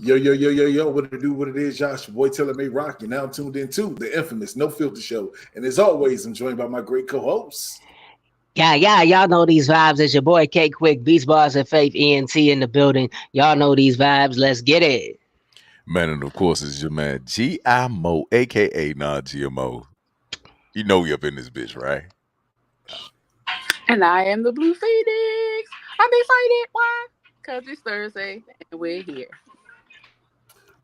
Yo, yo, yo, yo, yo, what it do, what it is, Josh, your boy Taylor May Rock. You're now tuned into the infamous No Filter Show. And as always, I'm joined by my great co-hosts. Yeah, y'all know these vibes. It's your boy K Quick, Beats Bars and Faith ENT in the building. Y'all know these vibes. Let's get it. Man, and of course, it's your man G.I. Mo, a.k.a. non-GMO. You know we up in this bitch, right? And I am the Blue Phoenix. I'm excited. Why? Because it's Thursday and we're here.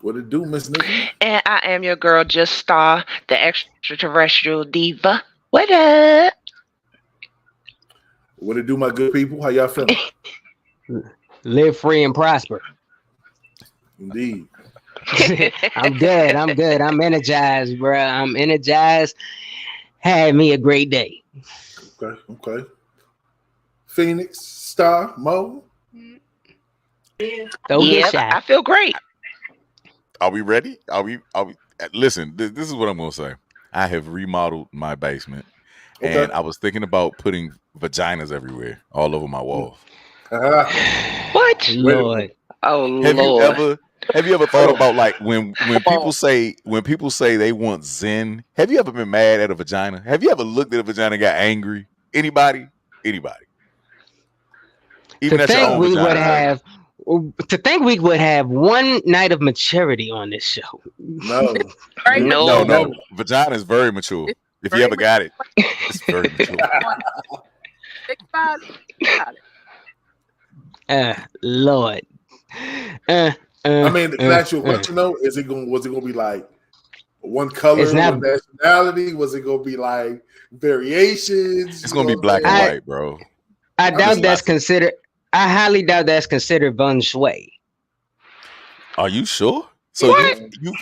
What it do, Miss Nikki? And I am your girl, Just Star, the extraterrestrial diva. What up? What it do, my good people? How y'all feeling? Live free and prosper. Indeed. I'm good. I'm energized, bro. I'm energized. Had me a great day. Okay. Phoenix, Star, Mo. I feel great. Are we ready? Are we? Listen, this is what I'm gonna say. I have remodeled my basement, and I was thinking about putting vaginas everywhere, all over my walls. What? Lord. Oh Lord. Have you ever thought about like when people say they want Zen? Have you ever been mad at a vagina? Have you ever looked at a vagina and got angry? Anybody? Even at your own vagina. To think we would have one night of maturity on this show. No. No. Vagina is very mature. If you ever got it, it's very mature. Lord. I mean, the actual question though, was it gonna be like one color, one nationality? Was it gonna be like variations? It's gonna be black and white, bro. I highly doubt that's considered feng shui. Are you sure? So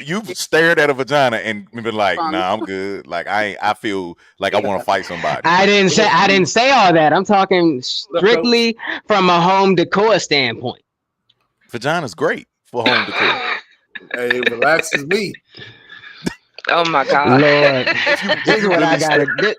you've stared at a vagina and been like, nah, I'm good. Like I feel like I want to fight somebody. I didn't say all that. I'm talking strictly from a home decor standpoint. Vagina's great for home decor. Hey, it relaxes me. Oh my God, Lord! This is what I gotta do.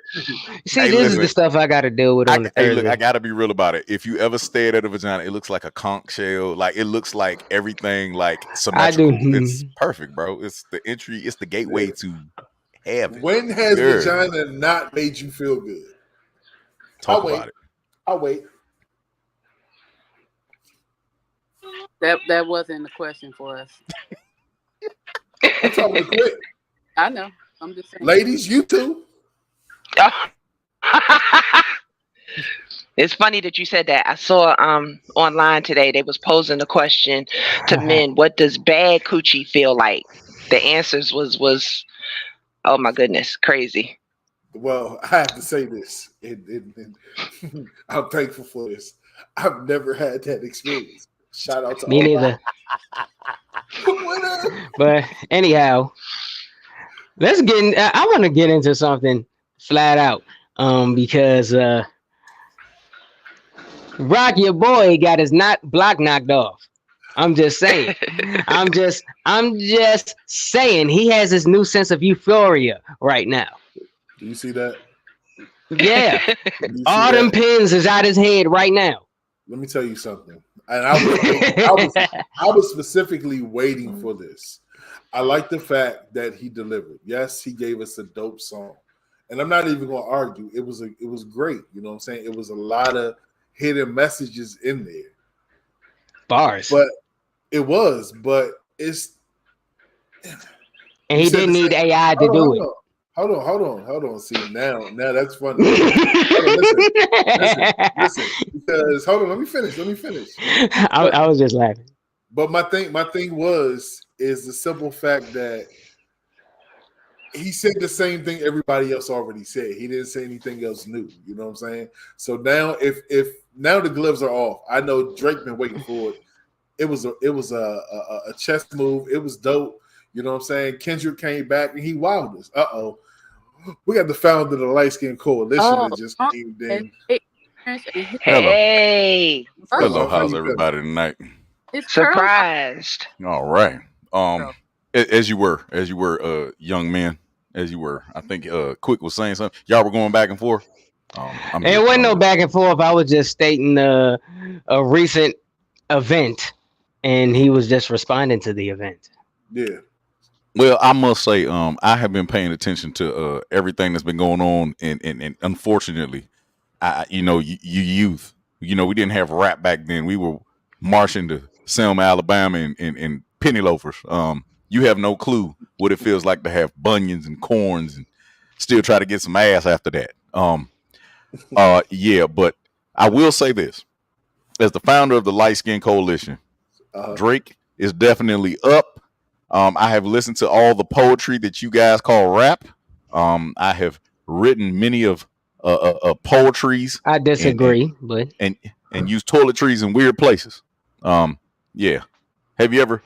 See, this is the stuff I gotta deal with on the Thursday. Look, I gotta be real about it. If you ever stared at a vagina, it looks like a conch shell. Like it looks like everything like symmetrical. It's perfect, bro. It's the entry. It's the gateway to heaven. When has vagina not made you feel good? Talk about it. I'll wait. That wasn't the question for us. I'm talking quick. I know. I'm just saying. Ladies, you too. It's funny that you said that. I saw online today they was posing the question to men, what does bad coochie feel like? The answers was oh my goodness, crazy. Well, I have to say this. I'm thankful for this. I've never had that experience. Shout out to me neither. But anyhow, let's get in. I want to get into something flat out because Rock, your boy, got his block knocked off. I'm just saying. I'm just saying he has this new sense of euphoria right now. Do you see that? Yeah. All them pins is out his head right now. Let me tell you something. And I was specifically waiting for this. I like the fact that he delivered. Yes, he gave us a dope song. And I'm not even going to argue. It was great. You know what I'm saying? It was a lot of hidden messages in there. Bars. But it's and he didn't need AI to do it. Hold on. See, now that's funny. Listen. Because hold on, let me finish. I was just laughing. But my thing is the simple fact that he said the same thing everybody else already said. He didn't say anything else new. You know what I'm saying? So now, if now the gloves are off, I know Drake been waiting for it. It was a chess move. It was dope. You know what I'm saying? Kendrick came back and he wowed us. We got the founder of the Light Skin Coalition that just came in. Hey. Hello, how's everybody tonight? Surprised. All right. As you were, young men, as you were. I think Quick was saying something. Y'all were going back and forth. It wasn't no back and forth. I was just stating a recent event and he was just responding to the event. Yeah. Well, I must say, I have been paying attention to everything that's been going on, and unfortunately, you youth, we didn't have rap back then. We were marching to Selma, Alabama, and penny loafers. You have no clue what it feels like to have bunions and corns and still try to get some ass after that. Yeah, but I will say this: as the founder of the Light Skin Coalition, Drake is definitely up. I have listened to all the poetry that you guys call rap. I have written many of poetries. I disagree, but used toiletries in weird places. Yeah. Have you ever?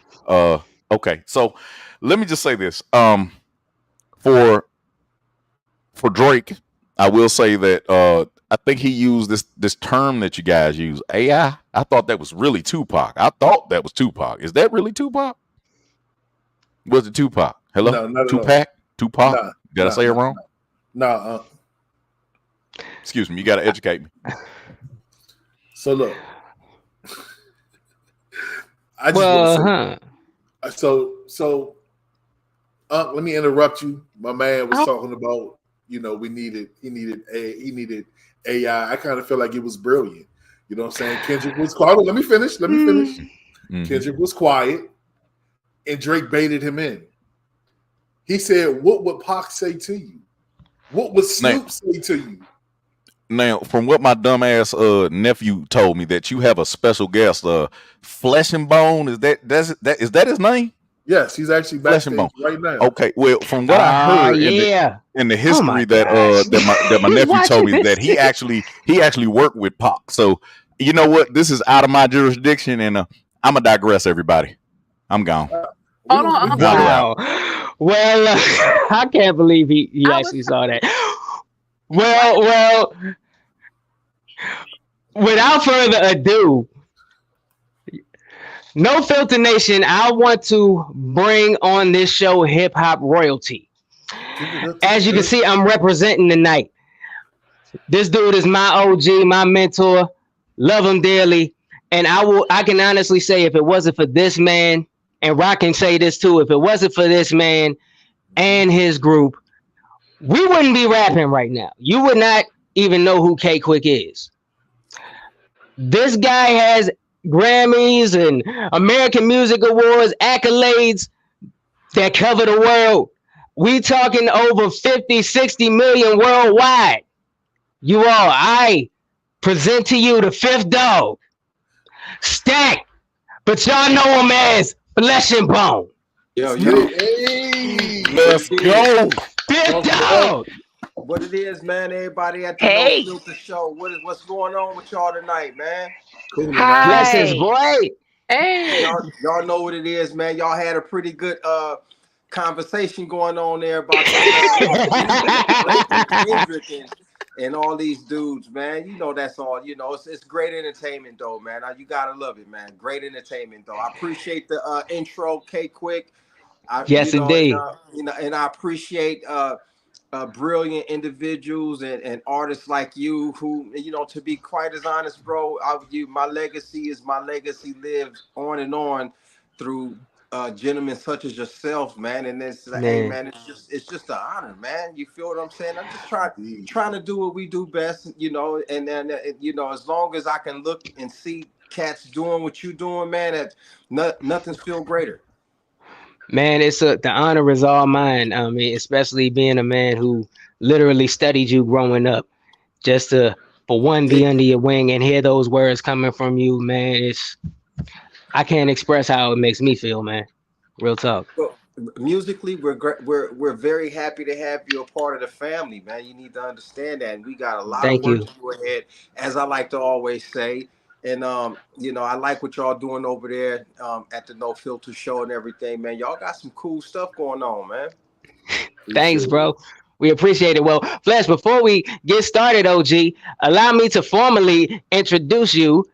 Okay. So let me just say this. For Drake, I will say that I think he used this term that you guys use, AI. I thought that was really Tupac. Is that really Tupac? Was it Tupac? Hello? No, not Tupac? at all. Tupac? Nah, Did I say it wrong? No. Excuse me. You got to educate me. So look, I just want to say, so let me interrupt you. My man was talking about, he needed AI. I kind of feel like it was brilliant. You know what I'm saying? Kendrick was quiet. Let me finish. Mm-hmm. Kendrick was quiet, and Drake baited him in. He said, "What would Pac say to you? What would Snoop say to you?" Now, from what my dumbass nephew told me, that you have a special guest, Flesh and Bone. Is that his name? Yes, he's actually backstage right now. Okay, well, from what I heard in the history that my nephew told me, that he actually worked with Pac. So you know what? This is out of my jurisdiction, and I'm gonna digress. Everybody, I'm gone. Wow. Well, I can't believe he actually saw that. Well, without further ado, No Filter Nation, I want to bring on this show hip hop royalty. As you can see, I'm representing tonight. This dude is my OG, my mentor. Love him dearly. And I can honestly say, if it wasn't for this man, and Rock can say this too, if it wasn't for this man and his group, we wouldn't be rapping right now. You would not even know who K-Quick is. This guy has Grammys and American Music Awards, accolades that cover the world. We talking over 50, 60 million worldwide. You all, I present to you the fifth dog, Stack, but y'all know him as Flesh and Bone. Yo. Hey, let's go. Fifth dog. What it is, man? Everybody at the No Filter show. What's going on with y'all tonight, man? Cool. Blessings, boy. Hey. Y'all know what it is, man. Y'all had a pretty good conversation going on there about Kendrick and all these dudes, man. You know that's all. You know it's great entertainment, though, man. You gotta love it, man. Great entertainment, though. I appreciate the intro, K-Quick. Yes, indeed. And I appreciate brilliant individuals and artists like you who, to be quite as honest, bro, my legacy lives on and on through gentlemen such as yourself, man. And it's like, hey, man, it's just an honor, man. You feel what I'm saying? I'm just trying to do what we do best, and then as long as I can look and see cats doing what you doing, man, nothing's feel greater. Man, the honor is all mine. I mean, especially being a man who literally studied you growing up. Just for one, be under your wing and hear those words coming from you, man. I can't express how it makes me feel, man. Real talk. Well, musically, we're very happy to have you a part of the family, man. You need to understand that, and we got a lot of work to do ahead, as I like to always say. And I like what y'all doing over there at the No Filter show and everything, man. Y'all got some cool stuff going on, man. Thanks, bro. We appreciate it. Well, Flesh, before we get started, OG, allow me to formally introduce you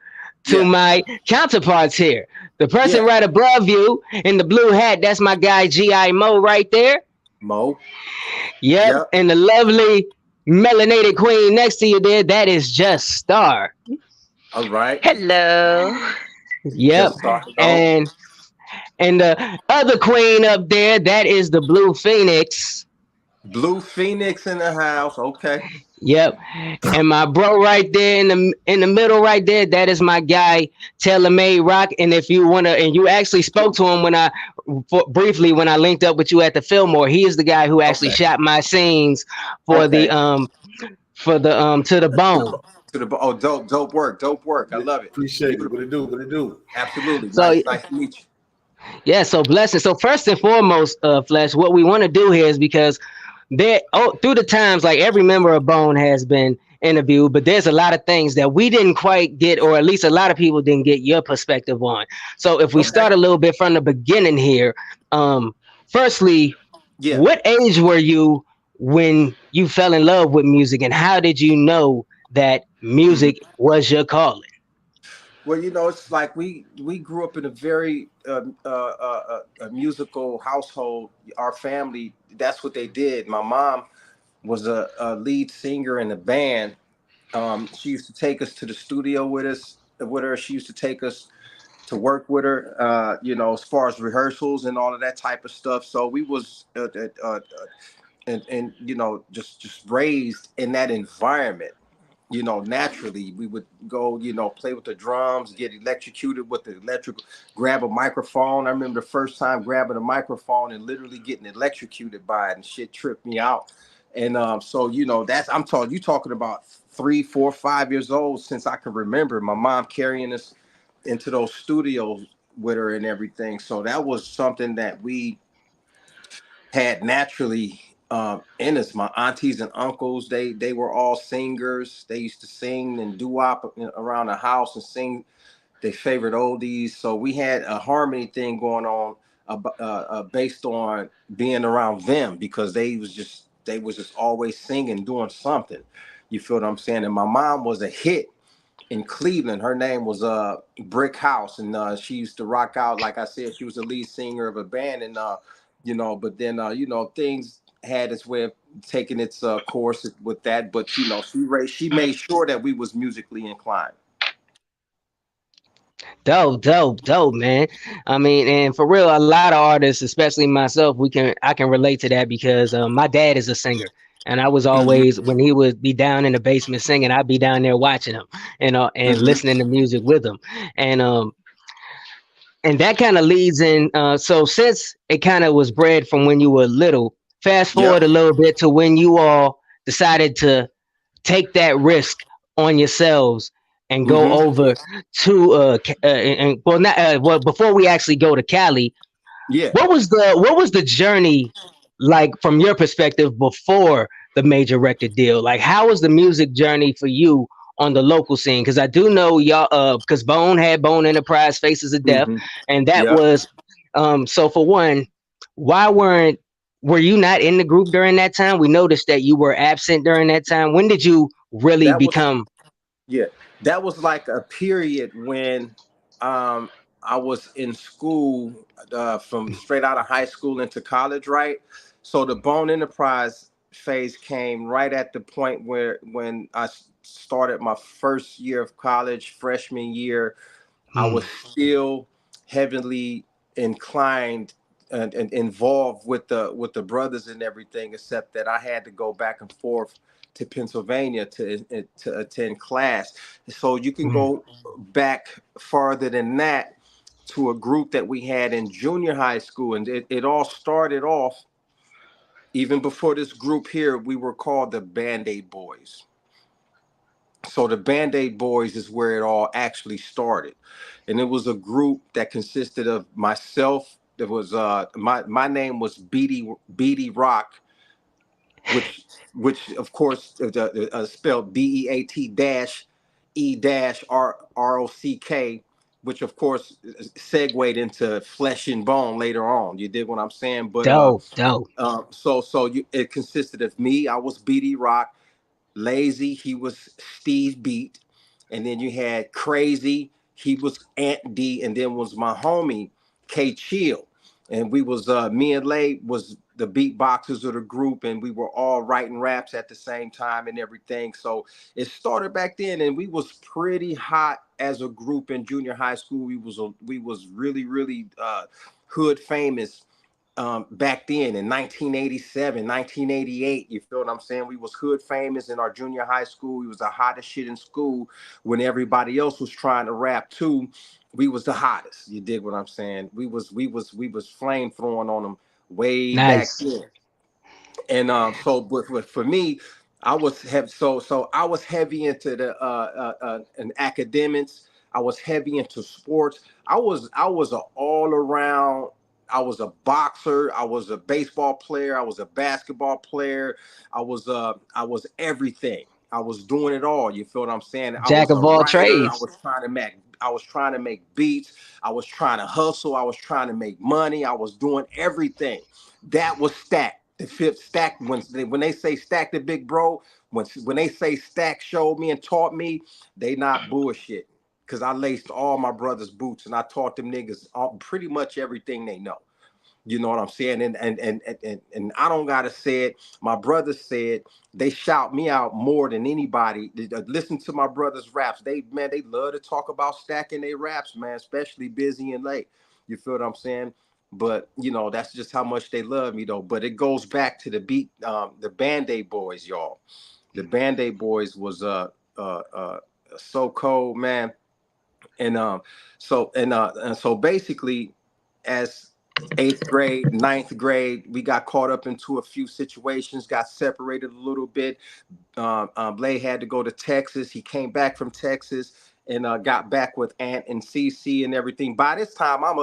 to my counterparts here. The person right above you in the blue hat, that's my guy G.I. Mo right there. Mo. Yep. And the lovely melanated queen next to you there, that is Just Star. All right. Hello. Yep. Just started off. And the other queen up there, that is the Blue Phoenix. Blue Phoenix in the house. Okay. Yep. And my bro right there in the middle right there, that is my guy, Taylor Made Rock. And if you wanna, and you actually spoke to him briefly when I linked up with you at the Fillmore, he is the guy who actually Okay. shot my scenes for Okay. the To the Bone. Dope work. I love it. Appreciate it. What it do? What it do? Absolutely. So Nice to meet you. yeah, so blessing. So first and foremost, Flesh, what we want to do here is because through the times, like every member of Bone has been interviewed, but there's a lot of things that we didn't quite get, or at least a lot of people didn't get your perspective on. So if we start a little bit from the beginning here, firstly, what age were you when you fell in love with music, and how did you know that music was your calling? Well, it's like we grew up in a very a musical household. Our family, that's what they did. My mom was a lead singer in a band. She used to take us to the studio with her. She used to take us to work with her, as far as rehearsals and all of that type of stuff. So we was and just raised in that environment. Naturally we would go, play with the drums, get electrocuted with the electric, grab a microphone. I remember the first time grabbing a microphone and literally getting electrocuted by it, and shit tripped me out. And so that's, I'm talking about 3, 4, 5 years old, since I can remember my mom carrying us into those studios with her and everything. So that was something that we had naturally in us. My aunties and uncles, they were all singers. They used to sing and doo-wop around the house and sing their favorite oldies. So we had a harmony thing going on based on being around them, because they was just always singing, doing something. You feel what I'm saying? And my mom was a hit in Cleveland. Her name was Brick House, and she used to rock out. Like I said, she was the lead singer of a band, and but then things had its way of taking its course with that. But she made sure that we was musically inclined. Dope, man. I mean, and for real, a lot of artists, especially myself, I can relate to that, because my dad is a singer, and I was always, when he would be down in the basement singing, I'd be down there watching him, and listening to music with him, and that kind of leads in. So since it kind of was bred from when you were little, fast forward a little bit to when you all decided to take that risk on yourselves and go over to before we actually go to Cali, what was the journey like from your perspective before the major record deal? Like, how was the music journey for you on the local scene? Because I do know y'all, because Bone had Bone Enterprise, Faces of Death, and that was so for one, why were you not in the group during that time? We noticed that you were absent during that time. When did you really become? That was like a period when I was in school, from straight out of high school into college, right? So the Bone Enterprise phase came right at the point when I started my first year of college, freshman year. I was still heavily inclined and involved with the brothers and everything, except that I had to go back and forth to Pennsylvania to attend class. So you can go back farther than that to a group that we had in junior high school, and it all started off even before this group here. We were called the Band-Aid Boys. So the Band-Aid Boys is where it all actually started, and it was a group that consisted of myself. There was my name was Beatty Rock, which of course spelled BEAT-E-ROCK, which of course segued into Flesh and Bone later on. You dig what I'm saying? But dope. It consisted of me. I was Beatty Rock. Lazy, he was Steve Beat, and then you had Crazy, he was Ant D, and then was my homie K Chill, and we was me and Lay was the beatboxers of the group, and we were all writing raps at the same time and everything. So it started back then, and we was pretty hot as a group in junior high school, we was really hood famous back then in 1987, 1988. You feel what I'm saying? We was hood famous in our junior high school. We was the hottest shit in school when everybody else was trying to rap too. We was the hottest. You dig what I'm saying? We was flame throwing on them way back Nice. then. And but for me, I was I was heavy into the in academics. I was heavy into sports. I was an all around. I was a boxer. I was a baseball player. I was a basketball player. I was everything. I was doing it all. You feel what I'm saying? I Jack was a of all writer. trades. I was trying to make beats. I was trying to hustle. I was trying to make money. I was doing everything. That was Stack. The fifth Stack. When they say Stack the big bro, when they say Stack showed me and taught me, they not bullshit. Because I laced all my brothers' boots and I taught them niggas pretty much everything they know. You know what I'm saying? And I don't gotta say it. My brothers said they shout me out more than anybody. Listen to my brothers' raps. They love to talk about stacking their raps, man, especially Busy and Late. You feel what I'm saying? But you know, that's just how much they love me though. But it goes back to the beat, the Band-Aid Boys, y'all. The Band-Aid Boys was so cold, man. And so basically, as 8th grade, 9th grade, we got caught up into a few situations, got separated a little bit. Blade had to go to Texas. He came back from Texas and got back with Ant and CC and everything. By this time, a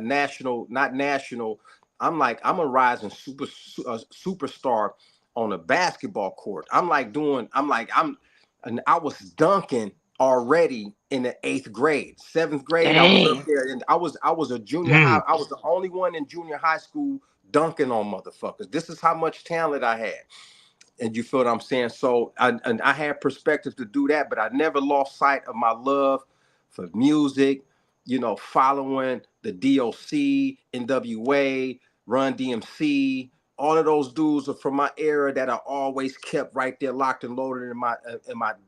national, not national. I'm a rising superstar on a basketball court. And I was dunking already in the 8th grade. 7th grade, I was up there, and I was a junior high. I was the only one in junior high school dunking on motherfuckers. This is how much talent I had. And you feel what I'm saying? So I had perspective to do that, but I never lost sight of my love for music, you know, following the DOC, NWA, Run DMC. All of those dudes are from my era that I always kept right there, locked and loaded in my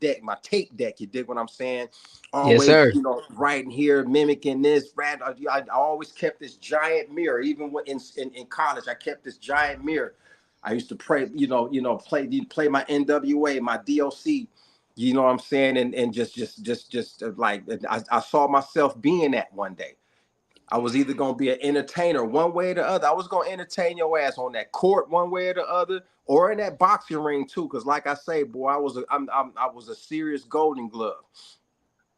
deck, my tape deck. You dig what I'm saying? Yes, Always, sir. you know, right here, mimicking this. I always kept this giant mirror. Even when in college, I kept this giant mirror. I used to play my NWA, my DOC. You know what I'm saying? And just like I saw myself being that one day. I was either gonna be an entertainer one way or the other. I was gonna entertain your ass on that court one way or the other, or in that boxing ring too. Cause like I say, boy, I was a serious Golden Glove.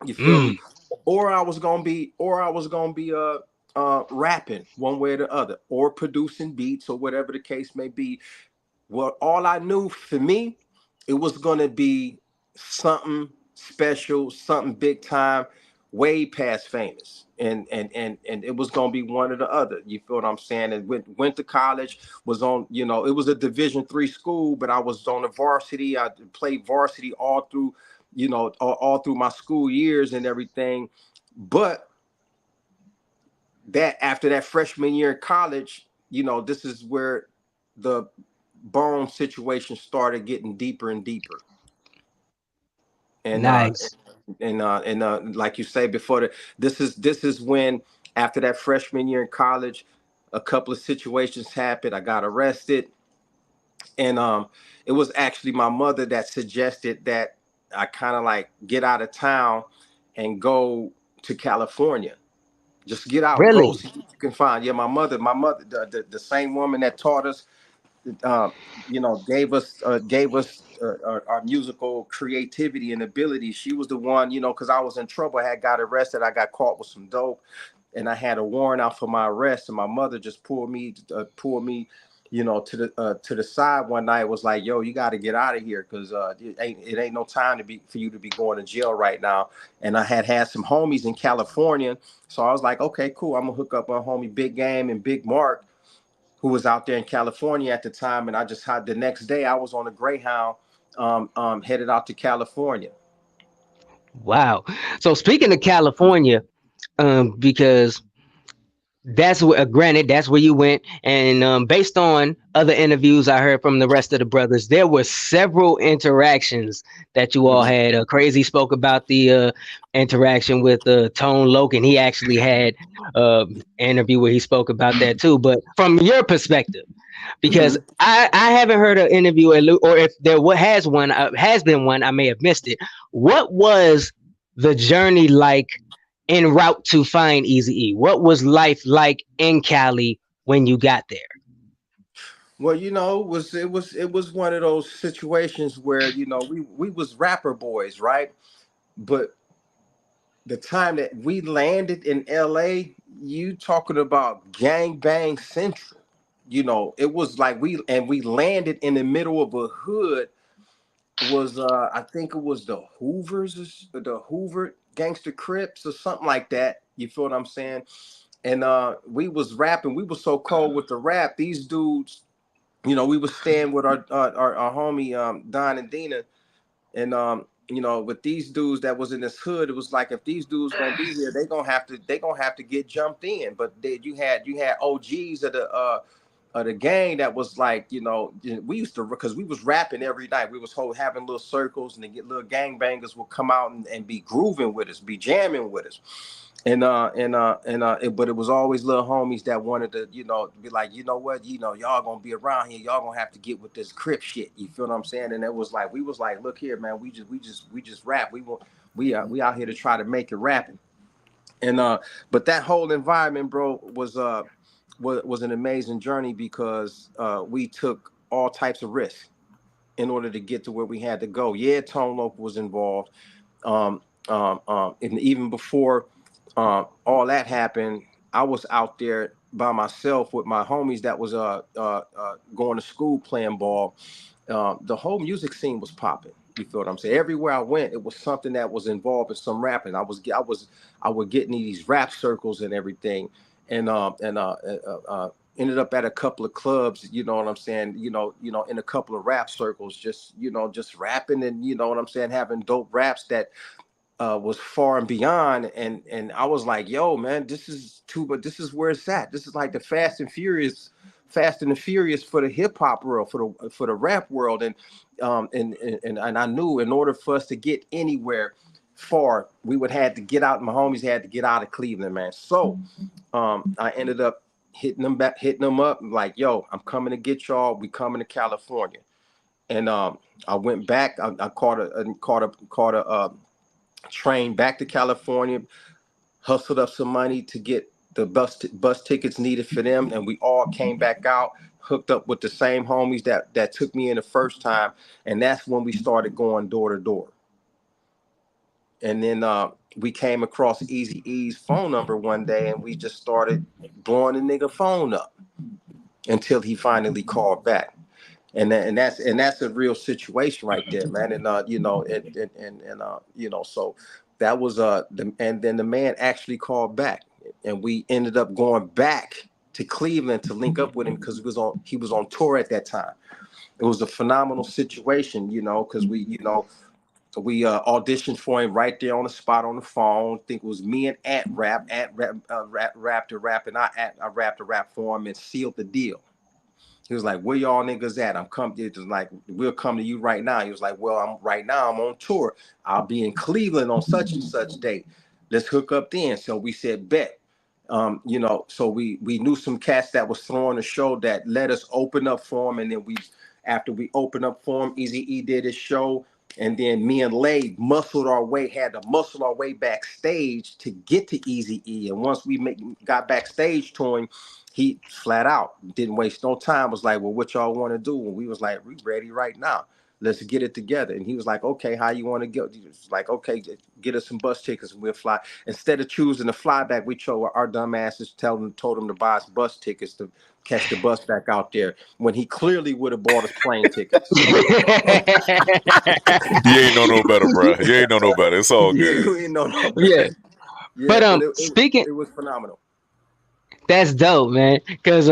You feel me? Or I was gonna be rapping one way or the other, or producing beats or whatever the case may be. Well, all I knew for me, it was gonna be something special, something big time, way past famous. And it was gonna be one or the other. You feel what I'm saying? And went to college, was on, you know, it was a Division III school, but I was on the varsity. I played varsity all through, you know, all through my school years and everything. But that after that freshman year in college, you know, this is where the Bone situation started getting deeper and deeper. And Nice. like you say before, this is when after that freshman year in college, a couple of situations happened. I got arrested, and it was actually my mother that suggested that I kind of like get out of town and go to California. Just get out, go Really? see what you can find. Yeah, my mother, the same woman that taught us, you know, gave us our musical creativity and ability. She was the one, you know, because I was in trouble. I had got arrested. I got caught with some dope, and I had a warrant out for my arrest. And my mother just pulled me, you know, to the side one night. Was like, "Yo, you got to get out of here because it ain't no time for you to be going to jail right now." And I had some homies in California, so I was like, "Okay, cool. I'm gonna hook up my homie Big Game and Big Mark, who was out there in California at the time." And I just had the next day I was on a Greyhound headed out to California. Wow. So speaking of California, because that's what granted that's where you went, and based on other interviews I heard from the rest of the brothers, there were several interactions that you all had. Crazy spoke about the interaction with Tone Loc. He actually had an interview where he spoke about that too. But from your perspective, because I haven't heard an interview, or if there has been one, I may have missed it. What was the journey like en route to find Eazy-E? What was life like in Cali when you got there? Well, you know, it was one of those situations where, you know, we was rapper boys, right? But the time that we landed in LA, you talking about gang bang central. You know, it was like we landed in the middle of a hood. Was I think it was the Hoovers, the Hoover Gangster Crips or something like that. You feel what I'm saying? And we was rapping. We was so cold with the rap. These dudes, you know, we was staying with our homie Don and Dina, and you know, with these dudes that was in this hood, it was like if these dudes gonna be here, they gonna have to get jumped in. But you had OGs of the gang that was like, you know, we used to, because we was rapping every night. We was having little circles, and the little gangbangers would come out and be grooving with us, be jamming with us. But it was always little homies that wanted to, you know, be like, you know what, you know, y'all gonna be around here, y'all gonna have to get with this Crip shit. You feel what I'm saying? And it was like, we was like, look here, man, we just rap. We out here to try to make it rapping. And but that whole environment, bro, was an amazing journey, because we took all types of risks in order to get to where we had to go. Yeah, Tone Loc was involved, and even before all that happened, I was out there by myself with my homies that was going to school playing ball. The whole music scene was popping. You feel what I'm saying? Everywhere I went, it was something that was involved in some rapping. I would get in these rap circles and everything, and ended up at a couple of clubs. You know what I'm saying? You know, in a couple of rap circles, just rapping, and you know what I'm saying, having dope raps that was far and beyond, and I was like, yo, man, this is where it's at. This is like the Fast and the Furious for the hip hop world, for the rap world, and I knew in order for us to get anywhere far, we would have to get out. My homies had to get out of Cleveland, man. So I ended up hitting them up like, yo, I'm coming to get y'all. We coming to California, and I went back. I caught a train back to California, hustled up some money to get the bus tickets needed for them, and we all came back out, hooked up with the same homies that took me in the first time, and that's when we started going door to door. And then we came across Eazy-E's phone number one day, and we just started blowing the nigga phone up until he finally called back. And that's a real situation right there, man. And you know, you know, so that was and then the man actually called back, and we ended up going back to Cleveland to link up with him, because he was on tour at that time. It was a phenomenal situation, you know, because we auditioned for him right there on the spot on the phone. I think it was me and Ant rapped a rap, and I rapped a rap for him and sealed the deal. He was like, where y'all niggas at? I'm coming. It was like, we'll come to you right now. He was like, well, I'm on tour. I'll be in Cleveland on such and such date. Let's hook up then. So we said, bet. You know, so we knew some cats that was throwing a show that let us open up for him. And then after we opened up for him, Eazy-E did his show. And then me and Lay had to muscle our way backstage to get to Eazy-E. And once we got backstage to him, he flat out didn't waste no time. Was like, well, what y'all want to do? And we was like, we ready right now. Let's get it together. And he was like, okay, how you want to go? He was like, okay, get us some bus tickets and we'll fly. Instead of choosing to fly back, we chose our dumb asses, told him to buy us bus tickets to catch the bus back out there, when he clearly would have bought us plane tickets. You ain't know no better, bro. You ain't know no better. It's all good. You ain't know no better. Yeah. But it was phenomenal. That's dope, man. Because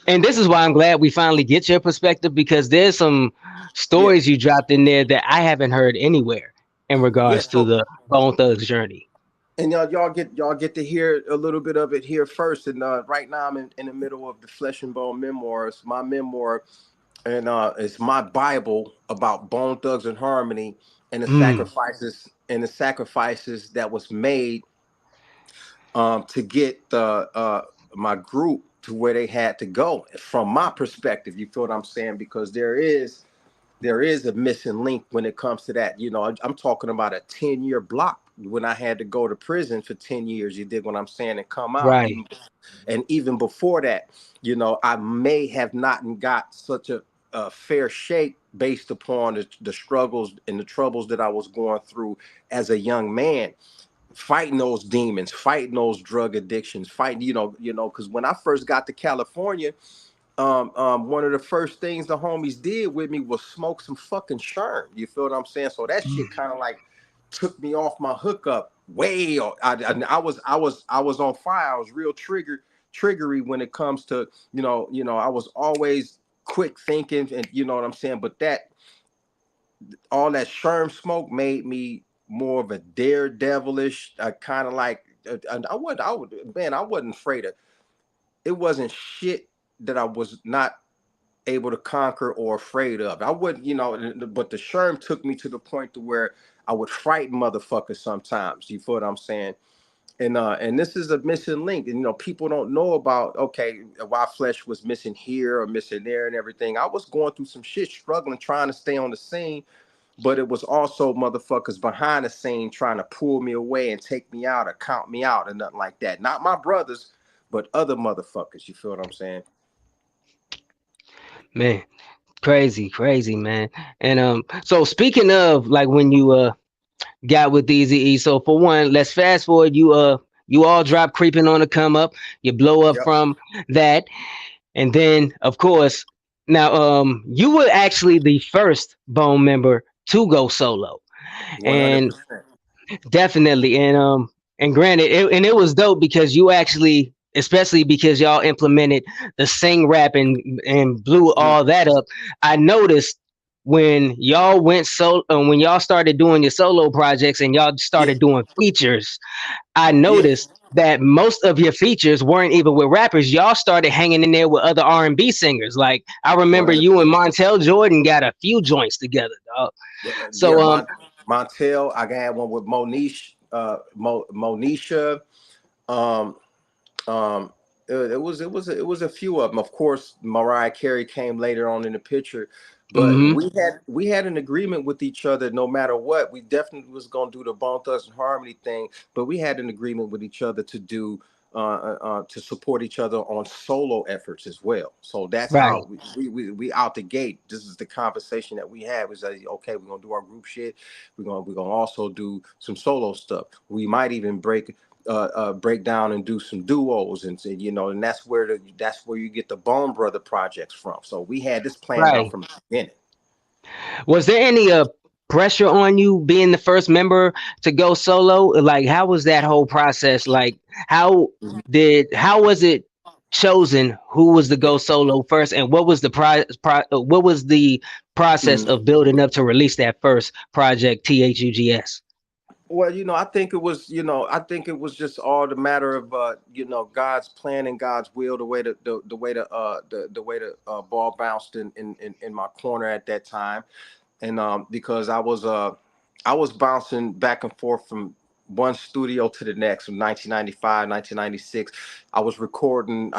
and this is why I'm glad we finally get your perspective, because there's some stories you dropped in there that I haven't heard anywhere in regards to the Bone Thugs journey. And y'all get to hear a little bit of it here first. And right now I'm in the middle of the Flesh and Bone memoirs, my memoir, and it's my Bible about Bone Thugs and Harmony and the sacrifices that was made to get the my group to where they had to go. From my perspective, you feel what I'm saying? Because there is a missing link when it comes to that. You know, I'm talking about a 10-year block when I had to go to prison for 10 years. You dig what I'm saying? And come out. Right. Even before that, you know, I may have not got such a fair shake based upon the struggles and the troubles that I was going through as a young man, fighting those demons, fighting those drug addictions, fighting, you know, because when I first got to California, one of the first things the homies did with me was smoke some fucking Sherm. You feel what I'm saying? So that shit kind of like took me off my hookup way. I was on fire. I was real triggery when it comes to, you know, I was always quick thinking, and you know what I'm saying? But all that Sherm smoke made me more of a daredevilish, kind of like, I wasn't afraid of. It wasn't shit that I was not able to conquer or afraid of. I wouldn't, you know, but the Sherm took me to the point to where I would frighten motherfuckers sometimes. You feel what I'm saying? And this is a missing link. And, you know, people don't know about, okay, why Flesh was missing here or missing there and everything. I was going through some shit, struggling, trying to stay on the scene. But it was also motherfuckers behind the scene trying to pull me away and take me out or count me out and nothing like that. Not my brothers, but other motherfuckers. You feel what I'm saying? Man, crazy, man. And so speaking of like when you got with Eazy-E, so for one, let's fast forward. You all drop Creeping on the Come Up. You blow up Yep. from that, and then of course now you were actually the first Bone member to go solo, 100%. and definitely, and granted, it was dope because you actually, especially because y'all implemented the sing rap and blew all that up. I noticed when y'all went when y'all started doing your solo projects and y'all started doing features, I noticed that most of your features weren't even with rappers. Y'all started hanging in there with other R&B singers. Like I remember 100%. you and Montel Jordan got a few joints together, dog. So Montel, I had one with Monisha. It was a few of them. Of course, Mariah Carey came later on in the picture, but we had an agreement with each other. No matter what, we definitely was gonna do the Bone Thugs and Harmony thing, but we had an agreement with each other to do to support each other on solo efforts as well. So that's right. how we out the gate. This is the conversation that we had. Was that okay? We're gonna do our group shit. We're gonna also do some solo stuff. We might even break down and do some duos, and you know, and that's where you get the Bone Brother projects from. So we had this planned out from the beginning. Was there any pressure on you being the first member to go solo? Like, how was that whole process? Like, how was it chosen? Who was to go solo first, and what was the process of building up to release that first project, THUGS? Well, you know, I think it was just all the matter of you know, God's plan and God's will. The way the ball bounced in my corner at that time, and because I was bouncing back and forth from one studio to the next from 1995, 1996. I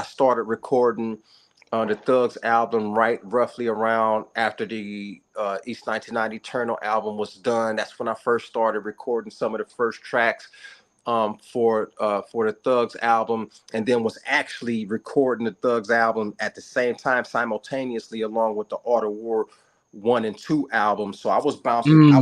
started recording the Thugs album roughly around after the East 1990 Eternal album was done. That's when I first started recording some of the first tracks for the Thugs album, and then was actually recording the Thugs album at the same time simultaneously along with the Art of War 1 and 2 albums. So I was bouncing. I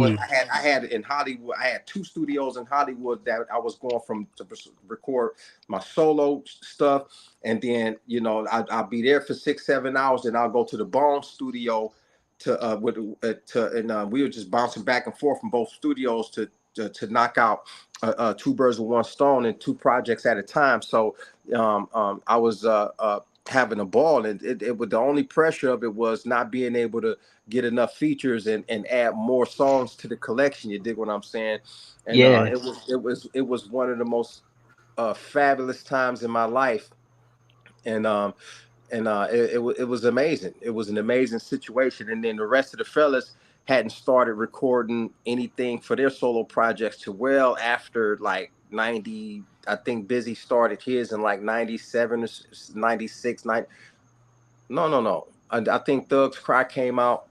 had in Hollywood. I had 2 studios in Hollywood that I was going from to record my solo stuff, and then, you know, I'll be there for 6-7 hours, and I'll go to the Bone studio and we were just bouncing back and forth from both studios to knock out 2 birds with 1 stone and 2 projects at a time. So I was having a ball, and it was the only pressure of it was not being able to get enough features and add more songs to the collection. You dig what I'm saying? And Yeah. it was one of the most fabulous times in my life, and it was amazing. It was an amazing situation, and then the rest of the fellas hadn't started recording anything for their solo projects till well after like 90. I think Busy started his in like 97 or 96. No. I think Thug's Cry came out,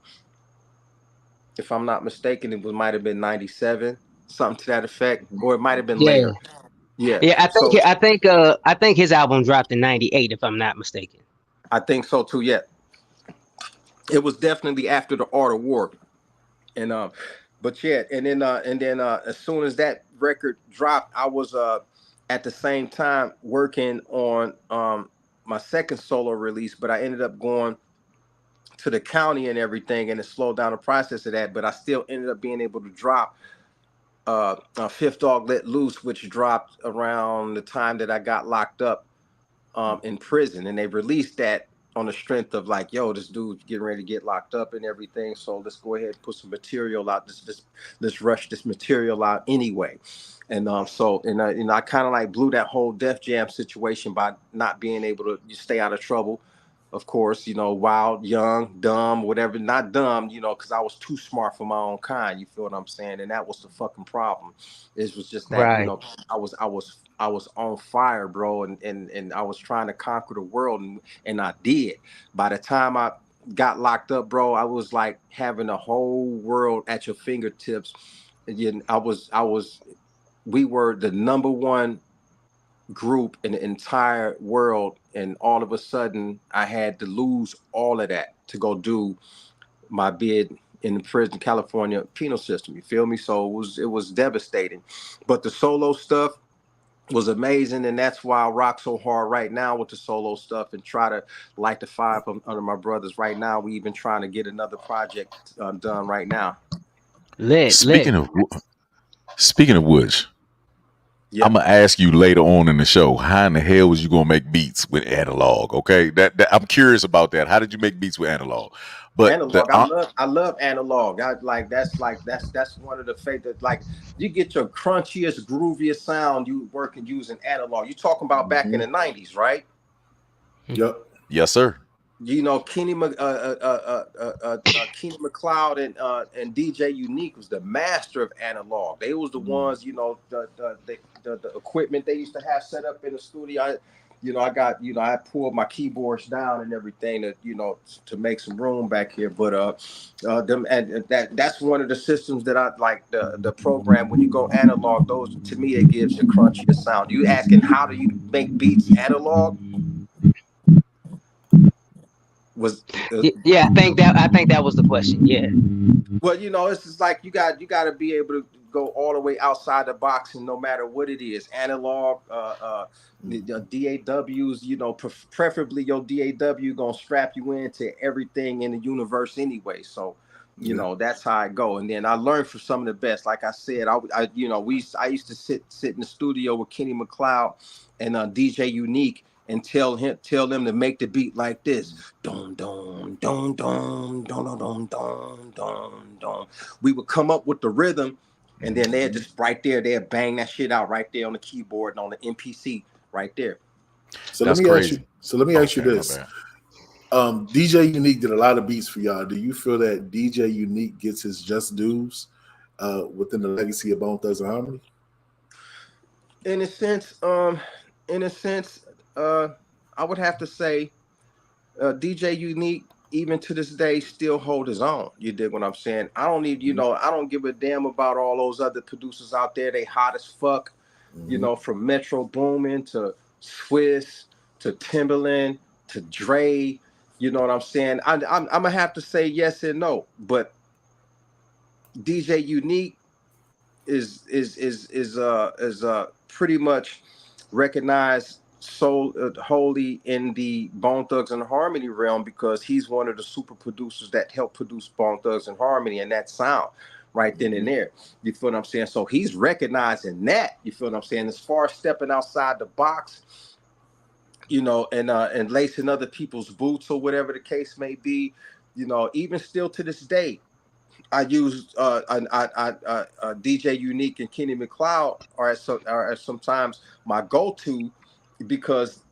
if I'm not mistaken, might have been 97, something to that effect, or it might have been Yeah. later. Yeah. Yeah, So I think his album dropped in 98, if I'm not mistaken. I think so too. Yeah. It was definitely after the Art of War. And but yeah, and then as soon as that record dropped, I was at the same time working on my second solo release, but I ended up going to the county and everything, and it slowed down the process of that. But I still ended up being able to drop Fifth Dog Let Loose, which dropped around the time that I got locked up in prison, and they released that on the strength of like, yo, this dude's getting ready to get locked up and everything, so let's go ahead and put some material out. Let's rush this material out anyway. And I kind of like blew that whole Def Jam situation by not being able to stay out of trouble. Of course, wild, young, dumb, whatever. Not dumb, because I was too smart for my own kind. You feel what I'm saying? And that was the fucking problem. It was just that, Right. I was on fire, bro, and I was trying to conquer the world, and I did. By the time I got locked up, bro, I was like having a whole world at your fingertips. And we were the number one group in the entire world, and all of a sudden I had to lose all of that to go do my bid in the prison California penal system. You feel me? So it was devastating, but the solo stuff was amazing, and that's why I rock so hard right now with the solo stuff and try to light the fire from under my brothers. Right now we even trying to get another project done right now. Lit. Speaking of which, Yeah. I'm gonna ask you later on in the show, how in the hell was you gonna make beats with analog? Okay, that I'm curious about that. How did you make beats with analog? But Analog, I love analog. That's one of the favorite. Like, you get your crunchiest, grooviest sound you working using analog. You talking about back in the 90s, right? Yep. Yes, sir. Kenny McLeod and DJ Unique was the master of analog. They was the ones, the equipment they used to have set up in the studio. I pulled my keyboards down and everything to make some room back here. But that's one of the systems that I like, the program. When you go analog, those, to me, it gives a crunchier sound. You asking how do you make beats analog? Yeah, I think that was the question. Yeah. Well, it's just like you got to be able to go all the way outside the box, and no matter what it is, analog, the DAWs, preferably your DAW gonna strap you into everything in the universe anyway. So, that's how I go. And then I learned from some of the best. Like I said, I used to sit in the studio with Kenny McLeod and DJ Unique, and tell them to make the beat like this. Dun dun dun dun dun dun dun dun dun. We would come up with the rhythm, and then they'd just right there, they'd bang that shit out right there on the keyboard and on the MPC right there. So let me ask you this. DJ Unique did a lot of beats for y'all. Do you feel that DJ Unique gets his just dues within the legacy of Bone Thugs and Harmony? In a sense, I would have to say DJ Unique, even to this day, still hold his own. You dig what I'm saying? I don't need, I don't give a damn about all those other producers out there. They hot as fuck, from Metro Boomin to Swiss to Timbaland to Dre. You know what I'm saying? I'm gonna have to say yes and no, but DJ Unique is pretty much recognized wholly in the Bone Thugs and Harmony realm, because he's one of the super producers that helped produce Bone Thugs and Harmony and that sound right then and there. You feel what I'm saying? So he's recognizing that. You feel what I'm saying? As far as stepping outside the box, you know, and lacing other people's boots or whatever the case may be. You know, even still to this day, I use DJ Unique and Kenny McLeod are sometimes my go-to, because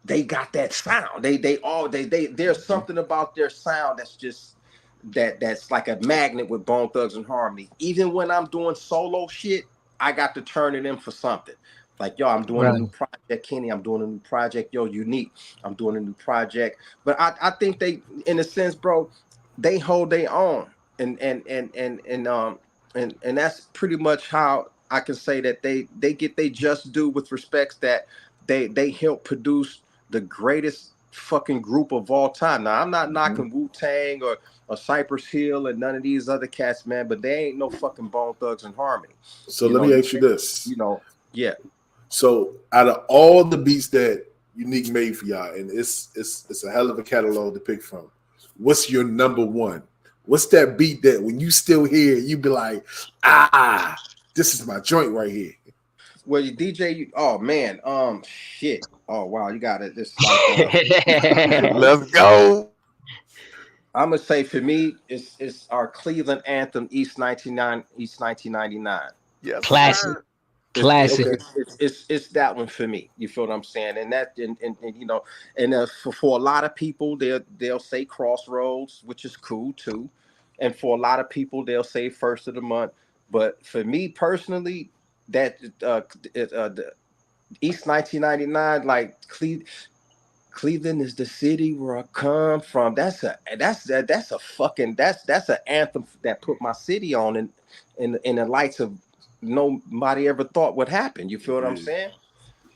they got that sound. There's something about their sound that's just that's like a magnet with Bone Thugs and Harmony. Even when I'm doing solo shit, I got to turn it in for something. Like, yo, I'm doing a new project, Kenny. I'm doing a new project. Yo, Unique, I'm doing a new project. But I think they, in a sense, bro, they hold their own, and that's pretty much how I can say that they get they just due with respects that they help produce the greatest fucking group of all time. Now, I'm not knocking Wu-Tang or Cypress Hill and none of these other cats, man, but they ain't no fucking Bone Thugs and Harmony. So let me ask you this. You know, yeah. So out of all the beats that Unique made for y'all, and it's a hell of a catalog to pick from, what's your number one? What's that beat that when you still hear it, you be like, this is my joint right here? Well, you DJ, oh man, shit. Oh wow, you got it. This like, let's go. I'm gonna say for me, it's our Cleveland anthem, East 1999. Yes, classic. Classic. It's that one for me. You feel what I'm saying? And that and you know, and for a lot of people, they'll say Crossroads, which is cool too. And for a lot of people, they'll say First of the Month. But for me personally, that the East 1999, like Cleveland is the city where I come from. That's an anthem that put my city on in the lights of nobody ever thought would happen. You feel what I'm saying?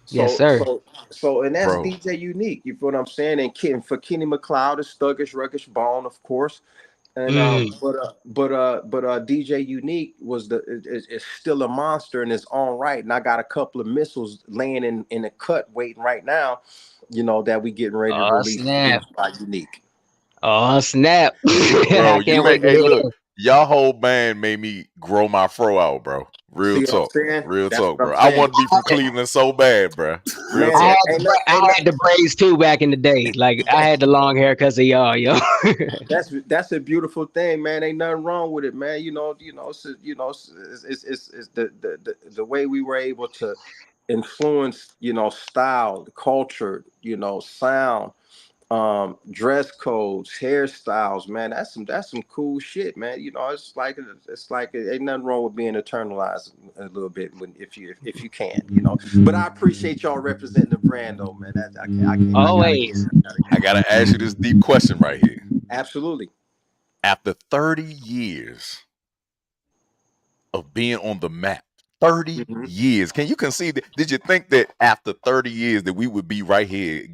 So, yes, sir. So and that's Bro. DJ Unique. You feel what I'm saying? And for Kenny McLeod, it's Thuggish Ruggish Bone, of course. And but DJ Unique is still a monster in his own right. And I got a couple of missiles laying in the cut waiting right now, you know, that we getting ready to release by Unique. Oh snap. Bro, I can't wait to hey, hear look, it. y'all whole band made me grow my fro out, bro. Real talk, bro. I want to be from Cleveland so bad, bro. Real talk. I had the braids too back in the day. Like I had the long hair because of y'all, yo. That's a beautiful thing, man. Ain't nothing wrong with it, man. It's the way we were able to influence, style, culture, sound, dress codes, hairstyles, man. That's some cool shit, man. It's like it ain't nothing wrong with being internalized a little bit if you can, But I appreciate y'all representing the brand, though, man. I can't Always. I gotta ask you this deep question right here. Absolutely. After 30 years of being on the map, 30 years. Can you conceive that? Did you think that after 30 years that we would be right here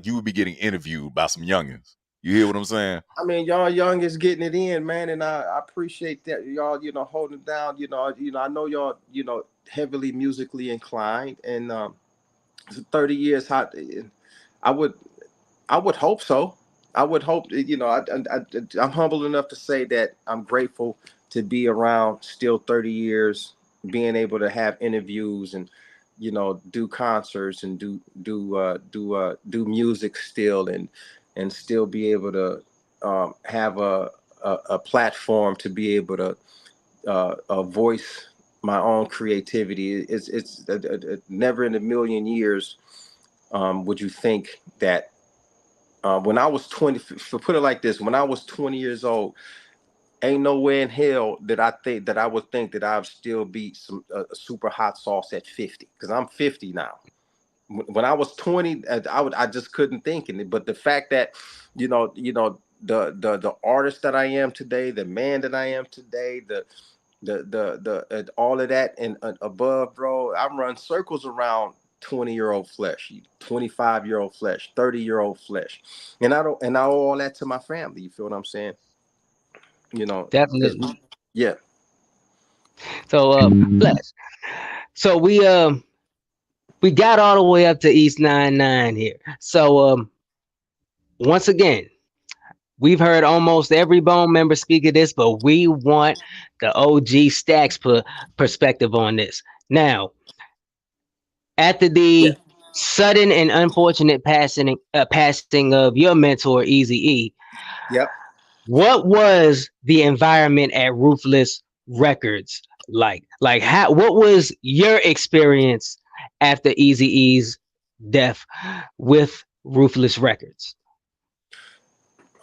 you would be getting interviewed by some youngins? You hear what I'm saying? I mean, y'all young is getting it in, man, and I appreciate that y'all, holding it down. I know y'all, heavily musically inclined, and 30 years. I would hope so. I would hope, I'm humble enough to say that I'm grateful to be around still 30 years, being able to have interviews and, do concerts and do music still and still be able to have a platform to be able to voice my own creativity. It's never in a million years would you think that when I was 20, so put it like this, when I was 20 years old, ain't no way in hell that I would think that I'd still be a super hot sauce at 50, because I'm 50 now. When I was 20, I just couldn't think it. But the fact that, the artist that I am today, the man that I am today, the all of that and above, bro, I run circles around 20-year-old flesh, 25-year-old flesh, 30-year-old flesh, and I owe all that to my family. You feel what I'm saying? Definitely. Yeah. So Flesh. So we got all the way up to East 99 here. So once again, we've heard almost every Bone member speak of this, but we want the OG Stacks perspective on this. Now, after the sudden and unfortunate passing of your mentor, Easy E. Yep. What was the environment at Ruthless Records like? Like, what was your experience after Easy E's death with Ruthless Records?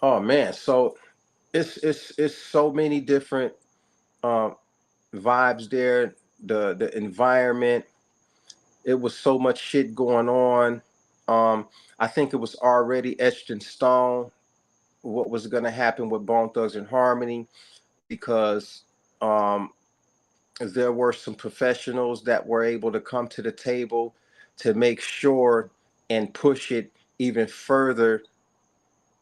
Oh man, so it's so many different um, vibes there. The environment. It was so much shit going on. I think it was already etched in stone what was going to happen with Bone Thugs and Harmony, because um, there were some professionals that were able to come to the table to make sure and push it even further.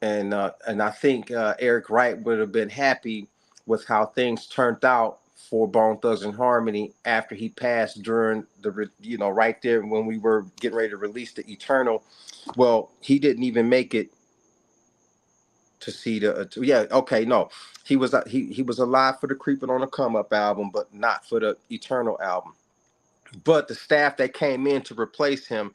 And I think Eric Wright would have been happy with how things turned out for Bone Thugs and Harmony after he passed during right there when we were getting ready to release the Eternal. Well, he didn't even make it to see no, he was alive for the Creeping on the Come Up album, but not for the Eternal album. But the staff that came in to replace him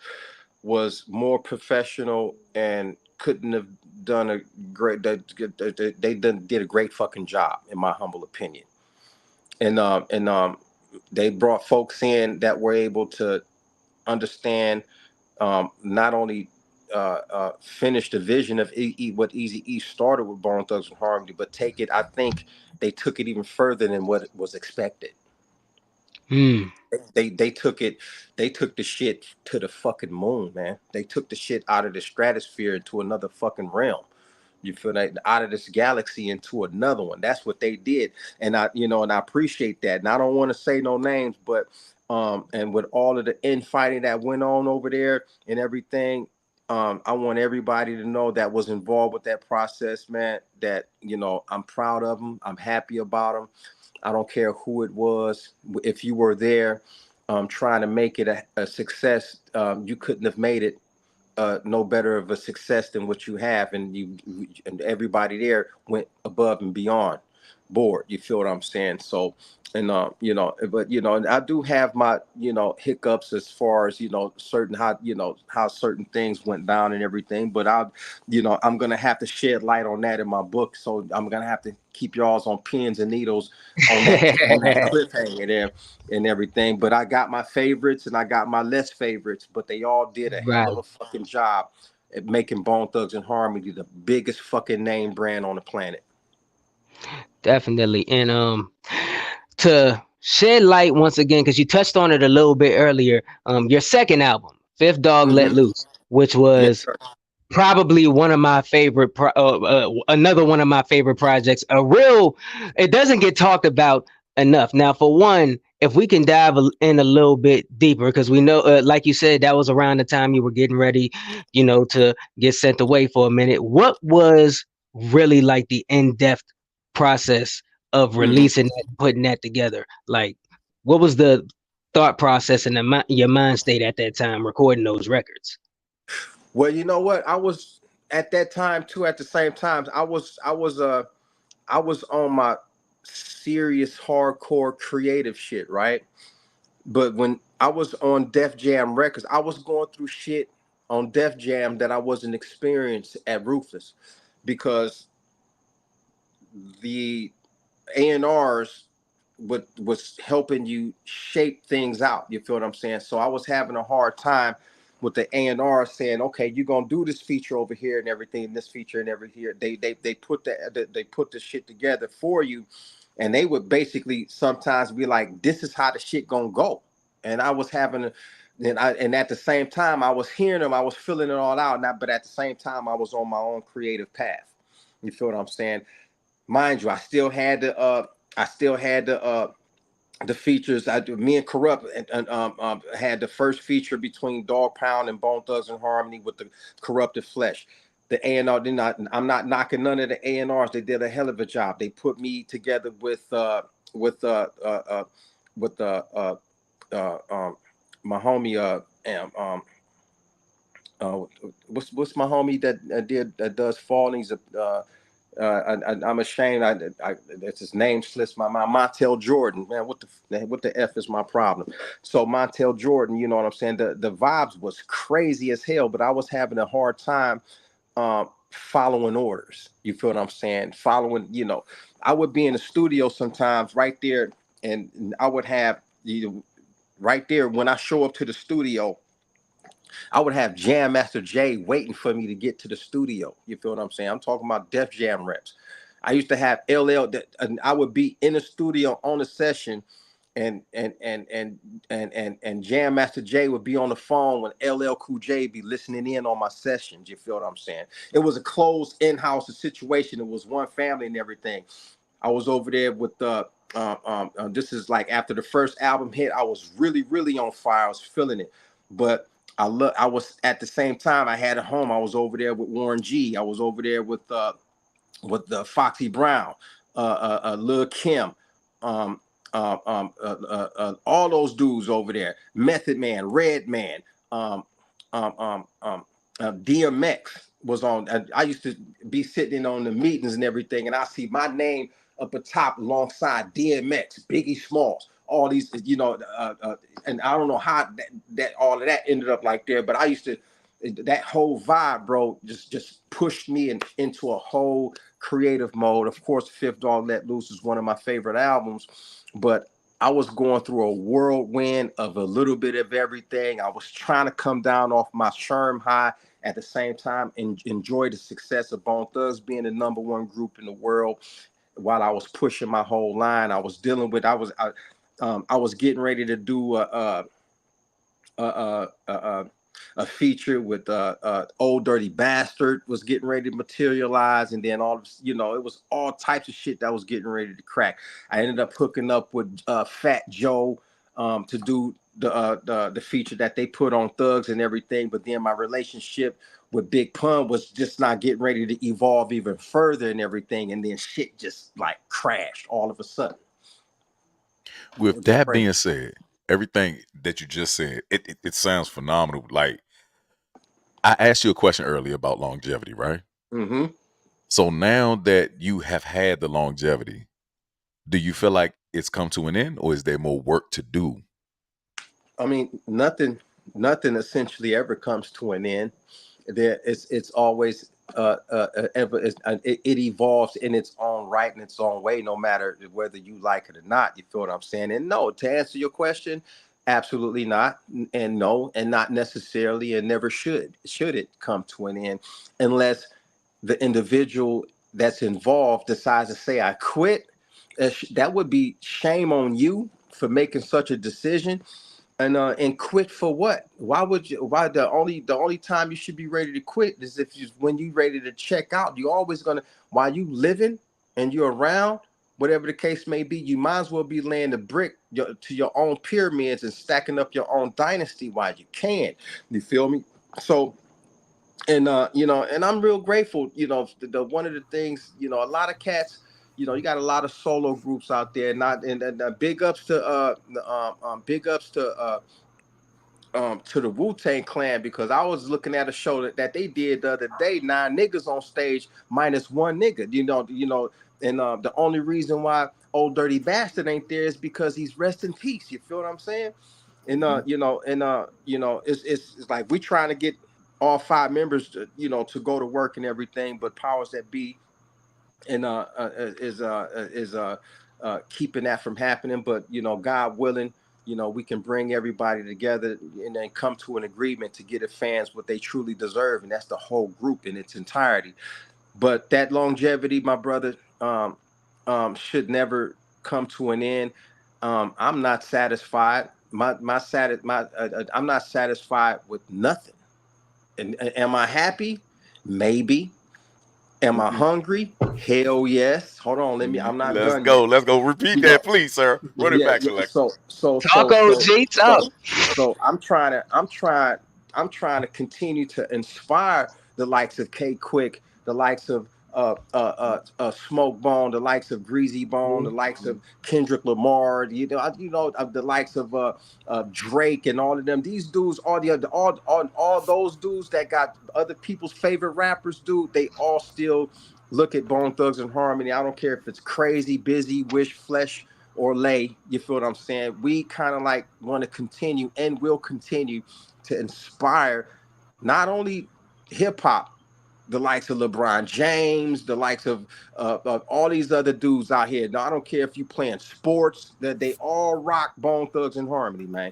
was more professional and couldn't have done a great. Did a great fucking job, in my humble opinion. And they brought folks in that were able to understand, not only finish the vision of what Easy E started with Bone Thugs and Harmony, but take it. I think they took it even further than what was expected. Hmm. They took the shit to the fucking moon, man. They took the shit out of the stratosphere into another fucking realm. You feel that, out of this galaxy into another one. That's what they did. And I appreciate that. And I don't want to say no names, but and with all of the infighting that went on over there and everything, I want everybody to know that was involved with that process, man, that, I'm proud of them. I'm happy about them. I don't care who it was. If you were there trying to make it a success, you couldn't have made it no better of a success than what you have. And everybody there went above and beyond board. You feel what I'm saying? So, and and I do have my hiccups as far as certain how certain things went down and everything. But I'm gonna have to shed light on that in my book. So I'm gonna have to keep y'all's on pins and needles on that cliffhanger there and everything. But I got my favorites and I got my less favorites. But they all did a hell of a fucking job at making Bone Thugs and Harmony the biggest fucking name brand on the planet. Definitely. And to shed light once again, because you touched on it a little bit earlier, your second album, Fifth Dog Let Loose, which was probably one of my favorite another one of my favorite projects. It doesn't get talked about enough. Now, for one, if we can dive in a little bit deeper, because we know, like you said, that was around the time you were getting ready, to get sent away for a minute. What was really like the in-depth process of releasing that, putting that together? Like, what was the thought process and your mind state at that time recording those records? Well, you know what? I was at that time too. At the same time, I was on my serious hardcore creative shit, right? But when I was on Def Jam Records, I was going through shit on Def Jam that I wasn't experienced at Ruthless, because the A&Rs was helping you shape things out. You feel what I'm saying? So I was having a hard time with the A&R saying, okay, you're gonna do this feature over here and everything, this feature and every here. They put the shit together for you, and they would basically sometimes be like, this is how the shit gonna go. And I was having and at the same time I was hearing them, I was filling it all out. But at the same time, I was on my own creative path. You feel what I'm saying? Mind you, I still had the features. Me and Corrupt had the first feature between Dog Pound and Bone Thugs and Harmony with the Corrupted Flesh. The A&R did not. I'm not knocking none of the A&Rs. They did a hell of a job. They put me together with my homie. What's my homie that does Fallings? I'm ashamed. That's his name slips my mind. Montel Jordan, man. What the F is my problem? So Montel Jordan, you know what I'm saying? The vibes was crazy as hell, but I was having a hard time following orders. You feel what I'm saying? Following, you know, I would be in the studio sometimes right there, and I would have right there when I show up to the studio. I would have Jam Master Jay waiting for me to get to the studio. You feel what I'm saying? I'm talking about Def Jam reps. I used to have LL and I would be in the studio on a session, and Jam Master Jay would be on the phone when LL Cool J be listening in on my sessions. You feel what I'm saying? It was a closed in-house situation. It was one family and everything. I was over there with this is like after the first album hit. I was really on fire. I was feeling it, but I was at the same time I had a home. I was over there with Warren G. I was over there with Foxy Brown, Lil Kim, all those dudes over there. Method Man, Redman, DMX was on. I used to be sitting on the meetings and everything, and I see my name up at top alongside DMX, Biggie Smalls, all these, you know, and I don't know how that all of that ended up like there, but I used to, that whole vibe, bro, just pushed me into a whole creative mode. Of course, Fifth Dog Let Loose is one of my favorite albums, but I was going through a whirlwind of a little bit of everything. I was trying to come down off my Sherm high at the same time and enjoy the success of Bone Thugs being the #1 group in the world. While I was pushing my whole line, I was dealing with. I was getting ready to do a feature with Old Dirty Bastard was getting ready to materialize, and then all, you know, it was all types of shit that was getting ready to crack. I ended up hooking up with Fat Joe to do the feature that they put on Thugs and everything, but then my relationship with Big Pun was just not getting ready to evolve even further and everything, and then shit just like crashed all of a sudden. With that being said, everything that you just said, it sounds phenomenal. Like, I asked you a question earlier about longevity, right? Mm-hmm. So now that you have had the longevity, do you feel like it's come to an end, or is there more work to do? I mean, nothing essentially ever comes to an end. It's always it evolves in its own right, in its own way, no matter whether you like it or not. You feel what I'm saying? And no, to answer your question, absolutely not, and no, and not necessarily, and never should it come to an end, unless the individual that's involved decides to say, I quit. That would be shame on you for making such a decision. And quit for what? Why would you? Why the only time you should be ready to quit is when you ready to check out. You always gonna, while you living and you're around, whatever the case may be, you might as well be laying the brick to your own pyramids and stacking up your own dynasty while you can. You feel me? So, and you know, and I'm real grateful. You know, the one of the things, you know, a lot of cats. You know, you got a lot of solo groups out there. Big ups to the Wu-Tang Clan, because I was looking at a show that they did the other day. 9 niggas on stage minus 1 nigga. You know, and the only reason why Old Dirty Bastard ain't there is because he's rest in peace. You feel what I'm saying? And you know, it's like we trying to get all 5 members to, you know, to go to work and everything, but powers that be and is keeping that from happening. But you know, God willing, you know, we can bring everybody together and then come to an agreement to get the fans what they truly deserve, and that's the whole group in its entirety. But that longevity, my brother, should never come to an end. I'm not satisfied. I'm not satisfied with nothing. And am I happy? Maybe. Am I hungry? Hell yes. Hold on, I'm not done. Let's go. Repeat that, please, sir. Run it back, Selector. Talk, OG, talk. So I'm trying to continue to inspire the likes of K Quick, the likes of Smoke Bone, the likes of Greasy Bone, the likes of Kendrick Lamar, the likes of Drake and all of them. These dudes, all those dudes that got other people's favorite rappers, dude, they all still look at Bone Thugs and Harmony. I don't care if it's Crazy, Busy, Wish, Flesh, or Lay. You feel what I'm saying? We kind of like want to continue and will continue to inspire not only hip hop, the likes of LeBron James, the likes of all these other dudes out here. Now, I don't care if you playing sports, that they all rock Bone Thugs and Harmony, man.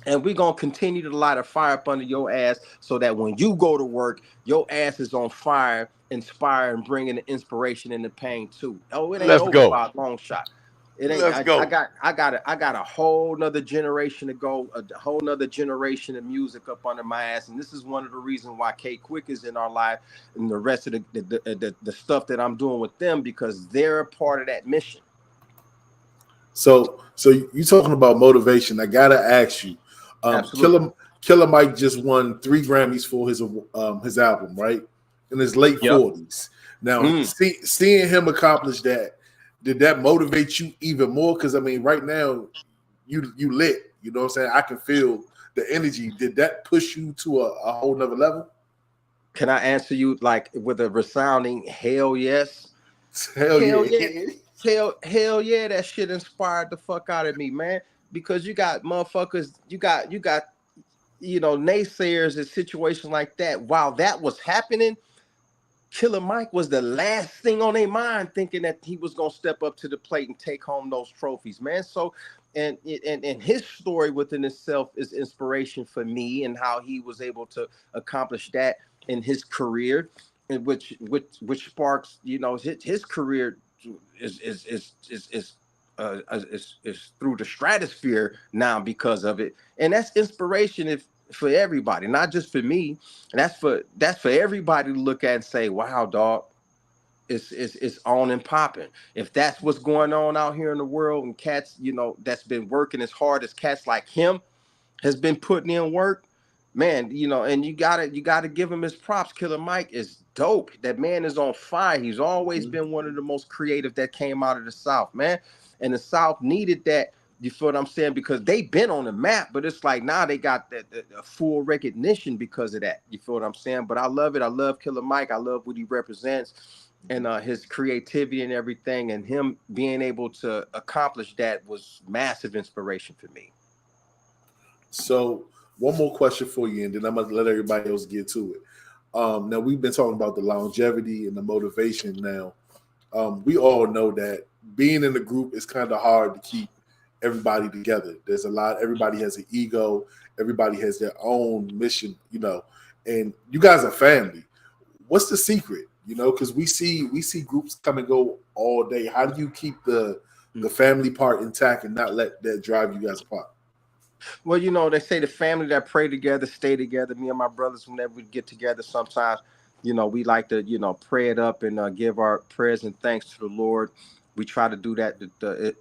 And we're going to continue to light a fire up under your ass so that when you go to work, your ass is on fire, inspire, and bringing the inspiration and the pain too. Oh, it ain't Let's over go. by a long shot. It ain't. Let's go. I got a whole nother generation to go, a whole nother generation of music up under my ass, and this is one of the reasons why K Quick is in our life, and the rest of the stuff that I'm doing with them, because they're a part of that mission. So you talking about motivation? I gotta ask you. Killer Mike just won 3 Grammys for his album, right? In his late 40s. Now, seeing him accomplish that, did that motivate you even more? Because I mean, right now, you lit. You know what I'm saying? I can feel the energy. Did that push you to a whole nother level? Can I answer you like with a resounding hell yes? Hell yeah. Hell yeah, that shit inspired the fuck out of me, man. Because you got motherfuckers, you got naysayers in situations like that. While that was happening, Killer Mike was the last thing on their mind, thinking that he was gonna step up to the plate and take home those trophies, man. So, and his story within itself is inspiration for me, and how he was able to accomplish that in his career, and which sparks, his career is through the stratosphere now because of it, and that's inspiration for everybody, not just for me. And that's for everybody to look at and say, "Wow, dog, it's on and popping." If that's what's going on out here in the world, and cats, that's been working as hard as cats like him has been putting in work, man, and you gotta give him his props. Killer Mike is dope. That man is on fire. He's always been one of the most creative that came out of the South, man. And the South needed that. You feel what I'm saying? Because they've been on the map, but it's like now they got that full recognition because of that. You feel what I'm saying? But I love it. I love Killer Mike. I love what he represents, and his creativity and everything, and him being able to accomplish that was massive inspiration for me. So one more question for you, and then I'm gonna let everybody else get to it. Now we've been talking about the longevity and the motivation. Now, we all know that being in a group is kind of hard to keep everybody together. There's everybody has an ego, everybody has their own mission, and you guys are family. What's the secret? Because we see groups come and go all day. How do you keep the family part intact and not let that drive you guys apart? Well, they say the family that pray together, stay together. Me and my brothers, whenever we get together, sometimes, we like to, pray it up and give our prayers and thanks to the Lord. We try to do that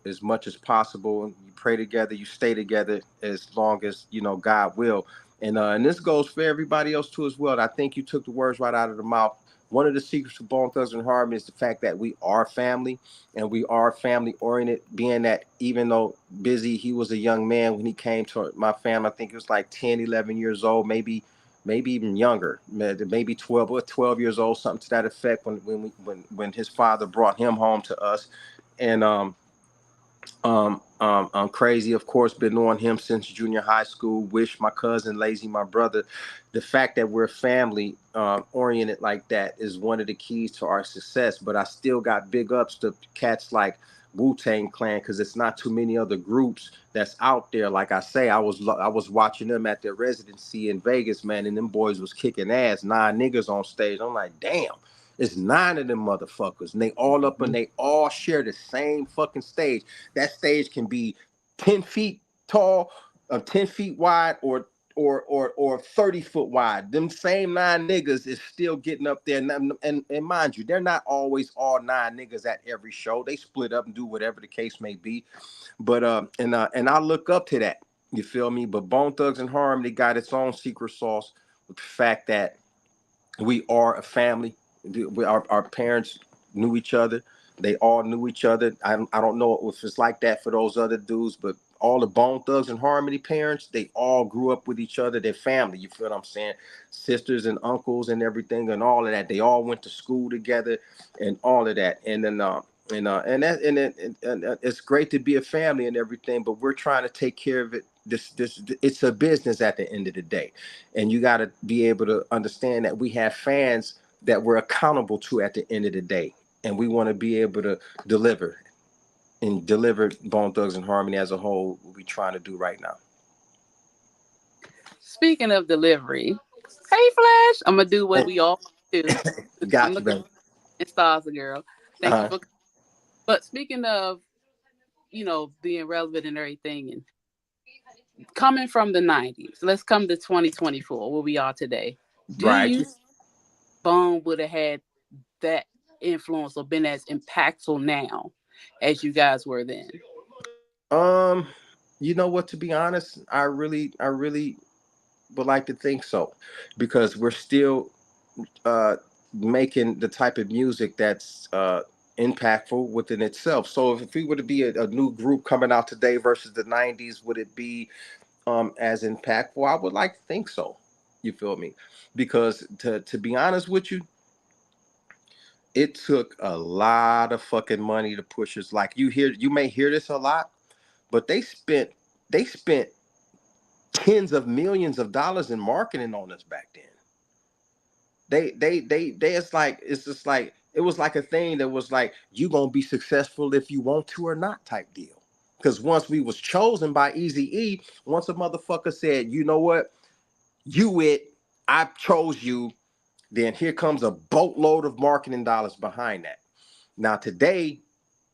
as much as possible. You pray together, you stay together as long as, God will. And this goes for everybody else too as well. And I think you took the words right out of the mouth. One of the secrets of Bone Thugs and Harmony is the fact that we are family, and we are family oriented, being that even though Busy, he was a young man when he came to my family. I think it was like 10, 11 years old, maybe even younger, maybe 12 years old, something to that effect, when his father brought him home to us. And I'm Crazy, of course, been on him since junior high school. Wish, my cousin, Lazy, my brother. The fact that we're family oriented like that is one of the keys to our success. But I still got big ups to cats like Wu-Tang Clan, because it's not too many other groups that's out there. Like I say, I was watching them at their residency in Vegas, man, and them boys was kicking ass. 9 niggas on stage. I'm like, damn. It's 9 of them motherfuckers, and they all up and they all share the same fucking stage. That stage can be 10 feet tall, 10 feet wide, or 30 foot wide. Them same 9 niggas is still getting up there. And mind you, they're not always all 9 niggas at every show. They split up and do whatever the case may be. But and I look up to that. You feel me? But Bone Thugs and Harmony got its own secret sauce with the fact that we are a family. Our parents knew each other. They all knew each other. I don't know if it's like that for those other dudes, but all the Bone Thugs and Harmony parents, they all grew up with each other, their family, you feel what I'm saying? Sisters and uncles and everything and all of that. They all went to school together and all of that. And then it's great to be a family and everything, but we're trying to take care of it. This it's a business at the end of the day, and you got to be able to understand that we have fans that we're accountable to at the end of the day, and we want to be able to deliver Bone Thugs and Harmony as a whole. What we trying to do right now. Speaking of delivery, hey Flash, I'm gonna do what we all do. Got you, baby. And Stars a girl. Thank Uh-huh. you for. But speaking of, being relevant and everything, and coming from the 90s, let's come to 2024, where we are today. Do Right. you Bone would have had that influence or been as impactful now as you guys were then? You know what? To be honest, I really would like to think so, because we're still making the type of music that's impactful within itself. So if we were to be a new group coming out today versus the 90s, would it be as impactful? I would like to think so. You feel me? Because to be honest with you, it took a lot of fucking money to push us. Like you may hear this a lot, but they spent tens of millions of dollars in marketing on us back then. It's just like it was like a thing that was like, you gonna be successful if you want to or not type deal. Because once we was chosen by Eazy-E, once a motherfucker said, you know what, I chose you, then here comes a boatload of marketing dollars behind that. Now today,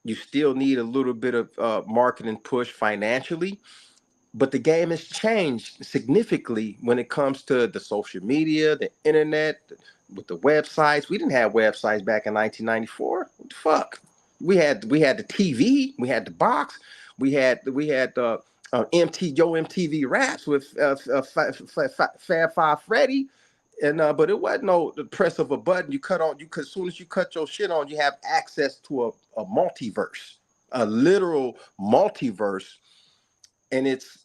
you still need a little bit of marketing push financially, but the game has changed significantly when it comes to the social media, the internet, with the websites. We didn't have websites back in 1994. What the fuck? We had the TV, we had the box, we had MTV Raps with Fab Five Freddy, and but it wasn't the press of a button. As soon as you cut your shit on, you have access to a multiverse, a literal multiverse, and it's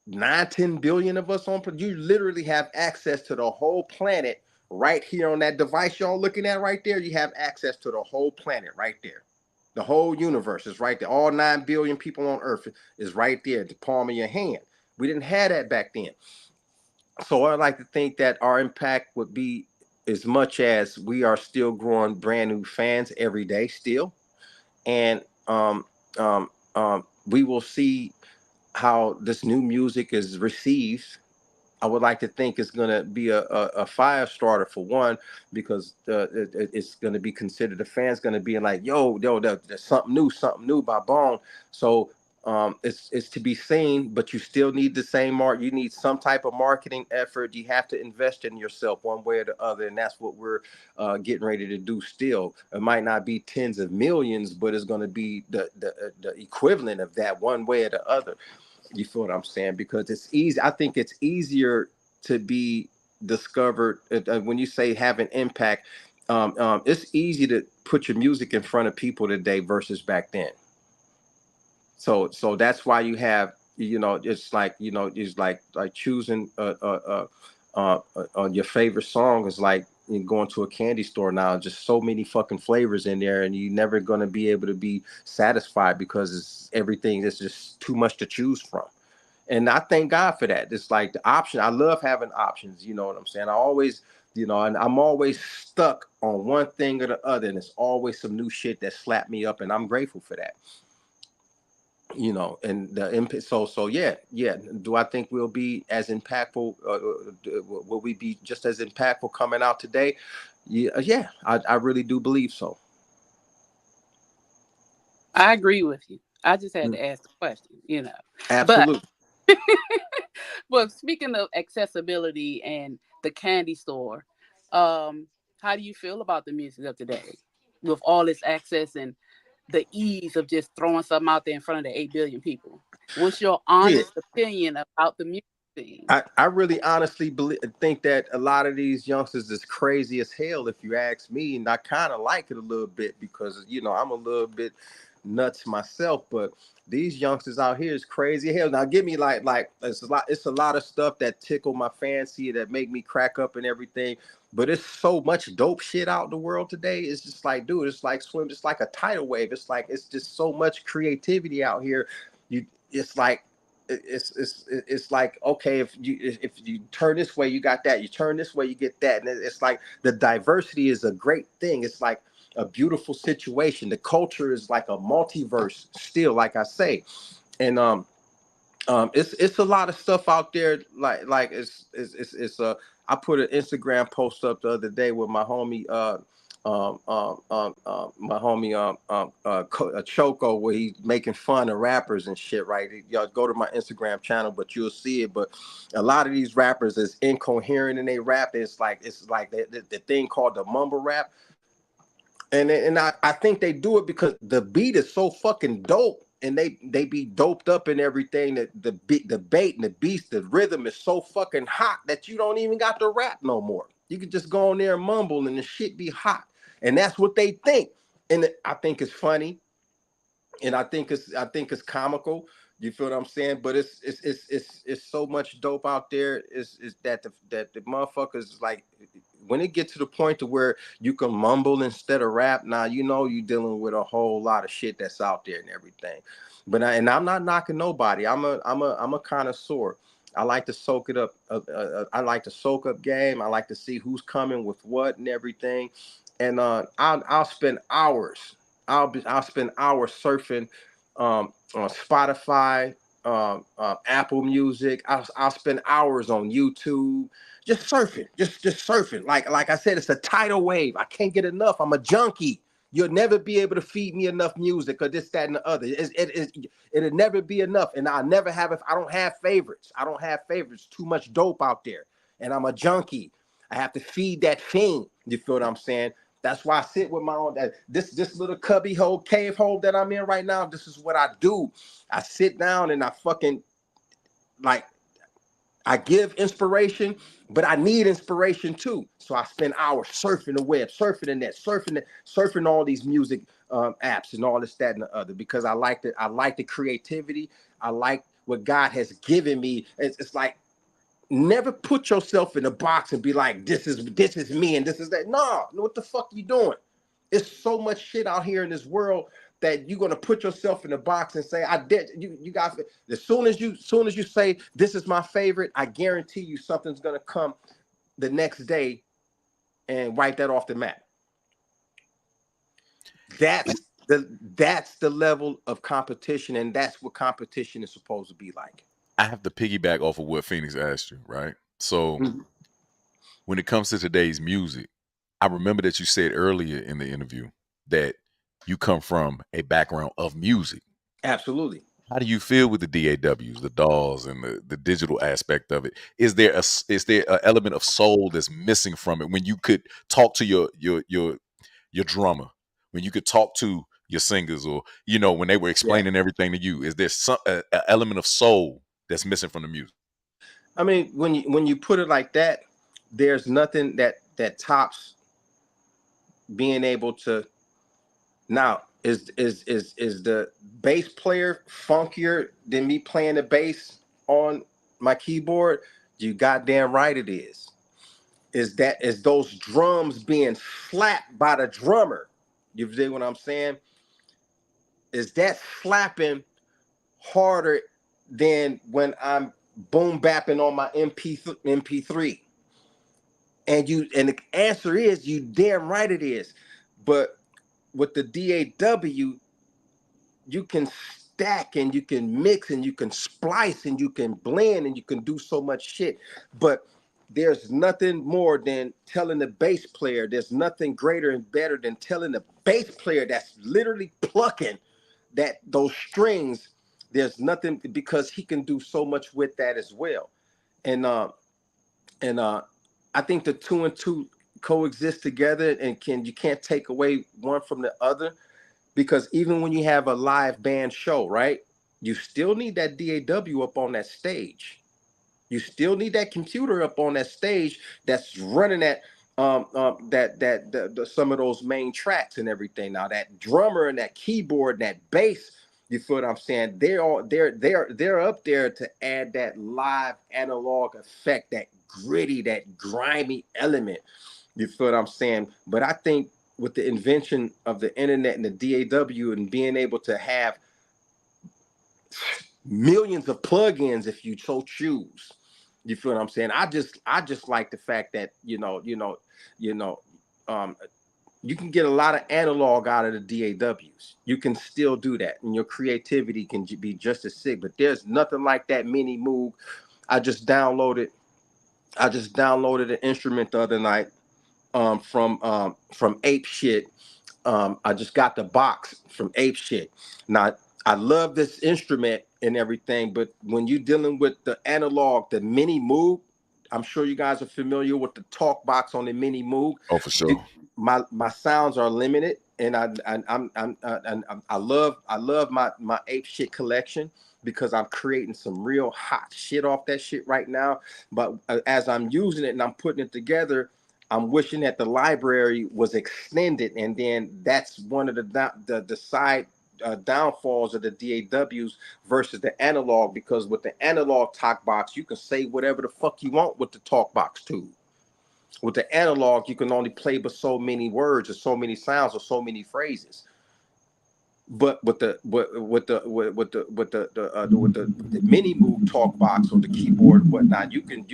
9-10 billion of us on. You literally have access to the whole planet right here on that device y'all looking at right there. You have access to the whole planet right there. The whole universe is right there. All 9 billion people on Earth is right there at the palm of your hand. We didn't have that back then. So I like to think that our impact would be, as much as we are still growing brand new fans every day still. And we will see how this new music is received. I would like to think it's going to be a fire starter for one, because it's going to be considered, the fans going to be like, yo, there's something new by Bone. So it's to be seen, but you still need the same you need some type of marketing effort. You have to invest in yourself one way or the other, and that's what we're getting ready to do still. It might not be tens of millions, but it's going to be the equivalent of that one way or the other. You feel what I'm saying? Because it's easy. I think it's easier to be discovered when you say have an impact. It's easy to put your music in front of people today versus back then. So that's why you have, it's like, it's like choosing your favorite song is like going to a candy store now. Just so many fucking flavors in there, and you're never going to be able to be satisfied because everything is just too much to choose from. And I thank God for that. It's like the option. I love having options. You know what I'm saying? I always, and I'm always stuck on one thing or the other, and it's always some new shit that slapped me up, and I'm grateful for that. And the impact. So yeah. Do I think we'll be as impactful? Will we be just as impactful coming out today? Yeah. I really do believe so. I agree with you. I just had to ask the question, Absolutely. Well, speaking of accessibility and the candy store, how do you feel about the music of today with all this access and the ease of just throwing something out there in front of the 8 billion people? What's your honest opinion about the music scene? I really honestly think that a lot of these youngsters is crazy as hell, if you ask me, and I kind of like it a little bit because I'm a little bit nuts myself, but these youngsters out here is crazy hell. Now give me like it's a lot of stuff that tickle my fancy, that make me crack up and everything. But it's so much dope shit out in the world today. It's just like, dude, it's like swim, just like a tidal wave. It's just so much creativity out here. It's like okay, if you turn this way, you got that. You turn this way, you get that. And it's like the diversity is a great thing. It's like a beautiful situation. The culture is like a multiverse still, like I say. And it's a lot of stuff out there. Like it's I put an Instagram post up the other day with my homie Choco, where he's making fun of rappers and shit, right? Y'all go to my Instagram channel, but you'll see it. But a lot of these rappers is incoherent in they rap. It's like the thing called the mumble rap. And I think they do it because the beat is so fucking dope, and they be doped up and everything. That the bait and the beast, the rhythm is so fucking hot that you don't even got to rap no more. You can just go on there and mumble, and the shit be hot. And that's what they think. And I think it's funny, and I think it's comical. You feel what I'm saying? But it's so much dope out there. Is that the motherfuckers, like, when it gets to the point to where you can mumble instead of rap, now you know you're dealing with a whole lot of shit that's out there and everything. But I'm not knocking nobody. I'm a connoisseur. I like to soak it up. I like to soak up game. I like to see who's coming with what and everything. And I'll spend hours. I'll spend hours surfing on Spotify, Apple Music. I'll spend hours on YouTube, just surfing, just surfing. Like I said, it's a tidal wave. I can't get enough. I'm a junkie. You'll never be able to feed me enough music or this, that, and the other. It'll never be enough. And I'll never have it. I don't have favorites. Too much dope out there. And I'm a junkie. I have to feed that thing. You feel what I'm saying? That's why I sit with my own, this little cubby hole, cave hole that I'm in right now. This is what I do. I sit down and I fucking, like, I give inspiration, but I need inspiration too. So I spend hours surfing the web, surfing the net, surfing all these music apps and all this, that, and the other, because I like the creativity. I like what God has given me. It's like, never put yourself in a box and be like, this is me and this is that. No, what the fuck you doing? It's so much shit out here in this world that you're gonna put yourself in a box and say, I did. You guys, as soon as you say this is my favorite, I guarantee you something's gonna come the next day and wipe that off the map. That's the level of competition, and that's what competition is supposed to be like. I have to piggyback off of what Phoenix asked you, right? So when it comes to today's music, I remember that you said earlier in the interview that you come from a background of music. Absolutely. How do you feel with the DAWs, the DAWs, and the digital aspect of it? Is there an element of soul that's missing from it when you could talk to your drummer, when you could talk to your singers, or when they were explaining everything to you? Is there an element of soul that's missing from the music? I mean, when you put it like that, there's nothing that tops being able to. Now, is the bass player funkier than me playing the bass on my keyboard? You goddamn right it is. Is those drums being slapped by the drummer? You see what I'm saying? Is that slapping harder than when I'm boom bapping on my MP3? And the answer is, you damn right it is. But with the DAW, you can stack and you can mix and you can splice and you can blend and you can do so much shit. But there's nothing more than telling the bass player. There's nothing greater and better than telling the bass player that's literally plucking those strings. There's nothing, because he can do so much with that as well. And I think the two and two coexist together, and you can't take away one from the other, because even when you have a live band show, right, you still need that DAW up on that stage. You still need that computer up on that stage that's running some of those main tracks and everything. Now that drummer and that keyboard and that bass, you feel what I'm saying? They're up there to add that live analog effect, that gritty, that grimy element. You feel what I'm saying? But I think with the invention of the internet and the DAW and being able to have millions of plugins if you so choose. You feel what I'm saying? I just like the fact that you can get a lot of analog out of the DAWs. You can still do that, and your creativity can be just as sick. But there's nothing like that Mini Moog. I just downloaded an instrument the other night from Ape Shit. I just got the box from Ape Shit. Now I love this instrument and everything, but when you're dealing with the analog, the Mini Moog, I'm sure you guys are familiar with the talk box on the Mini Moog. Oh, for sure. My sounds are limited, and I love my Ape Shit collection because I'm creating some real hot shit off that shit right now. But as I'm using it and I'm putting it together, I'm wishing that the library was extended, and then that's one of the side downfalls of the DAWs versus the analog, because with the analog talk box, you can say whatever the fuck you want with the talk box tool. With the analog, you can only play but so many words or so many sounds or so many phrases. But with the Mini Moog talk box or the keyboard and whatnot, you can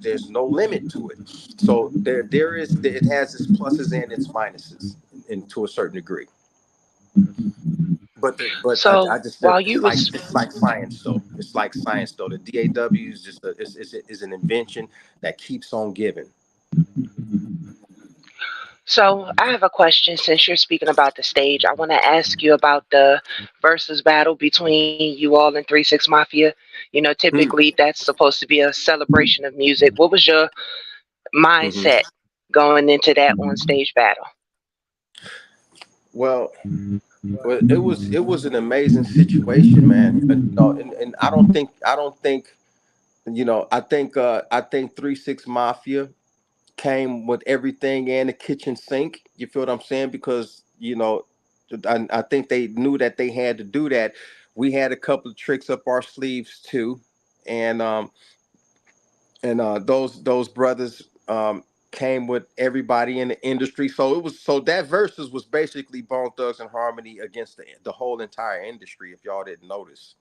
there's no limit to it. So it has its pluses and its minuses, and to a certain degree. But I just while it's like science though. It's like science though. The DAW is just is an invention that keeps on giving. So I have a question. Since you're speaking about the stage, I want to ask you about the versus battle between you all and 3 6 Mafia. Typically that's supposed to be a celebration of music. What was your mindset going into that on stage battle? Well, it was an amazing situation, man. And I think I think 3 6 Mafia came with everything and the kitchen sink. You feel what I'm saying? Because I think they knew that they had to do that. We had a couple of tricks up our sleeves too, and those brothers came with everybody in the industry. So that versus was basically Bone Thugs and Harmony against the whole entire industry. If y'all didn't notice.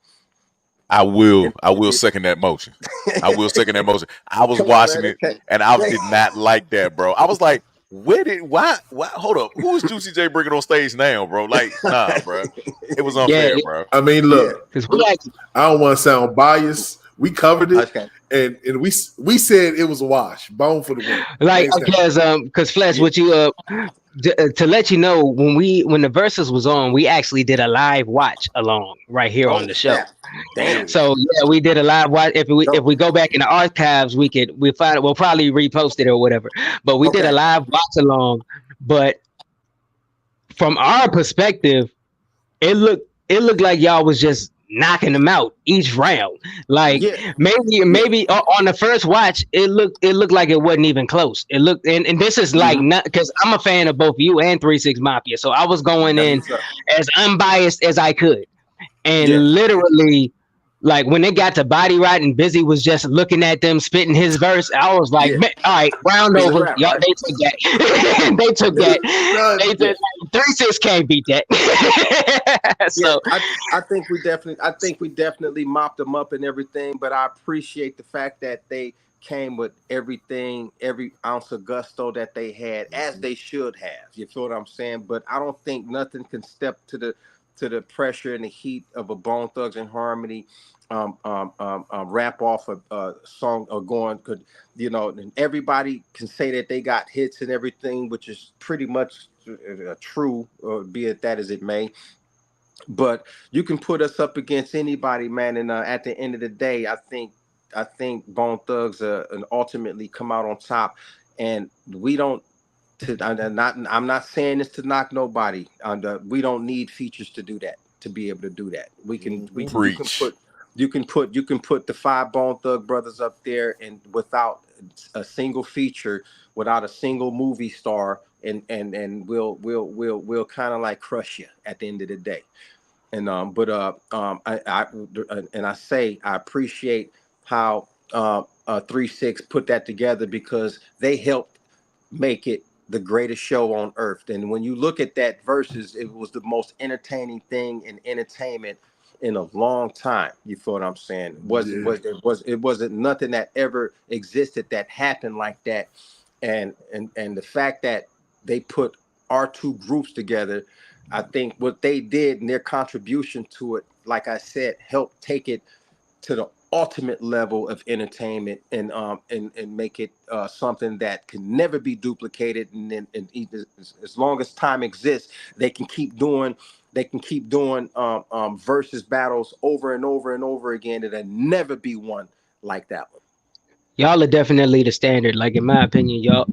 I will second that motion. I will second that motion. I was watching it and I did not like that, bro. I was like, why? Hold up. Who is Juicy J bringing on stage now, bro? Like, nah, bro. It was unfair, bro. I mean, look, I don't want to sound biased. We covered it, and we said it was a wash. Bone for the win. Like, because Flesh, what you to let you know, when the verses was on, we actually did a live watch along right here on the show. Damn. So yeah, we did a live watch. If we go back in the archives, we'll probably repost it or whatever. But we did a live watch along. But from our perspective, it looked like y'all was just knocking them out each round. Like maybe on the first watch, it looked like it wasn't even close. It looked, and this is like not because I'm a fan of both you and 3 6 Mafia, so I was going in as unbiased as I could, and literally. Like when it got to Body Rot and Busy was just looking at them spitting his verse, I was like, all right, round over. Y'all, they took that. They took that. They took 3 6 can't beat that. So I think we definitely mopped them up and everything, but I appreciate the fact that they came with everything, every ounce of gusto that they had, as they should have. You feel what I'm saying? But I don't think nothing can step to the pressure and the heat of a Bone Thugs and Harmony rap off a song or going could, and everybody can say that they got hits and everything, which is pretty much true, be it that as it may. But you can put us up against anybody, man. And at the end of the day, I think Bone Thugs and ultimately come out on top. And we don't. I'm not saying this to knock nobody. We don't need features to do that. To be able to do that, we can You can put the 5 Bone Thug brothers up there, and without a single feature, without a single movie star, and we'll kind of like crush you at the end of the day. And I appreciate how 3-6 put that together, because they helped make it the greatest show on earth. And when you look at that versus, it was the most entertaining thing in entertainment in a long time. You feel what I'm saying? It wasn't nothing that ever existed that happened like that. And the fact that they put our two groups together, I think what they did and their contribution to it, like I said, helped take it to the ultimate level of entertainment, and make it something that can never be duplicated. And as long as time exists, they can keep doing versus battles over and over and over again. It'll never be one like that one. Y'all are definitely the standard. Like in my opinion, y'all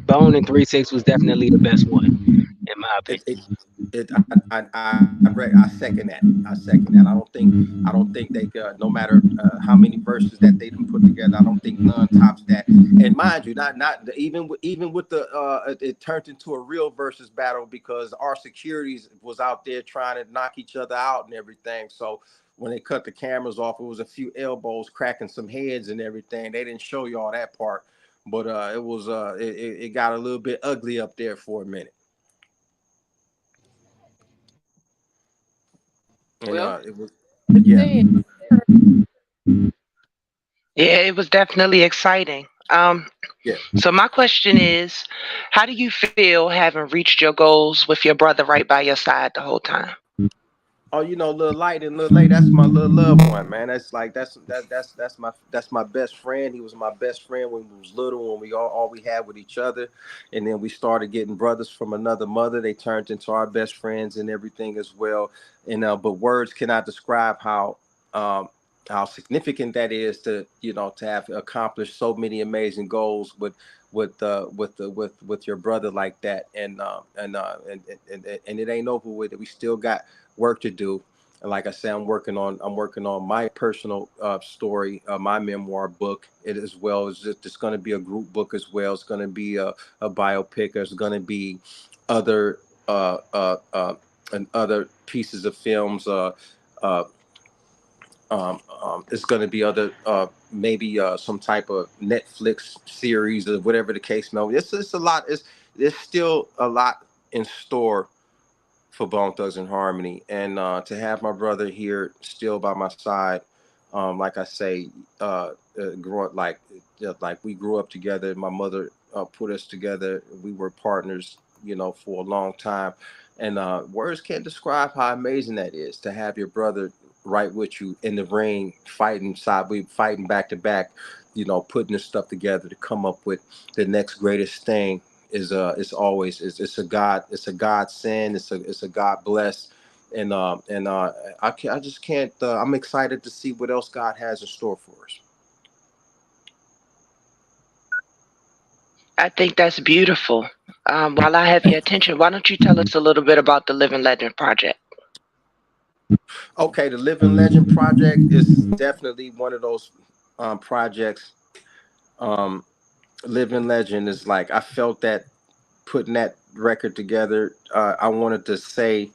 Bone and 3-6 was definitely the best one, in my opinion. I second that. I don't think they no matter how many verses that they done put together, I don't think none tops that. And mind you, not even with the it turned into a real versus battle, because our securities was out there trying to knock each other out and everything. So when they cut the cameras off, it was a few elbows cracking some heads and everything. They didn't show you all that part, but it got a little bit ugly up there for a minute. And Well, it was, yeah. Yeah, it was definitely exciting. Yeah. So my question is, how do you feel having reached your goals with your brother right by your side the whole time? Oh, Lil Light and Lil Lay, that's my little loved one, man. That's like that's my best friend. He was my best friend when we was little, when we all we had with each other. And then we started getting brothers from another mother. They turned into our best friends and everything as well. And but words cannot describe how significant that is to to have accomplished so many amazing goals with your brother like that. And it ain't over with. We still got work to do. And like I said, I'm working on my personal story, my memoir book. It as well as it's going to be a group book as well. It's going to be a biopic. There's going to be other and other pieces of films. It's going to be other maybe some type of Netflix series or whatever the case may be. It's a lot. There's still a lot in store for Bone Thugs and Harmony, and to have my brother here still by my side, like I say, growing like we grew up together. My mother put us together. We were partners, for a long time, and words can't describe how amazing that is to have your brother right with you in the ring, fighting back to back, putting this stuff together to come up with the next greatest thing. It's a godsend. It's a God bless, and I just can't. I'm excited to see what else God has in store for us. I think that's beautiful. While I have your attention, why don't you tell us a little bit about the Living Legend Project? Okay, the Living Legend Project is definitely one of those projects. Living Legend is like, I felt that putting that record together, I wanted to say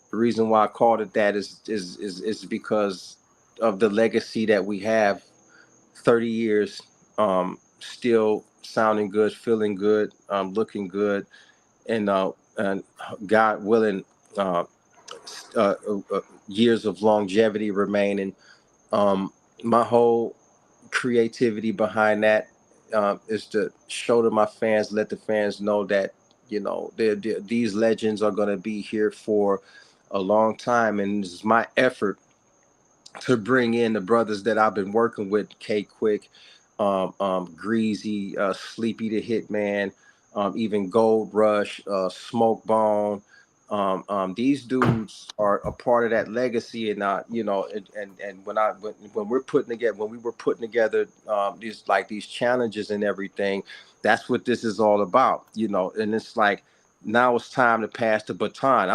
the reason why I called it that is because of the legacy that we have. 30 years, still sounding good, feeling good, looking good, and God willing, uh, uh, years of longevity remaining. My whole creativity behind that is to show to my fans, let the fans know that these legends are going to be here for a long time, and this is my effort to bring in the brothers that I've been working with: K Quick, Greasy, Sleepy the Hitman, even Gold Rush, Smoke Bone. These dudes are a part of that legacy, and and when we were putting together these challenges and everything, that's what this is all about, and it's like, now it's time to pass the baton.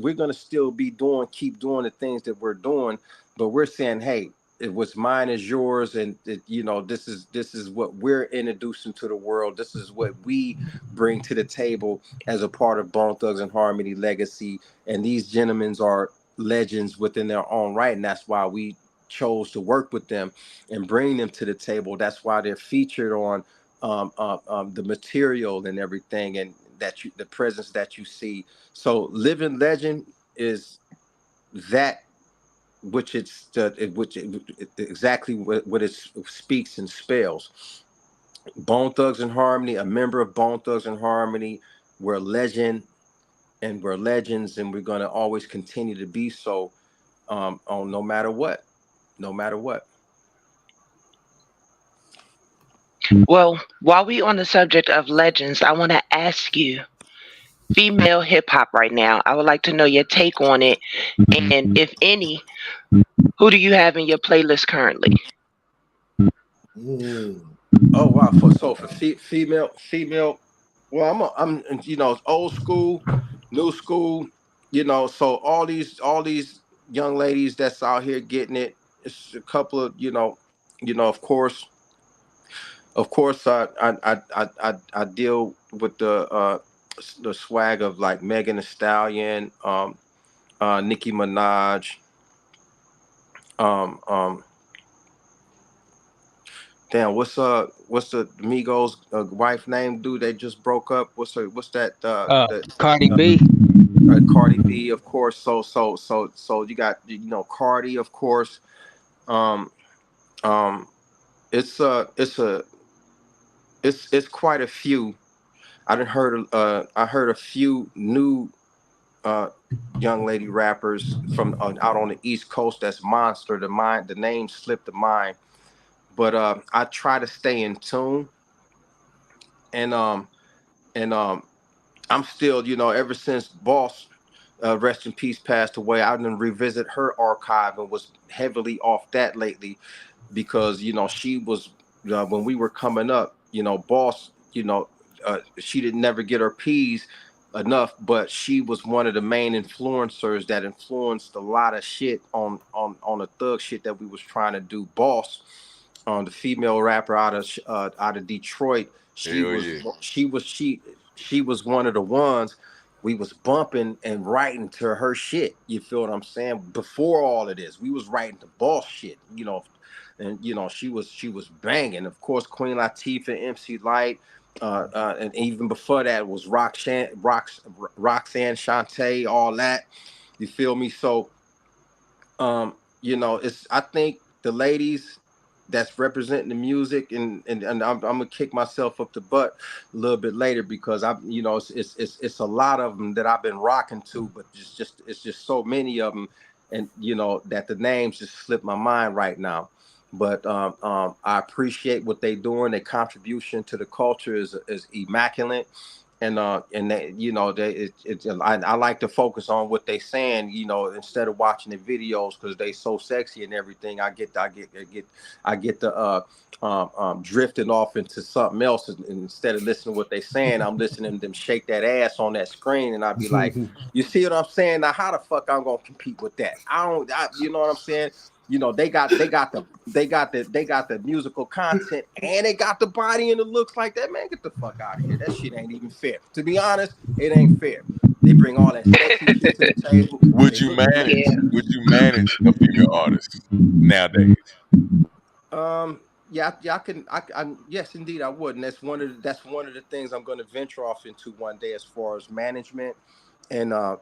We're gonna still keep doing the things that we're doing, but we're saying, hey, what's mine is yours, and this is what we're introducing to the world. This is what we bring to the table as a part of Bone Thugs and Harmony legacy, and these gentlemen are legends within their own right, and that's why we chose to work with them and bring them to the table. That's why they're featured on the material and everything, and the presence that you see. So living legend is that which exactly what it speaks and spells. Bone Thugs and Harmony, a member of Bone Thugs and Harmony, we're a legend, and we're legends, and we're going to always continue to be so, on no matter what. Well, while we on the subject of legends, I want to ask you, female hip hop right now, I would like to know your take on it, and if any, who do you have in your playlist currently? Oh wow! For female, well, I'm old school, new school, So all these young ladies that's out here getting it. It's a couple of of course, I deal with the swag of like Megan Thee Stallion, Nicki Minaj, damn, what's the Migos wife name? Dude, they just broke up. What's that? Cardi B. Cardi B, of course. So you got Cardi, of course. It's quite a few. I heard a few new young lady rappers from out on the East Coast. That's monster. The name slipped the mind. But I try to stay in tune, and I'm still, ever since Boss, rest in peace, passed away, I didn't revisit her archive and was heavily off that lately, because she was when we were coming up, Boss, she didn't never get her P's enough, but she was one of the main influencers that influenced a lot of shit on the thug shit that we was trying to do. Boss, the female rapper out of Detroit, she was one of the ones we was bumping and writing to her shit. You feel what I'm saying? Before all of this, we was writing the Boss shit, and she was banging. Of course, Queen Latifah, MC Lyte, and even before that was Roxanne Shante, all that. You feel me? So, it's, I think the ladies that's representing the music, and I'm gonna kick myself up the butt a little bit later, because it's a lot of them that I've been rocking to, but it's just so many of them, and that the names just slip my mind right now. But I appreciate what they're doing. Their contribution to the culture is immaculate. And they, I like to focus on what they saying, instead of watching the videos, because they so sexy and everything. I get the drifting off into something else, and instead of listening to what they saying, I'm listening to them shake that ass on that screen, and I'd be like, you see what I'm saying? Now, how the fuck I'm gonna compete with that? You know what I'm saying? They got the musical content, and they got the body and the looks like that. Man, get the fuck out of here. That shit ain't even fair. To be honest, it ain't fair. They bring all that sexy shit to the table. Would you manage a female artist nowadays? Yeah, I can. Yes, indeed, I would. And that's one of the things I'm going to venture off into one day, as far as management and a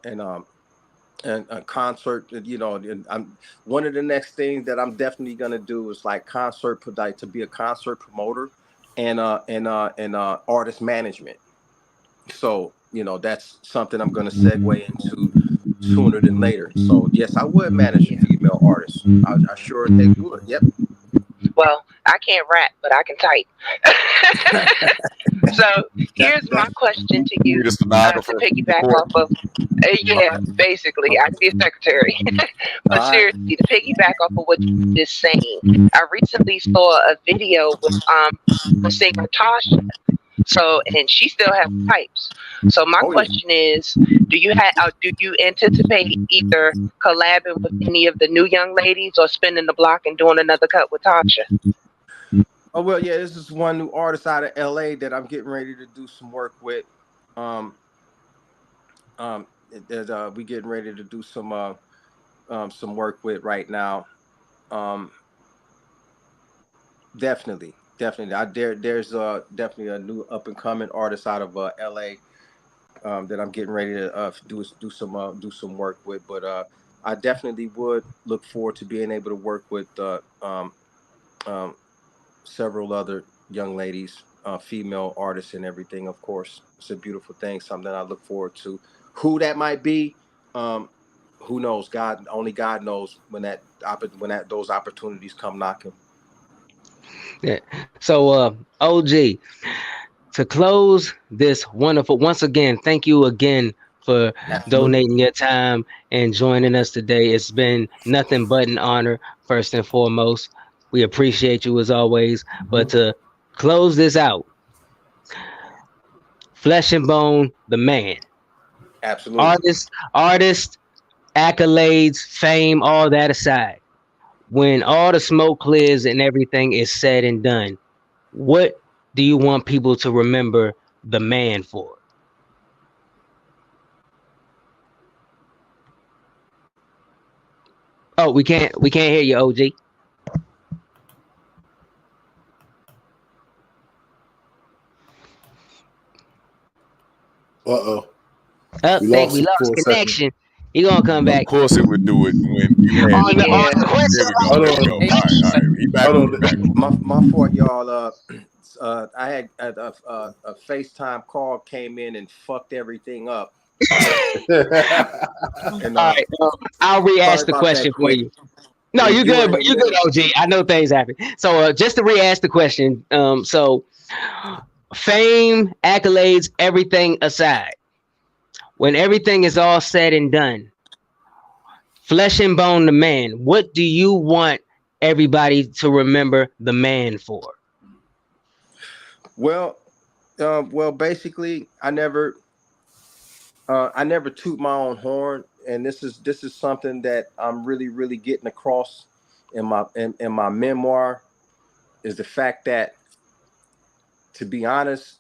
concert. And I'm one of the next things that I'm definitely going to do is like to be a concert promoter and artist management. So that's something I'm going to segue into sooner than later. So yes, I would manage a female artist. I sure think would. Yep. Well, I can't rap, but I can type. So here's my question to you, to piggyback off of. Basically, I can be a secretary. But seriously, to piggyback off of what you just saying, I recently saw a video with the singer Tasha, So, and she still has pipes. So my Oh yeah. question is, do you anticipate either collabing with any of the new young ladies or spinning the block and doing another cut with Tasha? Oh well, yeah. This is one new artist out of LA that I'm getting ready to do some work with. Um, we getting ready to do some work with right now. Um, definitely. There's definitely a new up and coming artist out of LA that I'm getting ready to do some work with. But I definitely would look forward to being able to work with um, several other young ladies, female artists, and everything. Of course, it's a beautiful thing. Something I look forward to. Who that might be, um, who knows? Only God knows when those opportunities come knocking. Yeah. So, OG, to close this wonderful, once again, thank you again for Absolutely. donating your time and joining us today. It's been nothing but an honor, first and foremost. We appreciate you as always. But to close this out, Flesh and Bone, the man, Absolutely. artist, accolades, fame, all that aside, when all the smoke clears and everything is said and done, what do you want people to remember the man for? Oh, we can't hear you, OG. Uh-oh. I We think lost we him lost for a second. connection. He gonna come Of back. course, it would do it when you had. On Yeah. the question. There we go. Hold There we go. on. All right, all right. He back. Hold He on. back. My fault, y'all. I had a FaceTime call came in and fucked everything up. And All right, I'll sorry re-ask the about that, question for Quick. you. No, you You were good, in but the you good, middle. OG. I know things happen. So just to re-ask the question, so fame, accolades, everything aside, when everything is all said and done, Flesh and Bone, the man, what do you want everybody to remember the man for? Well, basically, I never toot my own horn, and this is something that I'm really getting across in my memoir is the fact that, to be honest,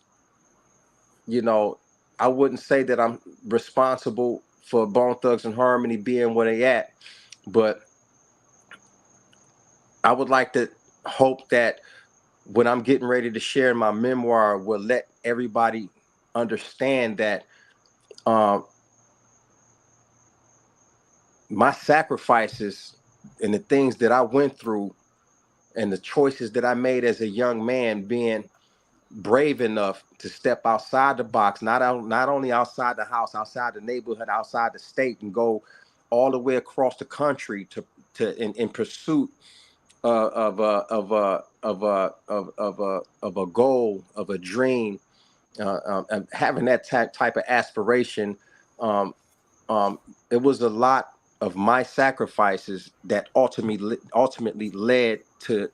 you know, I wouldn't say that I'm responsible for Bone Thugs and Harmony being where they at, but I would like to hope that what I'm getting ready to share in my memoir will let everybody understand that um, my sacrifices and the things that I went through and the choices that I made as a young man, being brave enough to step outside the box, not only outside the house, outside the neighborhood, outside the state, and go all the way across the country in pursuit of a goal, of a dream, and having that type of aspiration. Um, it was a lot of my sacrifices that ultimately led to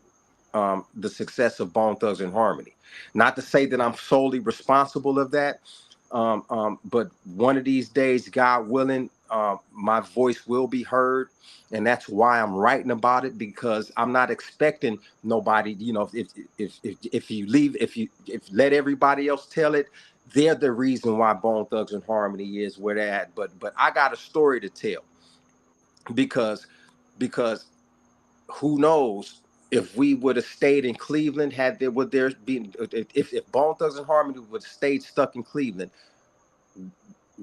the success of Bone Thugs and Harmony. Not to say that I'm solely responsible of that, but one of these days, God willing, my voice will be heard, and that's why I'm writing about it, because I'm not expecting nobody. You know, if you leave, if let everybody else tell it, they're the reason why Bone Thugs and Harmony is where they're at. But I got a story to tell, because because who knows if we would have stayed in Cleveland, had there would there been if Bone Thugs and Harmony would have stayed stuck in Cleveland,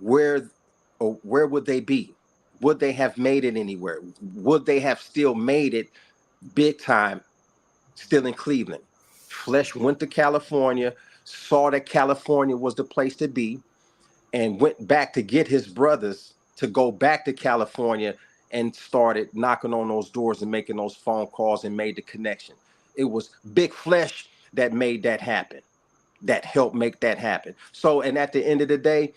where where would they be? Would they have made it anywhere? Would they have still made it big time still in Cleveland? Flesh went to California, saw that California was the place to be, and went back to get his brothers to go back to California, and started knocking on those doors and making those phone calls and made the connection. It was Big Flesh that made that happen, that helped make that happen. So, and at the end of the day,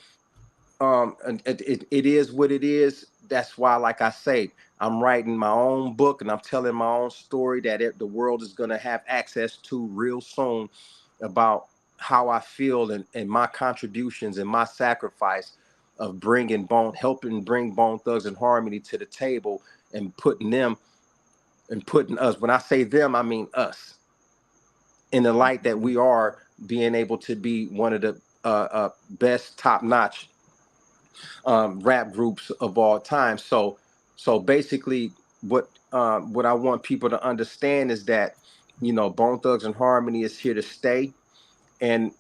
and it is what it is. That's why, like I say, I'm writing my own book and I'm telling my own story that the world is going to have access to real soon, about how I feel and my contributions and my sacrifice of helping bring Bone Thugs and Harmony to the table and putting us, when I say them, I mean us, in the light that we are, being able to be one of the best top-notch rap groups of all time. So basically what I want people to understand is that, you know, Bone Thugs and Harmony is here to stay. And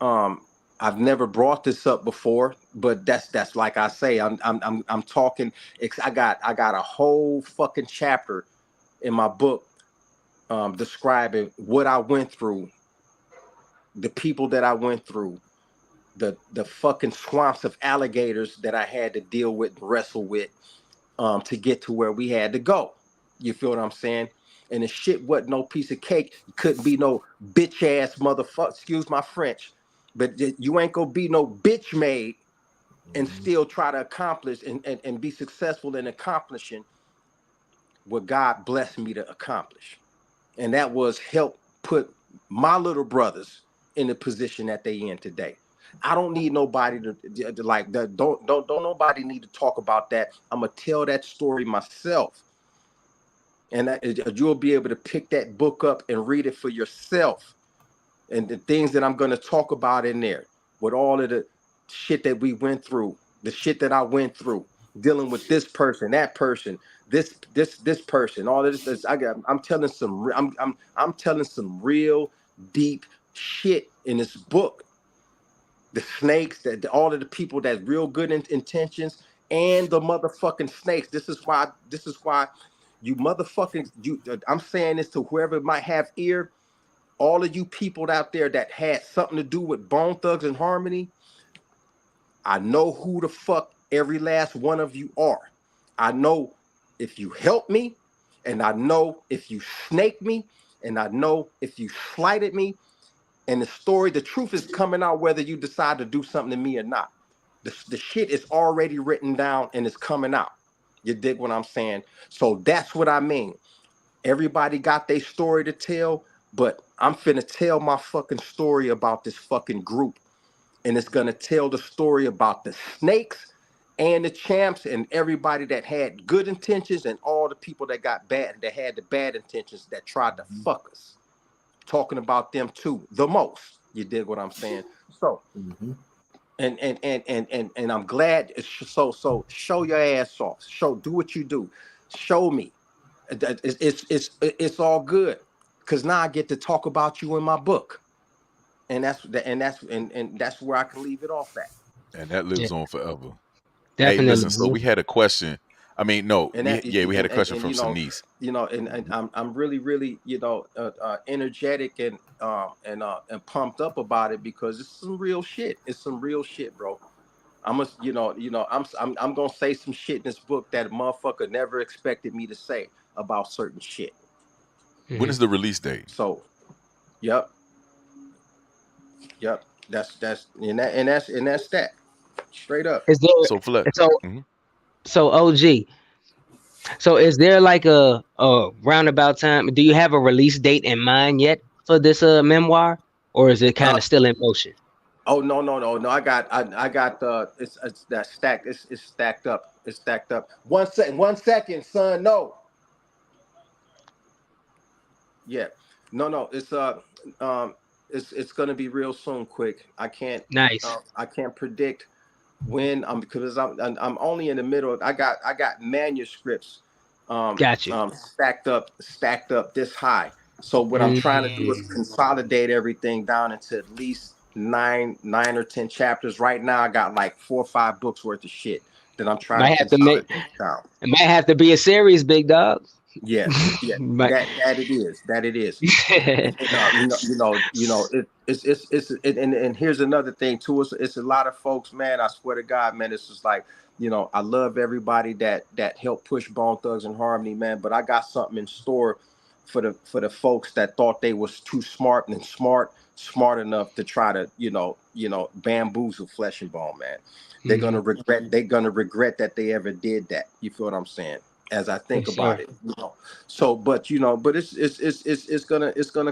I've never brought this up before, but that's like I say, I'm talking. I got a whole fucking chapter in my book describing what I went through, the people that I went through, the fucking swamps of alligators that I had to deal with and wrestle with to get to where we had to go. You feel what I'm saying? And the shit wasn't no piece of cake. You couldn't be no bitch ass motherfucker. Excuse my French, but you ain't gonna be no bitch made and still try to accomplish and be successful in accomplishing what God blessed me to accomplish. And that was help put my little brothers in the position that they in today. I don't need nobody to like that. Don't nobody need to talk about that. I'm gonna tell that story myself. And you'll be able to pick that book up and read it for yourself. And the things that I'm going to talk about in there, with all of the shit that we went through, the shit that I went through, dealing with this person, that person, this person, all of this. I'm telling some real deep shit in this book. The snakes, that all of the people that real good intentions, and the motherfucking snakes. This is why. You motherfucking, I'm saying this to whoever might have ear, all of you people out there that had something to do with Bone Thugs and Harmony, I know who the fuck every last one of you are. I know if you help me, and I know if you snake me, and I know if you slighted me, and the truth is coming out whether you decide to do something to me or not. The shit is already written down and it's coming out. You dig what I'm saying? So that's what I mean. Everybody got their story to tell, but I'm finna tell my fucking story about this fucking group. And it's gonna tell the story about the snakes and the champs and everybody that had good intentions and all the people that had the bad intentions that tried to fuck us. Talking about them too, the most. You dig what I'm saying? So And I'm glad. So show your ass off. Do what you do. Show me. It's all good, because now I get to talk about you in my book, and that's where I can leave it off at. And that lives on forever. Definitely. Hey, listen. So we had a question. I mean, no, we had a question from Sanice. And I'm really energetic and pumped up about it, because it's some real shit. It's some real shit, bro. I'm gonna say some shit in this book that a motherfucker never expected me to say about certain shit. When is the release date? So, yep. That's that. Straight up. Is there So Flex. so OG? So is there like a roundabout time? Do you have a release date in mind yet for this memoir, or is it kind of still in motion? Oh no! I got it's that stacked. It's stacked up. It's stacked up. 1 second, son. No. Yeah. No. It's gonna be real soon. Quick. I can't. Nice. I can't predict when. Because I'm only in the middle. I got manuscripts. Got you. Stacked up this high. So what I'm trying to do is consolidate everything down into at least 9 or 10 chapters. Right now, I got like 4 or 5 books worth of shit that I'm trying to consolidate down. It might have to be a series, big dog. Yeah. that it is. And here's another thing too. It's a lot of folks, man. I swear to God, man. It's just like, I love everybody that helped push Bone Thugs and Harmony, man. But I got something in store for the folks that thought they was too smart enough to try to bamboozle Flesh and Bone, man. They're gonna regret that they ever did that. You feel what I'm saying? as I think Yes, about sir. it. So, but but it's gonna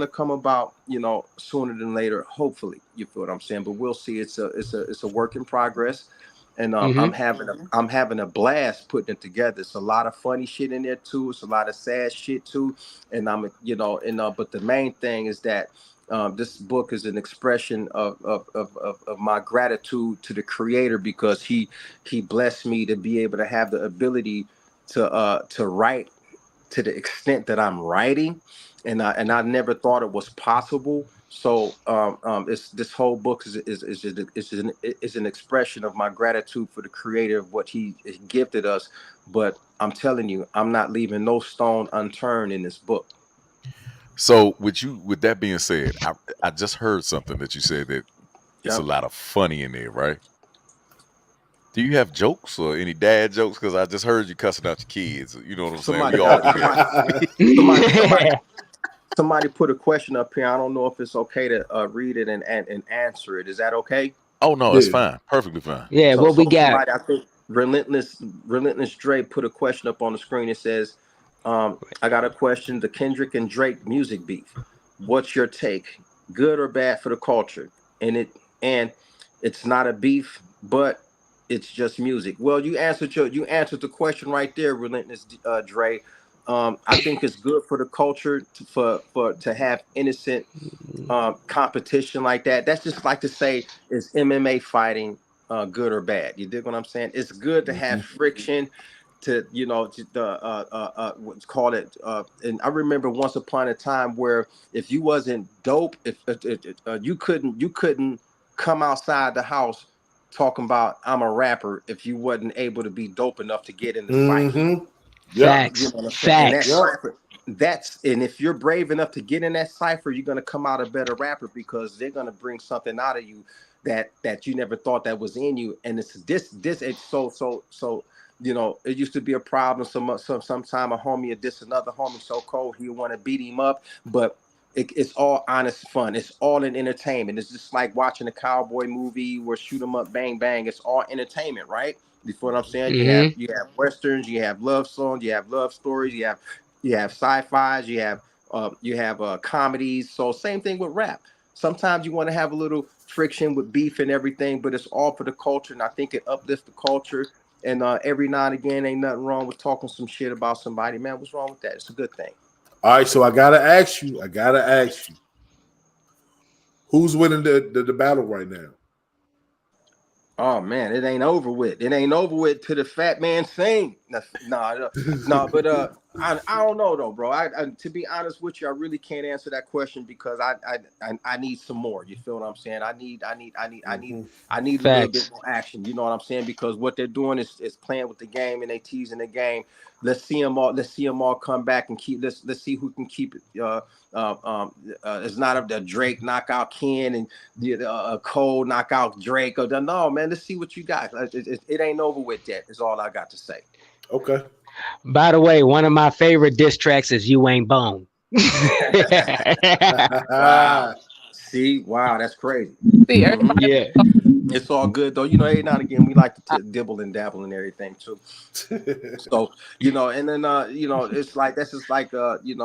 come about, sooner than later, hopefully. You feel what I'm saying? But we'll see. It's a work in progress, and Mm-hmm. I'm having a blast putting it together. It's a lot of funny shit in there too. It's a lot of sad shit too, and but the main thing is that. This book is an expression of my gratitude to the creator, because he blessed me to be able to have the ability to write to the extent that I'm writing, and I never thought it was possible. So it's this whole book is an expression of my gratitude for the creator of what he gifted us. But I'm telling you, I'm not leaving no stone unturned in this book. So with that being said, I just heard something that you said that it's a Yep. lot of funny in there, right? Do you have jokes or any dad jokes? Because I just heard you cussing out your kids. You know what I'm saying? Somebody We all do that. somebody put a question up here. I don't know if it's okay to read it and answer it. Is that okay? Oh no, it's Yeah. fine. Perfectly fine. Yeah, So what we got? somebody, I think Relentless Dre put a question up on the screen. It says, I got a question. The Kendrick and Drake music beef. What's your take? Good or bad for the culture? And it's not a beef, but it's just music. Well, you answered the question right there, Relentless Dre. I think it's good for the culture to have innocent competition like that. That's just like to say, is MMA fighting good or bad? You dig what I'm saying? It's good to have friction, to the what's called it. And I remember once upon a time where if you wasn't dope, if you couldn't come outside the house talking about I'm a rapper if you wasn't able to be dope enough to get in the cipher. Mm-hmm. Yep. You Facts. know what I'm saying? And that Facts. Yep. cipher, and if you're brave enough to get in that cipher, you're gonna come out a better rapper, because they're gonna bring something out of you that you never thought that was in you. And it's it's so it used to be a problem. Sometime a homie would diss another homie so cold he want to beat him up, but it's all honest fun. It's all in entertainment. It's just like watching a cowboy movie where shoot 'em up, bang bang. It's all entertainment, right? You feel what I'm saying? Mm-hmm. You have westerns, you have love songs, you have love stories, you have sci-fis, you have comedies. So same thing with rap. Sometimes you want to have a little friction with beef and everything, but it's all for the culture, and I think it uplifts the culture. And every now and again, ain't nothing wrong with talking some shit about somebody, man. What's wrong with that? It's a good thing. All right, so I gotta ask you. Who's winning the battle right now? Oh man, it ain't over with. It ain't over with till the fat man sing. No, but I don't know though, bro. I to be honest with you, I really can't answer that question, because I need some more. You feel what I'm saying? I need a little bit Facts. more action. You know what I'm saying? Because what they're doing is playing with the game, and they teasing the game. Let's see them all. Let's see them all come back and keep. Let's see who can keep it. It's not a Drake knockout Ken and a Cole knockout Drake. Or no, man. Let's see what you got. It ain't over with yet. Is all I got to say. Okay. By the way, one of my favorite diss tracks is "You Ain't Bone." Wow. See, wow, that's crazy. See, everybody. Yeah. It's all good though. Every now and again we like to dibble and dabble and everything too. So and then it's like that's just like busy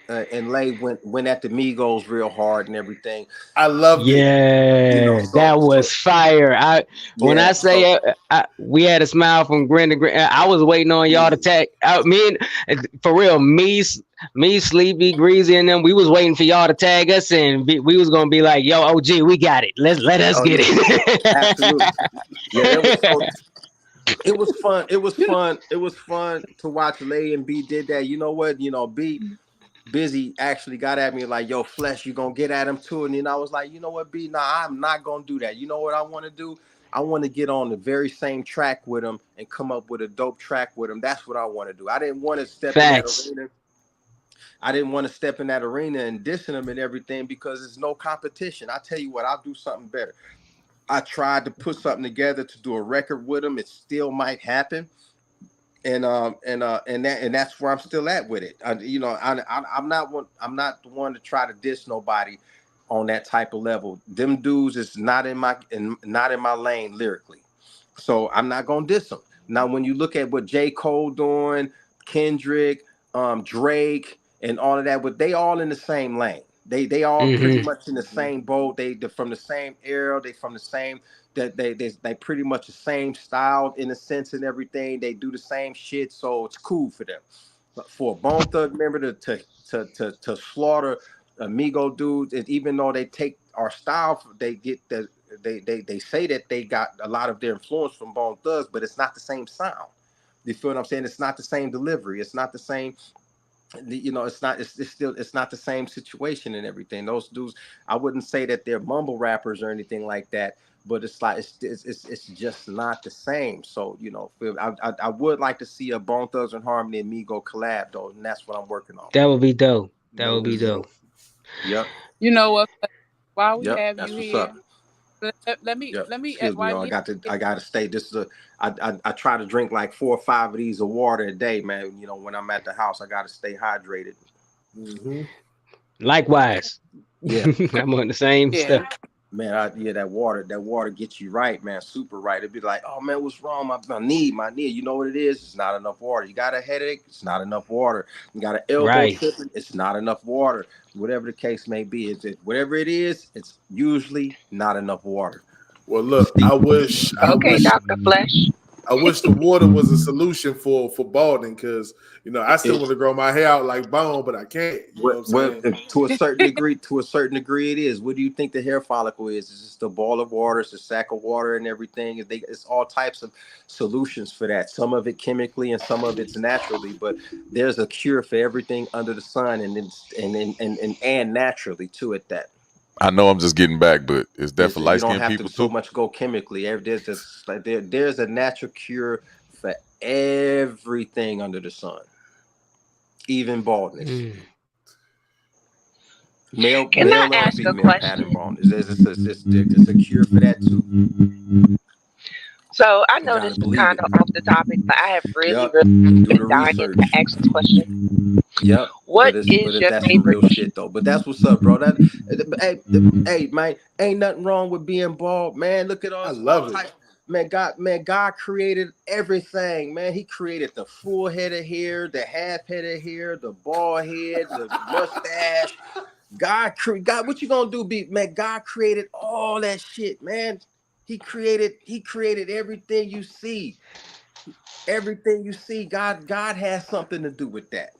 and Lay went at the Migos real hard and everything. I loved it. Yeah, that was fire. When Yeah, I say we had a smile from grin to grin, I was waiting on y'all to tag. For real, me, Sleepy, Greasy, and them. We was waiting for y'all to tag us, and we was gonna be like, "Yo, OG, we got it. Let us get it." absolutely. Yeah, it was fun. It was fun to watch Lay and B did that. You know what? B Busy actually got at me like, "Yo, Flesh, you gonna get at him too?" And then I was like, "You know what, B? Nah, I'm not gonna do that. You know what I want to do? I want to get on the very same track with him and come up with a dope track with him. That's what I want to do. I didn't want to step in that Facts. arena. I didn't want to step in that arena and dissing him and everything, because there's no competition. I tell you what, I'll do something better. I tried to put something together to do a record with him. It still might happen. And that's where I'm still at with it. I'm not the one to try to diss nobody on that type of level. Them dudes is not in my lane lyrically, so I'm not gonna diss them. Now, when you look at what J. Cole doing, Kendrick, Drake, and all of that, but they all in the same lane. They all pretty much in the same boat. They're from the same era. They from the same they pretty much the same style in a sense and everything. They do the same shit, so it's cool for them. But for a Bone Thug member to slaughter Amigo dudes, and even though they take our style, they get the they say that they got a lot of their influence from Bone Thugs, but it's not the same sound. You feel what I'm saying? It's not the same delivery. It's not the same. It's not. It's still. It's not the same situation and everything. Those dudes, I wouldn't say that they're mumble rappers or anything like that, but it's like it's just not the same. So I would like to see a Bone Thugs and Harmony and Migo collab though, and that's what I'm working on. That would be dope. That would be dope. Yep. You know what? While we Yep. have That's you what's here, up. let me Yep. let me. Excuse me, while y'all. you- I got to stay. This is I try to drink like 4 or 5 of these of water a day, man. When I'm at the house, I got to stay hydrated. Mm-hmm. Likewise. Yeah. I'm on the same Yeah. stuff. Man, that water gets you right, man, super right. It'd be like, oh man, what's wrong? My knee. You know what it is? It's not enough water. You got a headache? It's not enough water. You got an elbow Right. tripping? It's not enough water. Whatever the case may be, whatever it is, it's usually not enough water. Well, look, I wish Okay, Dr. Flesh. the water was a solution for balding, because I still want to grow my hair out like Bone, but I can't. You know what I'm saying? To a certain degree, it is. What do you think the hair follicle is? It's just a ball of water, it's a sack of water and everything. It's all types of solutions for that. Some of it chemically and some of it's naturally, but there's a cure for everything under the sun, and naturally too at that. I know I'm just getting back, but it's definitely light You don't skinned have people to so too. much go chemically. There's a natural cure for everything under the sun, even baldness. Male or ask a female question? pattern baldness. There's a cure for that too. So I know gotta this is believe kind it. of off the topic, but I have really Yep. been Do the dying research. to ask this question. Yep. What But is your that's some favorite? real shit though. But that's what's up, bro. Hey, man, ain't nothing wrong with being bald, man. Look at us. I love it. God created everything, man. He created the full head of hair, the half head of hair, the bald head, the mustache. God, what you gonna do, man? God created all that shit, man. He created everything you see. Everything you see, God has something to do with that.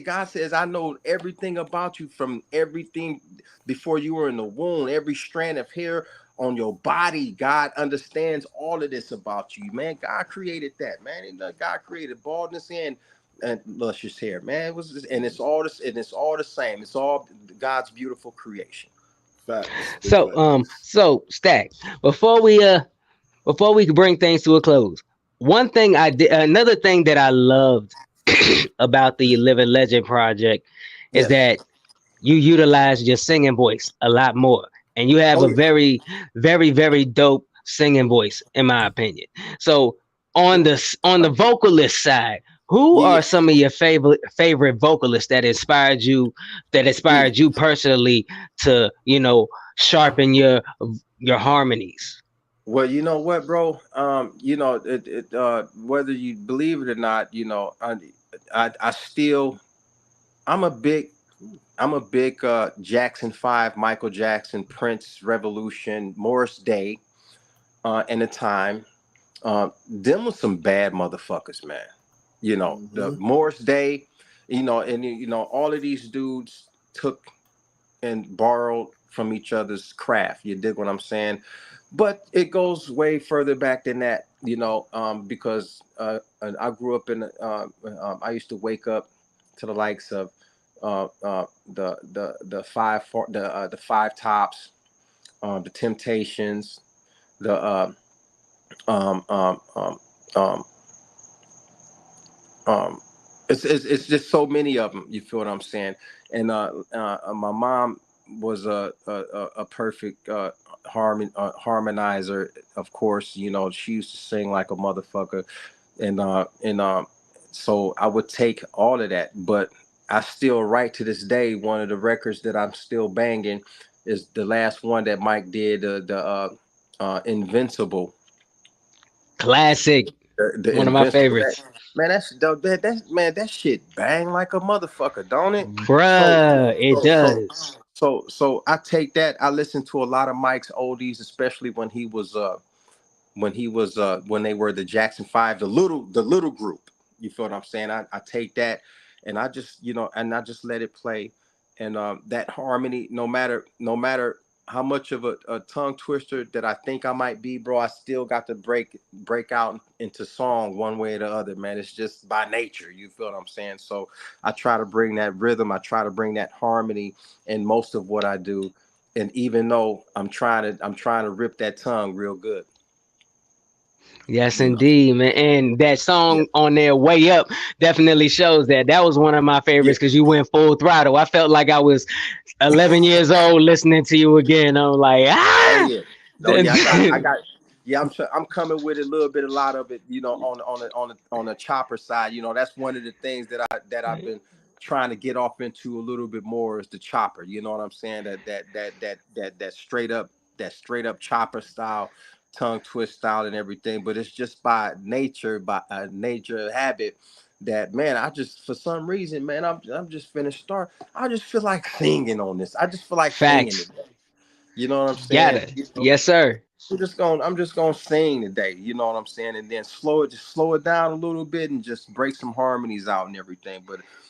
God says, I know everything about you from everything before you were in the womb, every strand of hair on your body. God understands all of this about you, man. God created that, man. And God created baldness and luscious hair, man. It's all the same. It's all God's beautiful creation. Facts. So Stack, before we bring things to a close, one thing another thing that I loved about the Living Legend project is that you utilize your singing voice a lot more, and you have a very, very, very dope singing voice, in my opinion. So on the vocalist side, who are some of your favorite vocalists that inspired you personally to sharpen your harmonies? Well, you know what, bro? Whether you believe it or not, I'm a big Jackson 5, Michael Jackson, Prince, Revolution, Morris Day, and the time. Them was some bad motherfuckers, man. The Morris Day, and all of these dudes took and borrowed from each other's craft. You dig what I'm saying? But it goes way further back than that, because I grew up in. I used to wake up to the likes of the Five Tops, the Temptations, the it's just so many of them. You feel what I'm saying? And my mom was a perfect harmonizer. Of course, she used to sing like a motherfucker, and so I would take all of that. But I still, right to this day, one of the records that I'm still banging is the last one that Mike did, the Invincible. Classic. The One of my Invincible, favorites. man, that shit bang like a motherfucker, don't it? Bruh, it does. So I take that. I listen to a lot of Mike's oldies, especially when they were the Jackson 5, the little group. You feel what I'm saying? I take that and I just, and I just let it play. And that harmony, no matter how much of a tongue twister that I think I might be, bro, I still got to break out into song one way or the other, man. It's just by nature. You feel what I'm saying? So I try to bring that rhythm. I try to bring that harmony in most of what I do. And even though I'm trying to rip that tongue real good. Yes, indeed, man. And that song on their way up definitely shows that. That was one of my favorites because you went full throttle. I felt like I was 11 years old listening to you again. I'm like, ah. Oh yeah, I got. Yeah, I'm coming with a lot of it. On the chopper side. That's one of the things that I've been trying to get off into a little bit more is the chopper. You know what I'm saying? That straight up chopper style, tongue twist style and everything. But it's just by nature habit that, man, I just, for some reason, man, I'm just finished start. I just feel like singing on this. I just feel like singing today. You know what I'm saying? Got it. Yes, sir. I'm just gonna sing today. You know what I'm saying? And then slow it down a little bit and just break some harmonies out and everything.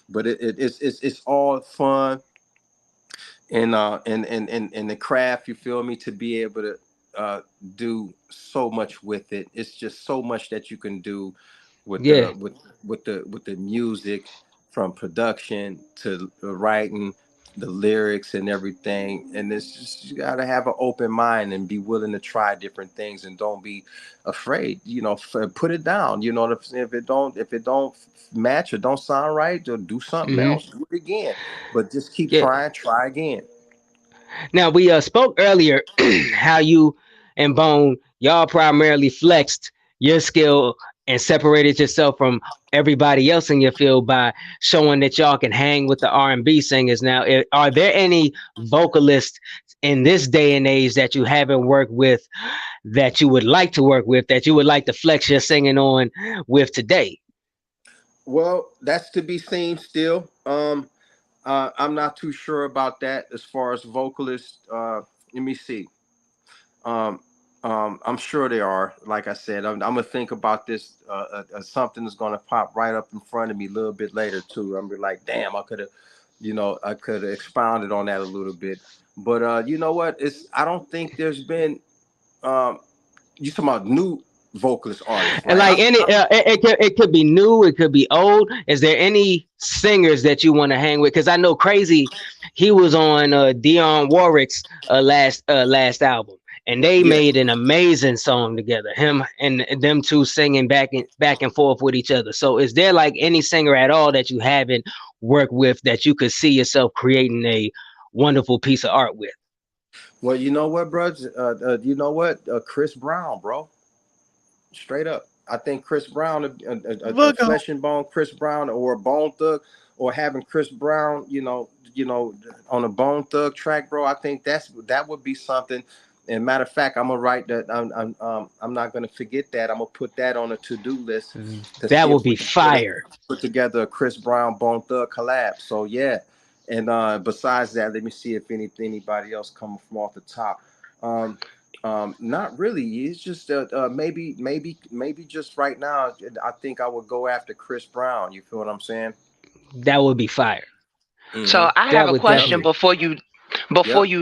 But it's all fun and the craft. You feel me? To be able to do so much with it. It's just so much that you can do with the music, from production to writing, the lyrics and everything. And it's just, you got to have an open mind and be willing to try different things and don't be afraid, put it down. If it don't match or don't sound right, or do something else, do it again, but just keep try again. Now, we spoke earlier how you and Bone, y'all primarily flexed your skill and separated yourself from everybody else in your field by showing that y'all can hang with the R&B singers. Now, are there any vocalists in this day and age that you haven't worked with, that you would like to work with, that you would like to flex your singing on with today? Well, that's to be seen still. I'm not too sure about that as far as vocalists. Let me see. I'm sure there are. Like I said, I'm gonna think about this. Something is gonna pop right up in front of me a little bit later too. I'm gonna be like, damn, I could have expounded on that a little bit. But you know what? I don't think there's been. You talking about new vocalist artists? And like it could be new, it could be old. Is there any singers that you want to hang with? Because I know Crazy, he was on Dionne Warwick's last album, and they made an amazing song together. Him and them two singing back and forth with each other. So is there like any singer at all that you haven't worked with that you could see yourself creating a wonderful piece of art with? Well, you know what, bro? Chris Brown, bro. Straight up. I think Chris Brown, a Flesh and Bone Chris Brown, or a Bone Thug, or having Chris Brown, on a Bone Thug track, bro. I think that would be something. And matter of fact, I'm gonna write that. I'm not gonna forget that. I'm gonna put that on a to-do list. That will be fire. Put together a Chris Brown Bone Thug collab. So yeah. And besides that, let me see if anybody else coming from off the top. Not really. It's just maybe just right now. I think I would go after Chris Brown. You feel what I'm saying? That would be fire. Mm-hmm. So I have a question before you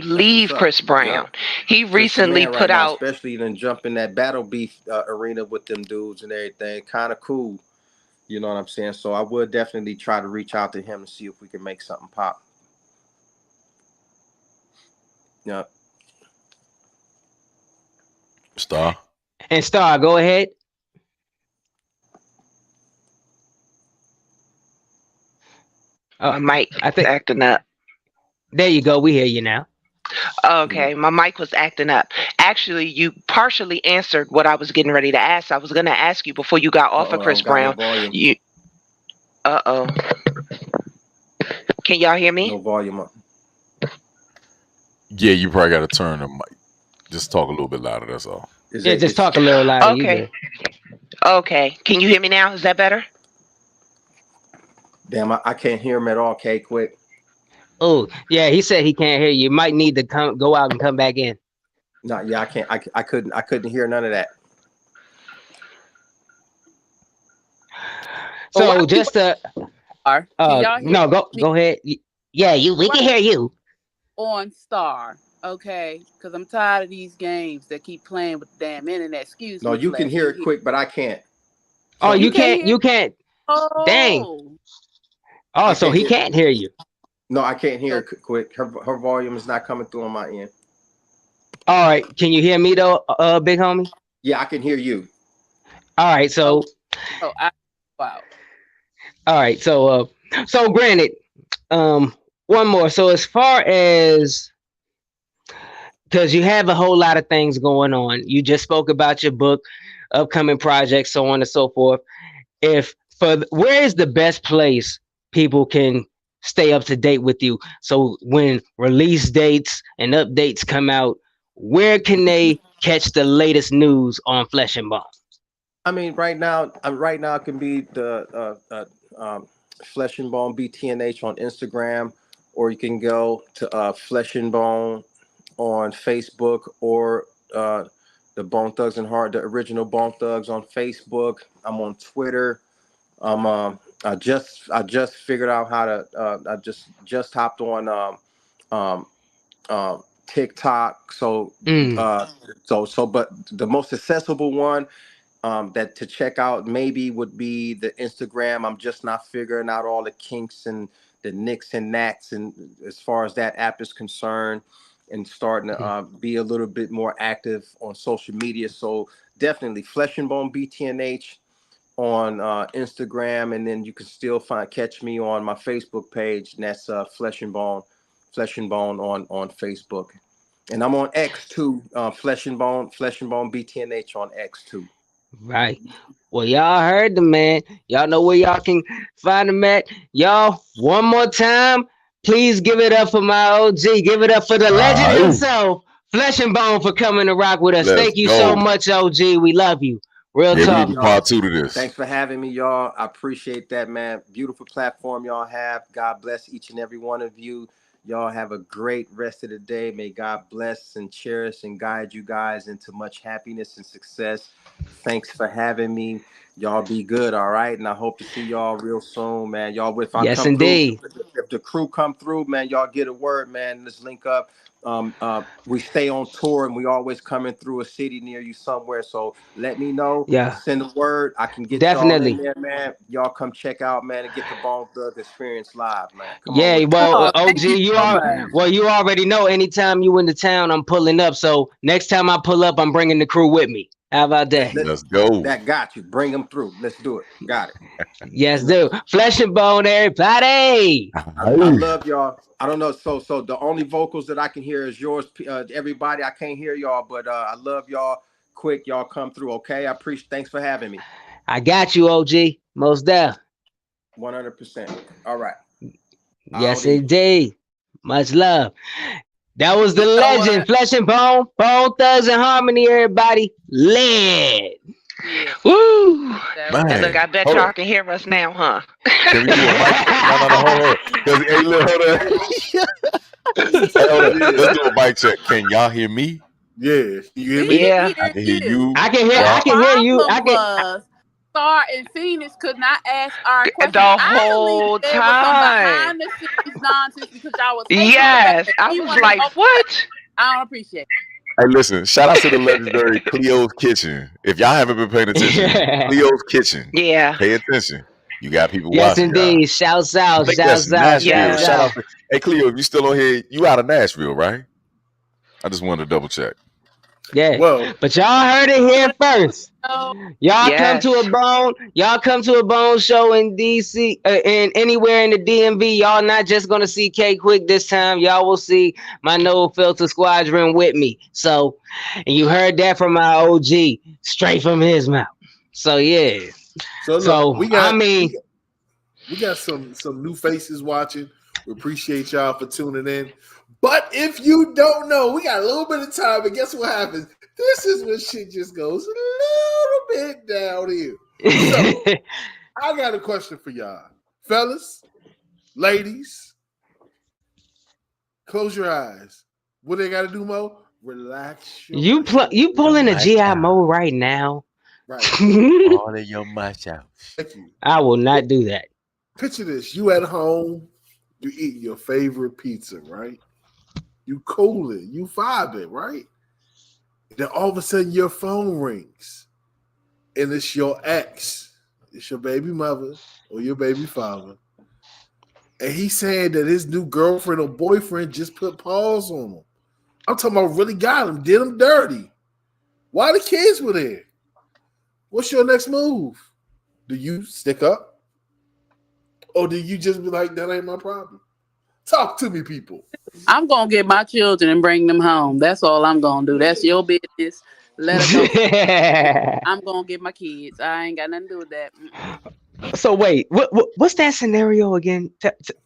leave Chris Brown. He recently put out, especially then jump in that Battle Beef arena with them dudes and everything. Kind of cool. You know what I'm saying? So I would definitely try to reach out to him and see if we can make something pop. Yeah. Star, go ahead. My mic acting up. There you go. We hear you now. Okay, my mic was acting up. Actually, you partially answered what I was getting ready to ask. I was going to ask you before you got off of Chris Brown. Can y'all hear me? No volume up. Yeah, you probably got to turn the mic. Just talk a little bit louder. That's all. Just talk a little louder. Okay. Okay. Can you hear me now? Is that better? Damn, I can't hear him at all. Okay, quick. Oh, yeah, he said he can't hear you. Might need to go out and come back in. No, yeah, I can't. I couldn't hear none of that. So just Can y'all hear no, go ahead. Yeah, we can hear you. on Star, okay? Because I'm tired of these games that keep playing with the damn internet. Excuse me. No, you can Flesh. hear it quick, but I can't. Oh, You you can't can't. hear? You can't. Oh, Dang. Oh, I so can't he hear. can't hear you. No, I can't hear it quick. Her volume is not coming through on my end. All right, can you hear me though, big homie? Yeah, I can hear you. All right, so wow. all right, so granted, one more. So as far as, because you have a whole lot of things going on, you just spoke about your book, upcoming projects, so on and so forth. Where is the best place people can stay up to date with you? So when release dates and updates come out, where can they catch the latest news on Flesh and Bone? I mean, right now it can be the Flesh and Bone BTNH on Instagram, or you can go to Flesh and Bone on Facebook, or the Bone Thugs and Heart, the original Bone Thugs on Facebook. I'm on Twitter. I just figured out how to. I just hopped on TikTok. So but the most accessible one that to check out maybe would be the Instagram. I'm just not figuring out all the kinks and the nicks and knacks, and as far as that app is concerned, and starting to be a little bit more active on social media. So definitely Flesh and Bone BTNH on Instagram, and then you can still catch me on my Facebook page, and that's Flesh and Bone on Facebook. And I'm on X too, Flesh and Bone BTNH on X too. Right. Well, y'all heard the man. Y'all know where y'all can find him at. Y'all, one more time, please give it up for my OG. Give it up for the legend himself, Flesh and Bone, for coming to rock with us. Thank you so much, OG. We love you. Real talk. Part 2 to this. Thanks for having me, y'all. I appreciate that, man. Beautiful platform y'all have. God bless each and every one of you. Y'all have a great rest of the day. May God bless and cherish and guide you guys into much happiness and success. Thanks for having me. Y'all be good, all right? And I hope to see y'all real soon, man. Y'all, if I come through, if the crew come through, man, y'all get a word, man. Let's link up. We stay on tour, and we always coming through a city near you somewhere. So let me know. Yeah. Send a word. I can get y'all in there, man. Y'all come check out, man, and get the Bone Thug experience live, man. Come on, well, OG, you already know. Anytime you in the town, I'm pulling up. So next time I pull up, I'm bringing the crew with me. How about that? Let's go. That got you. Bring them through. Let's do it. Got it. Yes, do. Flesh and Bone, everybody. I love y'all. I don't know. So the only vocals that I can hear is yours. Everybody, I can't hear y'all, but I love y'all. Quick, y'all come through. Okay. I appreciate. Thanks for having me. I got you, OG. Most deaf. 100%. All right. Yes, indeed. Much love. That was the legend, Flesh and Bone, Bone Thugs and Harmony, everybody. Led. Yeah. Woo! Man. Look, I bet y'all can hear us now, huh? Can we do a mic check? No. Let's do a mic check. Can y'all hear me? Yeah. You hear me? Yeah. I can hear you. I can hear you. Star and Phoenix could not ask our question the whole time. Behind the scenes nonsense because I was. Yes, I was like, what? I don't appreciate it. Hey, listen, shout out to the legendary Cleo's Kitchen. If y'all haven't been paying attention, Cleo's Kitchen. Yeah. Pay attention. You got people watching. Yes, indeed. Y'all. Shouts out. Shouts out. Shout out. Hey, Cleo, if you still on here, you out of Nashville, right? I just wanted to double check. Yeah. Well, but y'all heard it here first. Y'all come to a Bone. Y'all come to a Bone show in DC, and anywhere in the DMV. Y'all not just gonna see K Quick this time. Y'all will see my No Filter Squadron with me. So, and you heard that from my OG, straight from his mouth. So yeah. So we got some new faces watching. We appreciate y'all for tuning in. But if you don't know, we got a little bit of time, and guess what happens? This is when shit just goes a little bit down here. So, I got a question for y'all. Fellas, ladies, close your eyes. What they got to do, Mo? Relax your you pulling a GI mode right now. Right. All of your much out. Thank you. I will not do that. Picture this. You at home, you eating your favorite pizza, right? You cooling, you vibing, right? Then all of a sudden your phone rings. And it's your ex. It's your baby mother or your baby father. And he's saying that his new girlfriend or boyfriend just put paws on him. I'm talking about really got him, did him dirty. Why the kids were there? What's your next move? Do you stick up? Or do you just be like, that ain't my problem? Talk to me, people. I'm gonna get my children and bring them home. That's all I'm gonna do. That's your business. Let them go. I'm gonna get my kids. I ain't got nothing to do with that. So wait, what's that scenario again?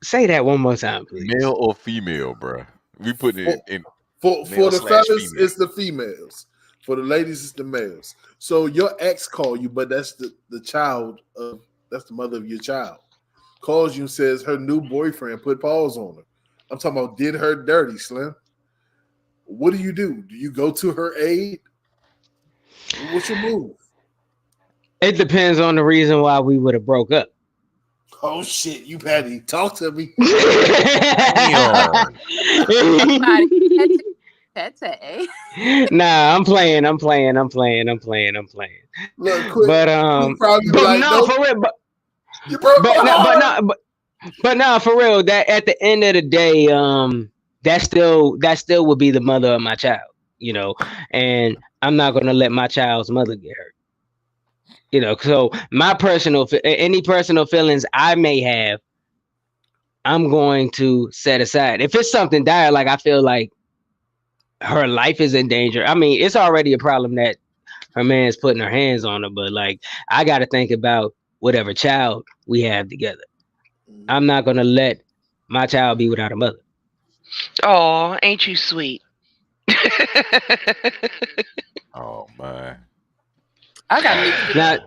Say that one more time, please. Male or female, bro? We put it in. For Male the slash fellas, female. it's the females. For the ladies, it's the males. So your ex called you, but that's the child of that's the mother of your child. Calls you and says her new boyfriend put paws on her. I'm talking about did her dirty, Slim. What do? Do you go to her aid? What's your move? It depends on the reason why we would have broke up. Oh shit, you Patty, talk to me. Nah, I'm playing. Look, quick. But you probably but like, no, nope, for real. you broke my heart. But no, for real. That at the end of the day, that still would be the mother of my child, you know. And I'm not gonna let my child's mother get hurt, you know. So my any personal feelings I may have, I'm going to set aside. If it's something dire, like I feel like her life is in danger. I mean, it's already a problem that her man's putting her hands on her, but like I got to think about whatever child we have together. I'm not gonna let my child be without a mother. Oh, ain't you sweet? Oh man. I got mixed Now,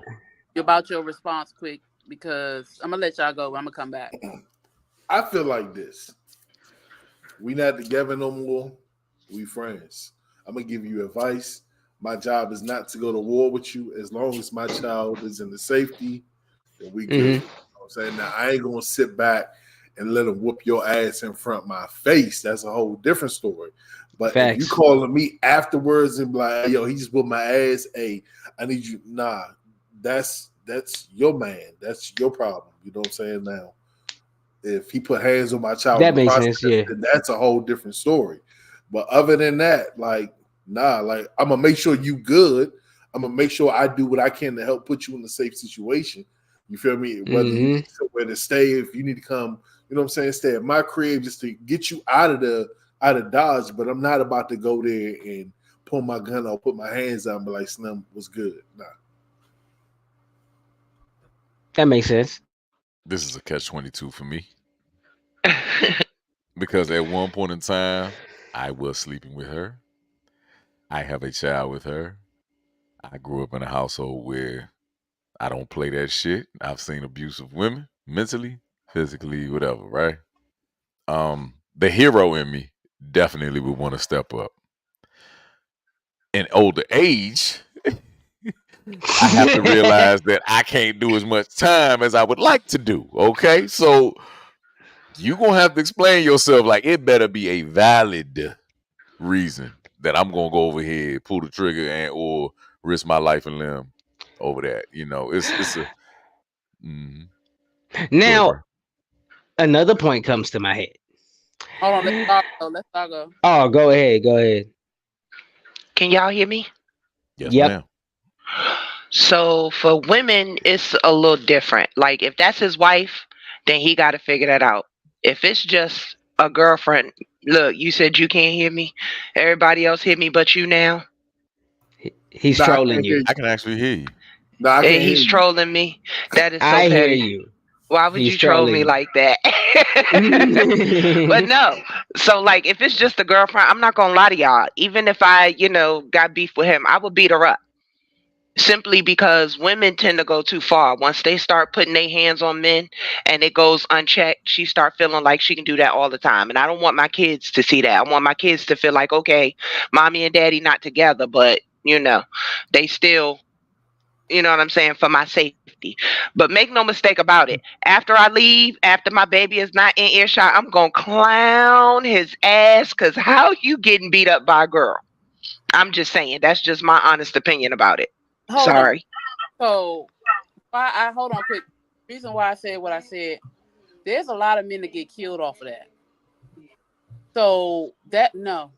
about your response quick because I'm gonna let y'all go. I'm gonna come back. I feel like this. We not together no more. We friends. I'm gonna give you advice. My job is not to go to war with you as long as my child is in the safety and we good. You know what I'm saying? Now I ain't gonna sit back and let them whoop your ass in front of my face. That's a whole different story. But facts. if you calling me afterwards and be like, yo, he just whooped my ass, hey, I need you. Nah, that's your man. That's your problem. You know what I'm saying? Now, if he put hands on my child, That makes sense, yeah. then that's a whole different story. But other than that, like, nah, like I'm gonna make sure you good. I'm gonna make sure I do what I can to help put you in a safe situation. You feel me? Whether you need somewhere to stay, if you need to come, you know what I'm saying, stay at my crib just to get you out of Dodge. But I'm not about to go there and pull my gun or put my hands out and be like, Slim was good. Nah. That makes sense. This is a catch-22 for me. Because at one point in time, I was sleeping with her. I have a child with her. I grew up in a household where I don't play that shit. I've seen abusive women, mentally, physically, whatever, right? The hero in me definitely would want to step up. In older age, I have to realize that I can't do as much time as I would like to do. Okay, so you're gonna have to explain yourself. Like, it better be a valid reason that I'm gonna go over here, pull the trigger, and or risk my life and limb over that. You know, it's a. Now, another point comes to my head. Hold on, let's start go. Oh, go ahead. Can y'all hear me? Yes, Yep. ma'am. So for women, it's a little different. Like if that's his wife, then he got to figure that out. If it's just a girlfriend, look, you said you can't hear me. Everybody else hear me but you now. He's trolling you. I can actually hear you. Nah, And he's trolling me. That is so I hear petty. you. Why would He's you troll trolling me you. like that? But no. So like if it's just a girlfriend, I'm not gonna lie to y'all. Even if I, got beef with him, I would beat her up. simply because women tend to go too far. Once they start putting their hands on men and it goes unchecked, she start feeling like she can do that all the time. And I don't want my kids to see that. I want my kids to feel like, okay, mommy and daddy not together, but they still, you know what I'm saying, for my safety. But make no mistake about it. After I leave, after my baby is not in earshot, I'm gonna clown his ass, because how you getting beat up by a girl? I'm just saying, that's just my honest opinion about it. Hold Sorry. on. So I hold on quick. Reason why I said what I said, there's a lot of men that get killed off of that. So that no.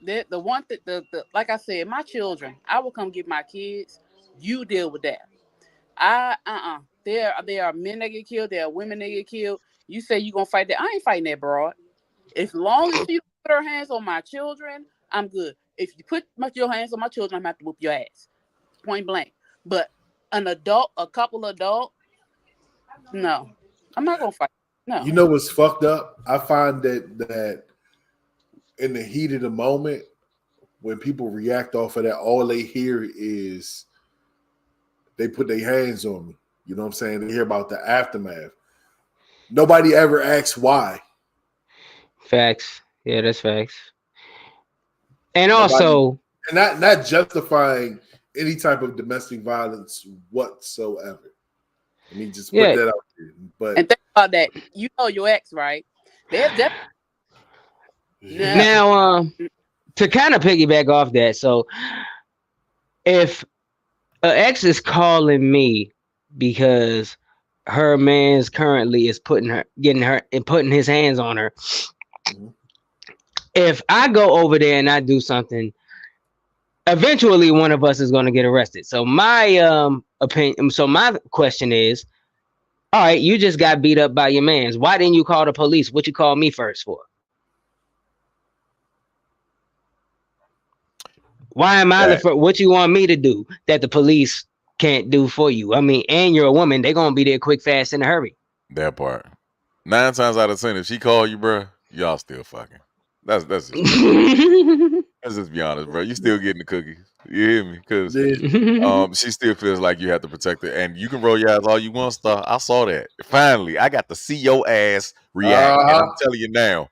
The one that the like I said, my children, I will come get my kids. You deal with that. There are men that get killed, there are women that get killed. You say you gonna fight that. I ain't fighting that broad. As long as she put her hands on my children, I'm good. If you put your hands on my children, I'm gonna have to whoop your ass. Point blank. But an adult, a couple adult, no. I'm not gonna fight. No. You know what's fucked up? I find that in the heat of the moment, when people react off of that, all they hear is they put their hands on me. You know what I'm saying? They hear about the aftermath. Nobody ever asks why. Facts. Yeah, that's facts. And also, and not justifying any type of domestic violence whatsoever. Let me just put that out there. But and think about that. You know your ex, right? They're definitely. Now, to kind of piggyback off that, so if an ex is calling me because her man's currently is putting his hands on her, if I go over there and I do something, eventually one of us is going to get arrested. So my opinion, so my question is, all right, you just got beat up by your mans. Why didn't you call the police? What you call me first for? Why am I what you want me to do that the police can't do for you? I mean, and you're a woman, they're gonna be there quick, fast, in a hurry. That part. 9 times out of 10, if she call you, bro, y'all still fucking. That's just let's just be honest, bro. You still getting the cookies. You hear me? Because she still feels like you have to protect her. And you can roll your eyes all you want, Star. I saw that. Finally, I got to see your ass react. And I'm telling you now,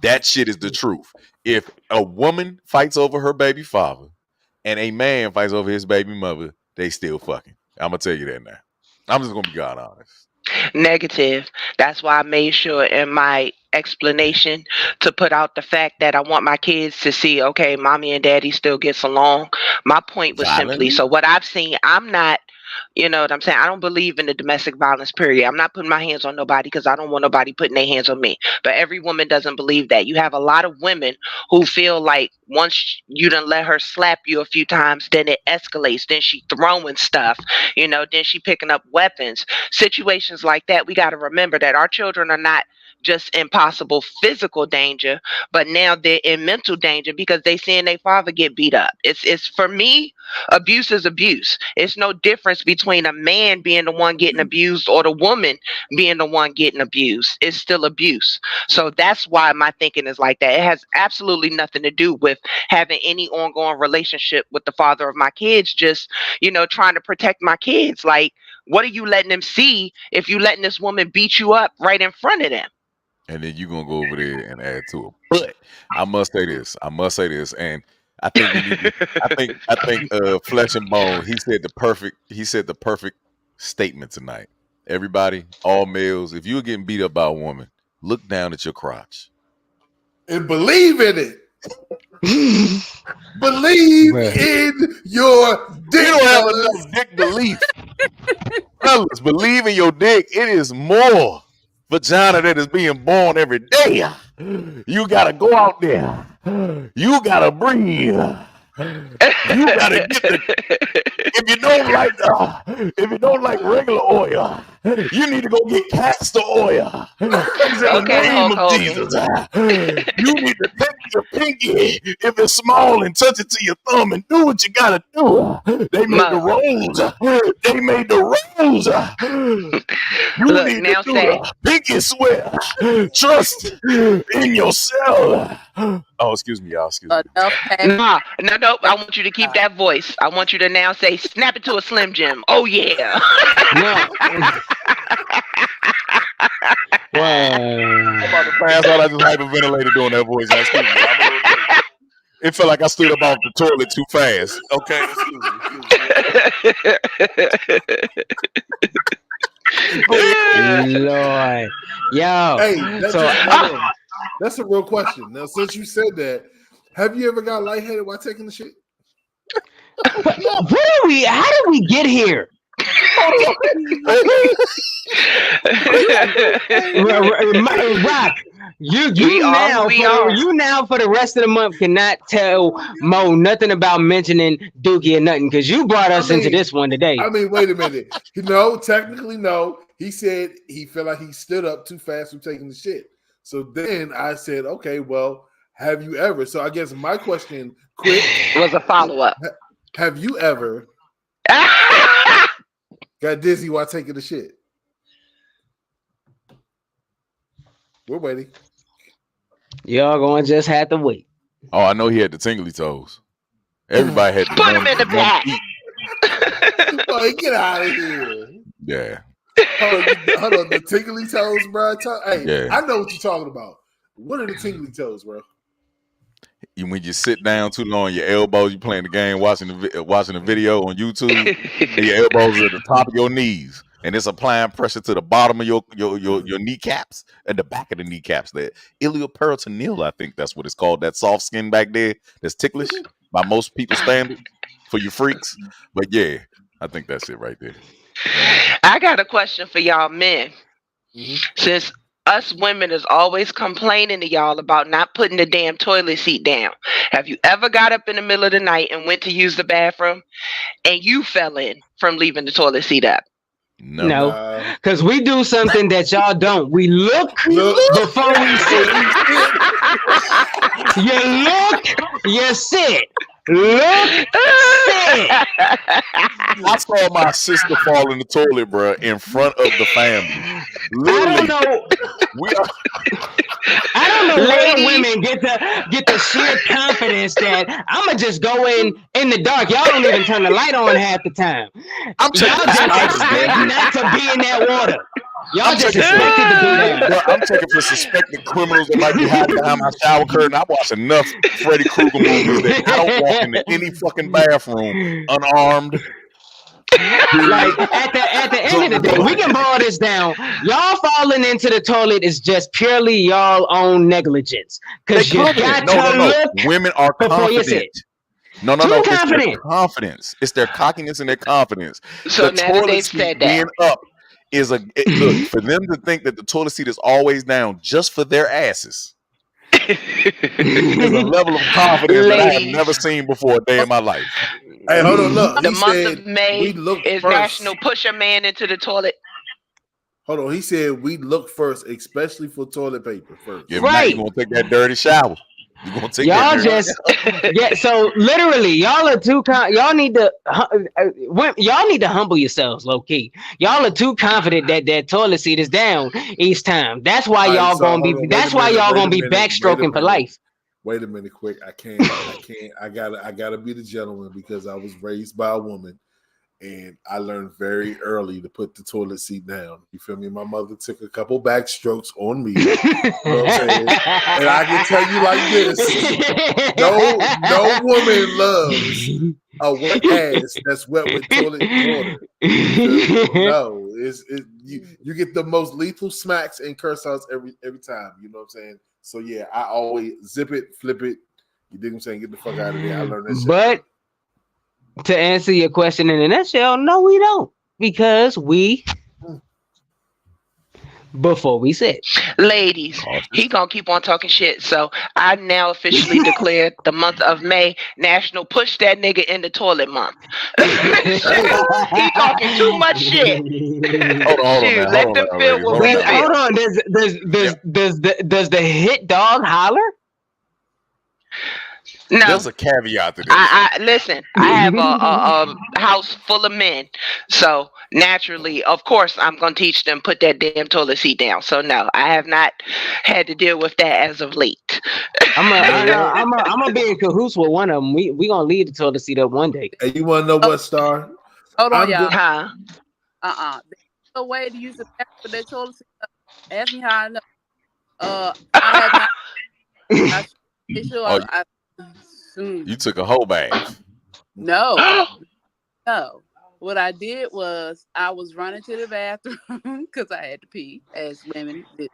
that shit is the truth. If a woman fights over her baby father and a man fights over his baby mother, they still fucking. I'm going to tell you that now. I'm just going to be God honest. Negative. That's why I made sure in my explanation to put out the fact that I want my kids to see, okay, mommy and daddy still gets along. My point was simply, so what I've seen, I'm not, you know what I'm saying? I don't believe in the domestic violence, period. I'm not putting my hands on nobody because I don't want nobody putting their hands on me. But every woman doesn't believe that. You have a lot of women who feel like once you done let her slap you a few times, then it escalates. Then she throwing stuff, then she picking up weapons. Situations like that, we got to remember that our children are not just in possible physical danger, but now they're in mental danger because they seeing their father get beat up. It's for me, abuse is abuse. It's no difference between a man being the one getting abused or the woman being the one getting abused. It's still abuse. So that's why my thinking is like that. It has absolutely nothing to do with having any ongoing relationship with the father of my kids, just, trying to protect my kids. Like, what are you letting them see if you letting this woman beat you up right in front of them? And then you're gonna go over there and add to it. But I must say this, and I think Flesh and Bone, he said the perfect statement tonight. Everybody, all males, if you're getting beat up by a woman, look down at your crotch. And believe in it. Believe in your dick. You don't have enough dick belief. Fellas, believe in your dick. It is more vagina that is being born every day. You gotta go out there. You gotta breathe. You gotta get the. If you don't like regular oil, you need to go get castor oil. In the name of Jesus. You need to take your pinky if it's small and touch it to your thumb and do what you gotta do. They made the rolls. They made the rolls. You need to do the pinky swear. Trust in yourself. Oh, excuse me, y'all. Excuse me. Enough passion. Nah, no. I want you to keep that voice. I want you to now say, "Snap it to a Slim Jim." Oh yeah. No. I'm about to pass out. I just hyperventilated doing that voice. Excuse me. It felt like I stood up off the toilet too fast. Okay. Lord. Yo. Hey, So that's a real question. Now, since you said that, have you ever got lightheaded while taking the shit? what are we? How did we get here? Rock, you now for the rest of the month cannot tell Mo nothing about mentioning Dookie or nothing because you brought us into this one today. I mean, wait a minute. No, technically, no. He said he felt like he stood up too fast from taking the shit. So then I said, okay, well, have you ever? So I guess my question, quick, was a follow-up. Have you ever got dizzy while taking the shit? We're waiting. Y'all gonna just have to wait. Oh, I know he had the tingly toes. Everybody had the Put him in the back. Oh, get out of here. Yeah. Hold on, the tingly toes, bro. Hey, Yeah. I know what you're talking about. What are the tingly toes, bro? When you sit down too long, your elbows, you playing the game, watching the video on YouTube, and your elbows are at the top of your knees, and it's applying pressure to the bottom of your kneecaps and the back of the kneecaps. That ilioperitoneal, I think that's what it's called. That soft skin back there that's ticklish by most people's standard for you freaks. But yeah, I think that's it right there. I got a question for y'all men. Since us women is always complaining to y'all about not putting the damn toilet seat down, have you ever got up in the middle of the night and went to use the bathroom and you fell in from leaving the toilet seat up? No, because we do something that y'all don't. We look before we sit. You look, you sit. Look, sit. I saw my sister fall in the toilet, bro, in front of the family. Literally. I don't know where women get the sheer confidence that I'ma just go in the dark. Y'all don't even turn the light on half the time. Y'all just expect not to be in that water. Y'all just expected to be there. Bro, I'm checking for suspected criminals that might be hiding behind my shower curtain. I watch enough Freddy Krueger movies that I don't walk into any fucking bathroom unarmed. Like at the end of the day, we can boil this down. Y'all falling into the toilet is just purely y'all own negligence. Because you got to look. Women are confident. No. Too It's confident. their confidence. It's their cockiness and their confidence. So the now that toilet they've seat said that, being up is look for them to think that the toilet seat is always down just for their asses. Is a level of confidence that I have never seen before a day in my life. Hey, hold on, look. the He month said of May is first. National Push a Man into the Toilet. Hold on, he said we look first, especially for toilet paper first. Yeah, right. You're gonna take that dirty shower. You're gonna take y'all that just yeah. So literally, y'all are too. Y'all need to. Y'all need to humble yourselves, low key. Y'all are too confident that that toilet seat is down each time. That's why y'all gonna be. That's why y'all gonna be backstroking for life. Wait a minute, quick. I can't. I gotta be the gentleman because I was raised by a woman, and I learned very early to put the toilet seat down. You feel me? My mother took a couple backstrokes on me. You know what I'm saying? And I can tell you like this: no woman loves a wet ass that's wet with toilet water. No, you get the most lethal smacks and curse outs every time. You know what I'm saying? So yeah, I always zip it, flip it. You dig what I'm saying? Get the fuck out of there. I learned that shit. But to answer your question in a nutshell, no, we don't. Because we before we sit. Ladies, he gonna keep on talking shit. So I now officially declared the month of May National Push That Nigga in the Toilet Month. He talking too much shit. Hold on, let them feel what we feel. Hold on, does the hit dog holler? No, There's a caveat to this. I listen. I have a house full of men, so naturally, of course, I'm gonna teach them put that damn toilet seat down. So no, I have not had to deal with that as of late. I'm gonna be in cahoots with one of them. We gonna leave the toilet seat up one day. And you want to know what, Star? Hold on, I'm y'all. Huh? There's no way to use the bathroom for that toilet seat. Ask me how I know. I have not. I sure Oh, I You took a whole bath. no. No. What I did was I was running to the bathroom because I had to pee, as women did.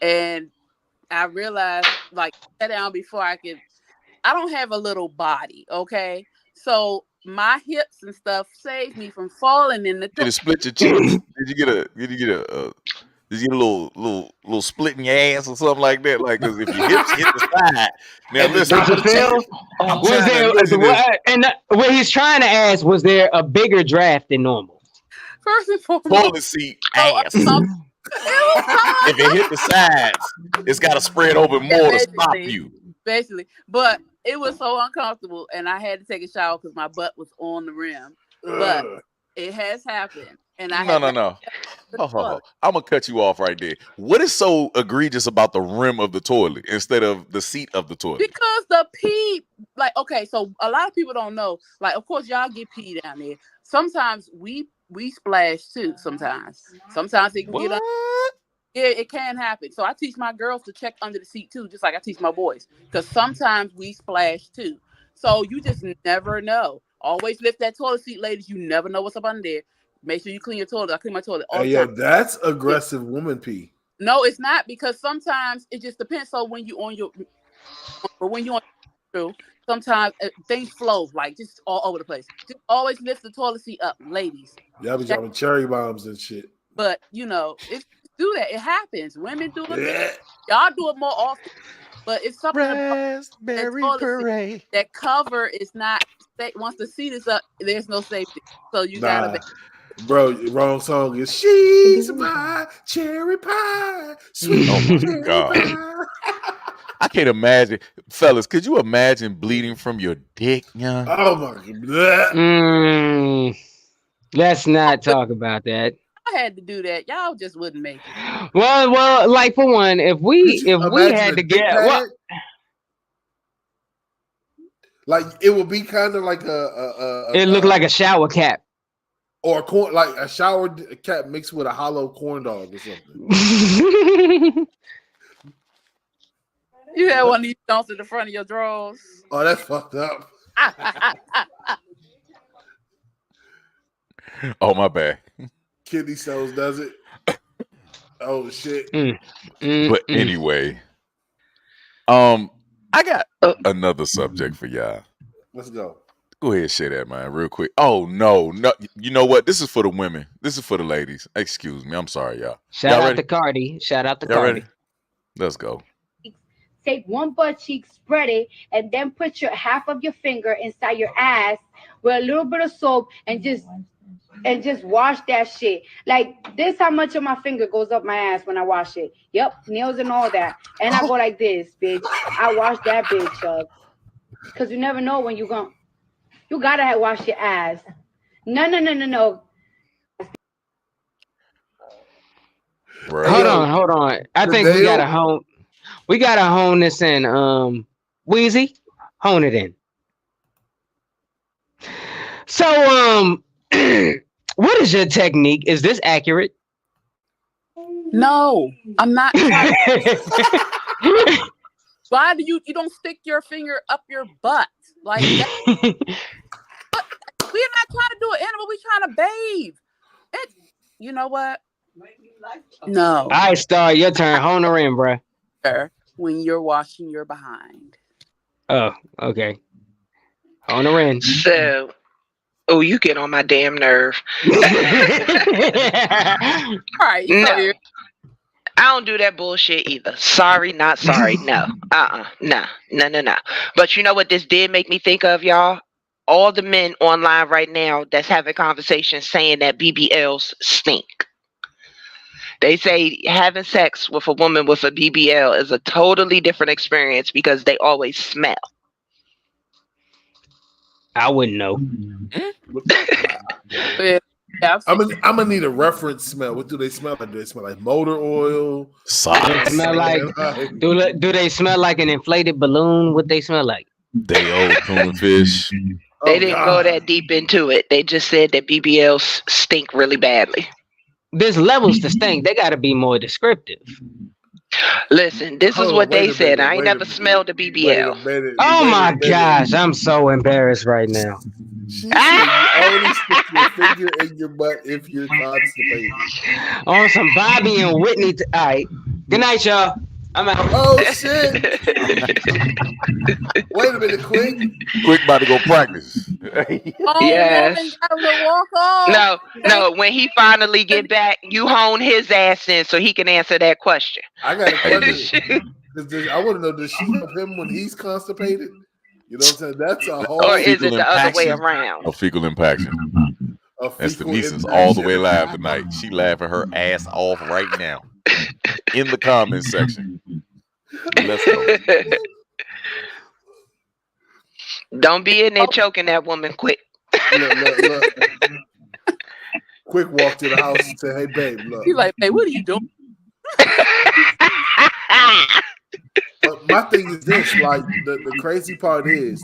And I realized, like, sat down before I don't have a little body, okay? So my hips and stuff saved me from falling in the Did it split your cheeks? Did you get a little split in your ass or something like that? Like, because if your hips hit the side, now listen. Dr. Phil, I'm was trying to there listen to this. what he's trying to ask, was there a bigger draft than normal? First and foremost, Toilet seat ass. If it hit the sides, it's got to spread open more to stop you. Basically, but it was so uncomfortable, and I had to take a shower because my butt was on the rim. But it has happened, and I No. I'm gonna cut you off right there. What is so egregious about the rim of the toilet instead of the seat of the toilet? Because the pee, like, okay, so a lot of people don't know. Like, of course, y'all get pee down there. Sometimes we splash too. Sometimes it can get. Yeah, it can happen. So I teach my girls to check under the seat too, just like I teach my boys, because sometimes we splash too. So you just never know. Always lift that toilet seat, ladies. You never know what's up under there. Make sure you clean your toilet. I clean my toilet all the time. That's aggressive woman pee. No, it's not, because sometimes it just depends. So when you on your sometimes things flow like just all over the place. Just always lift the toilet seat up, ladies. Y'all be dropping cherry bombs and shit. But it's do that. It happens. Women do it. Y'all do it more often. But it's something Raspberry Parade. That cover is not. Once the seat is up, there's no safety. So you gotta. Bro, wrong song is "She's My Cherry Pie." Sweet my God. Pie. I can't imagine, fellas. Could you imagine bleeding from your dick? Yeah. Oh my God. Let's not talk about that. I had to do that. Y'all just wouldn't make it. Well, like, for one, if we had to get like, it would be kind of like it looked like a shower cap. Or like a shower cap mixed with a hollow corn dog or something. You had one of these stones in the front of your drawers. Oh, that's fucked up. Oh, my bad. Kidney stones does it. Oh shit. But anyway, I got another subject for y'all. Let's go. Go ahead, share that, man, real quick. Oh no, you know what? This is for the women. This is for the ladies. Excuse me. I'm sorry, y'all. Shout out to Cardi. Shout out to Cardi. Ready? Let's go. Take one butt cheek, spread it, and then put your half of your finger inside your ass with a little bit of soap and just wash that shit. Like, this how much of my finger goes up my ass when I wash it. Yep, nails and all that. And I go like this, bitch. I wash that bitch up. Because you never know when you gotta wash your ass. No. Right. Hold on. I think we gotta hone this in. Weezy, hone it in. So, what is your technique? Is this accurate? No, I'm not. Why do you don't stick your finger up your butt like that? We're not trying to do an animal. We're trying to bathe. You know what? No. All right, Star, your turn. Hone her in, bro. When you're washing your behind. Oh, okay. Hone her in. So, you get on my damn nerve. All right. No. I don't do that bullshit either. Sorry, not sorry. No. No. But you know what this did make me think of, y'all? All the men online right now that's having conversations saying that BBLs stink. They say having sex with a woman with a BBL is a totally different experience because they always smell. I wouldn't know. Yeah, I've I'm seen- gonna need a reference smell. What do they smell like? Do they smell like motor oil? They Socks. smell like do they smell like an inflated balloon? What they smell like? Day old tuna fish. They Oh, didn't God. go that deep into it. They just said that BBLs stink really badly. There's levels to stink. They got to be more descriptive. Listen, this is Hold what on, wait they a said. minute, I ain't wait a never minute, smelled a Wait a BBL. minute, Oh wait a my minute. gosh, I'm so embarrassed right now. She said you only stick your finger in your butt if you're constipated. On some Bobby and Whitney. All right. Good night, y'all. I'm out. Oh shit! Wait a minute, quick. Quick about to go practice. Oh, Yes. woman gotta walk off. No. When he finally get back, you hone his ass in so he can answer that question. I got a question. I want to know, does she help him when he's constipated? You know what I'm saying? That's a whole. Or is it Fecal the other way impaction. around? A fecal impaction. That's the fecal nieces impaction. all the way live tonight. She laughing her ass off right now. In the comment section. Let's go. Don't be in there choking that woman quick. Look. Quick walk to the house and say, "Hey, babe, look." He's like, hey, what are you doing? But my thing is this: like the crazy part is,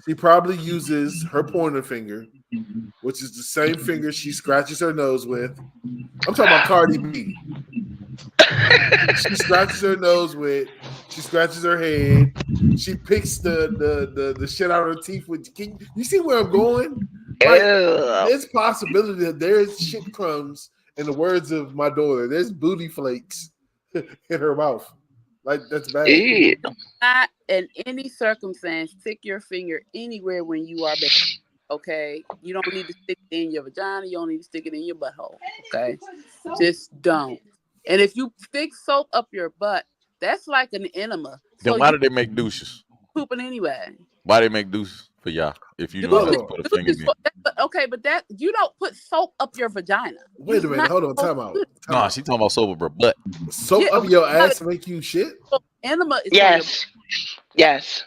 she probably uses her pointer finger, which is the same finger she scratches her nose with. I'm talking about Cardi B. She scratches her nose with. She scratches her head. She picks the shit out of her teeth with. Can you see where I'm going? Like, Ew. there's possibility that there's shit crumbs. In the words of my daughter, there's booty flakes in her mouth. Like that's bad. Ew. Not in any circumstance, stick your finger anywhere when you are baby. Okay, you don't need to stick it in your vagina. You don't need to stick it in your butthole. Okay, just don't. And if you stick soap up your butt, that's like an enema. Then So why you do they make douches? pooping anyway. Why they make douches for y'all? If you know how to Douche- put a Douche finger is in. for- okay, but that you don't put soap up your vagina. Wait a You're minute, not hold on, supposed time to out. do Time Nah, out. she talking about soap up her butt. Soap Yeah, up your okay. ass make you shit? that. Enema is Yes. Yes.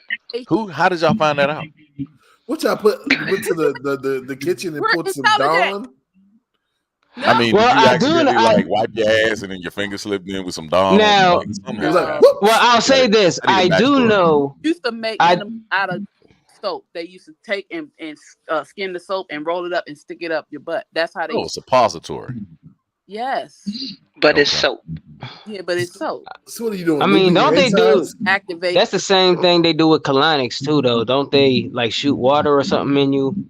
Who? How did y'all find that out? What y'all went to the kitchen and We're put some intelligent. Dawn? I mean, Well, did you I do accidentally know- like wipe your ass and then your finger slipped in with some Dawn? Now- Like, something It was happened. like, whoop. Well, I'll say this. I need a I do backstory. know. used to make I- enema out of soap. They used to take and skim the soap and roll it up and stick it up your butt. That's how they. Oh, suppository. Yes. But it's Okay. soap. Yeah, but it's soap. So what are you doing? I mean, Lubing your don't they do- insides? Activate. That's the same thing they do with colonics too, though. Don't they like shoot water or something in you? Oh,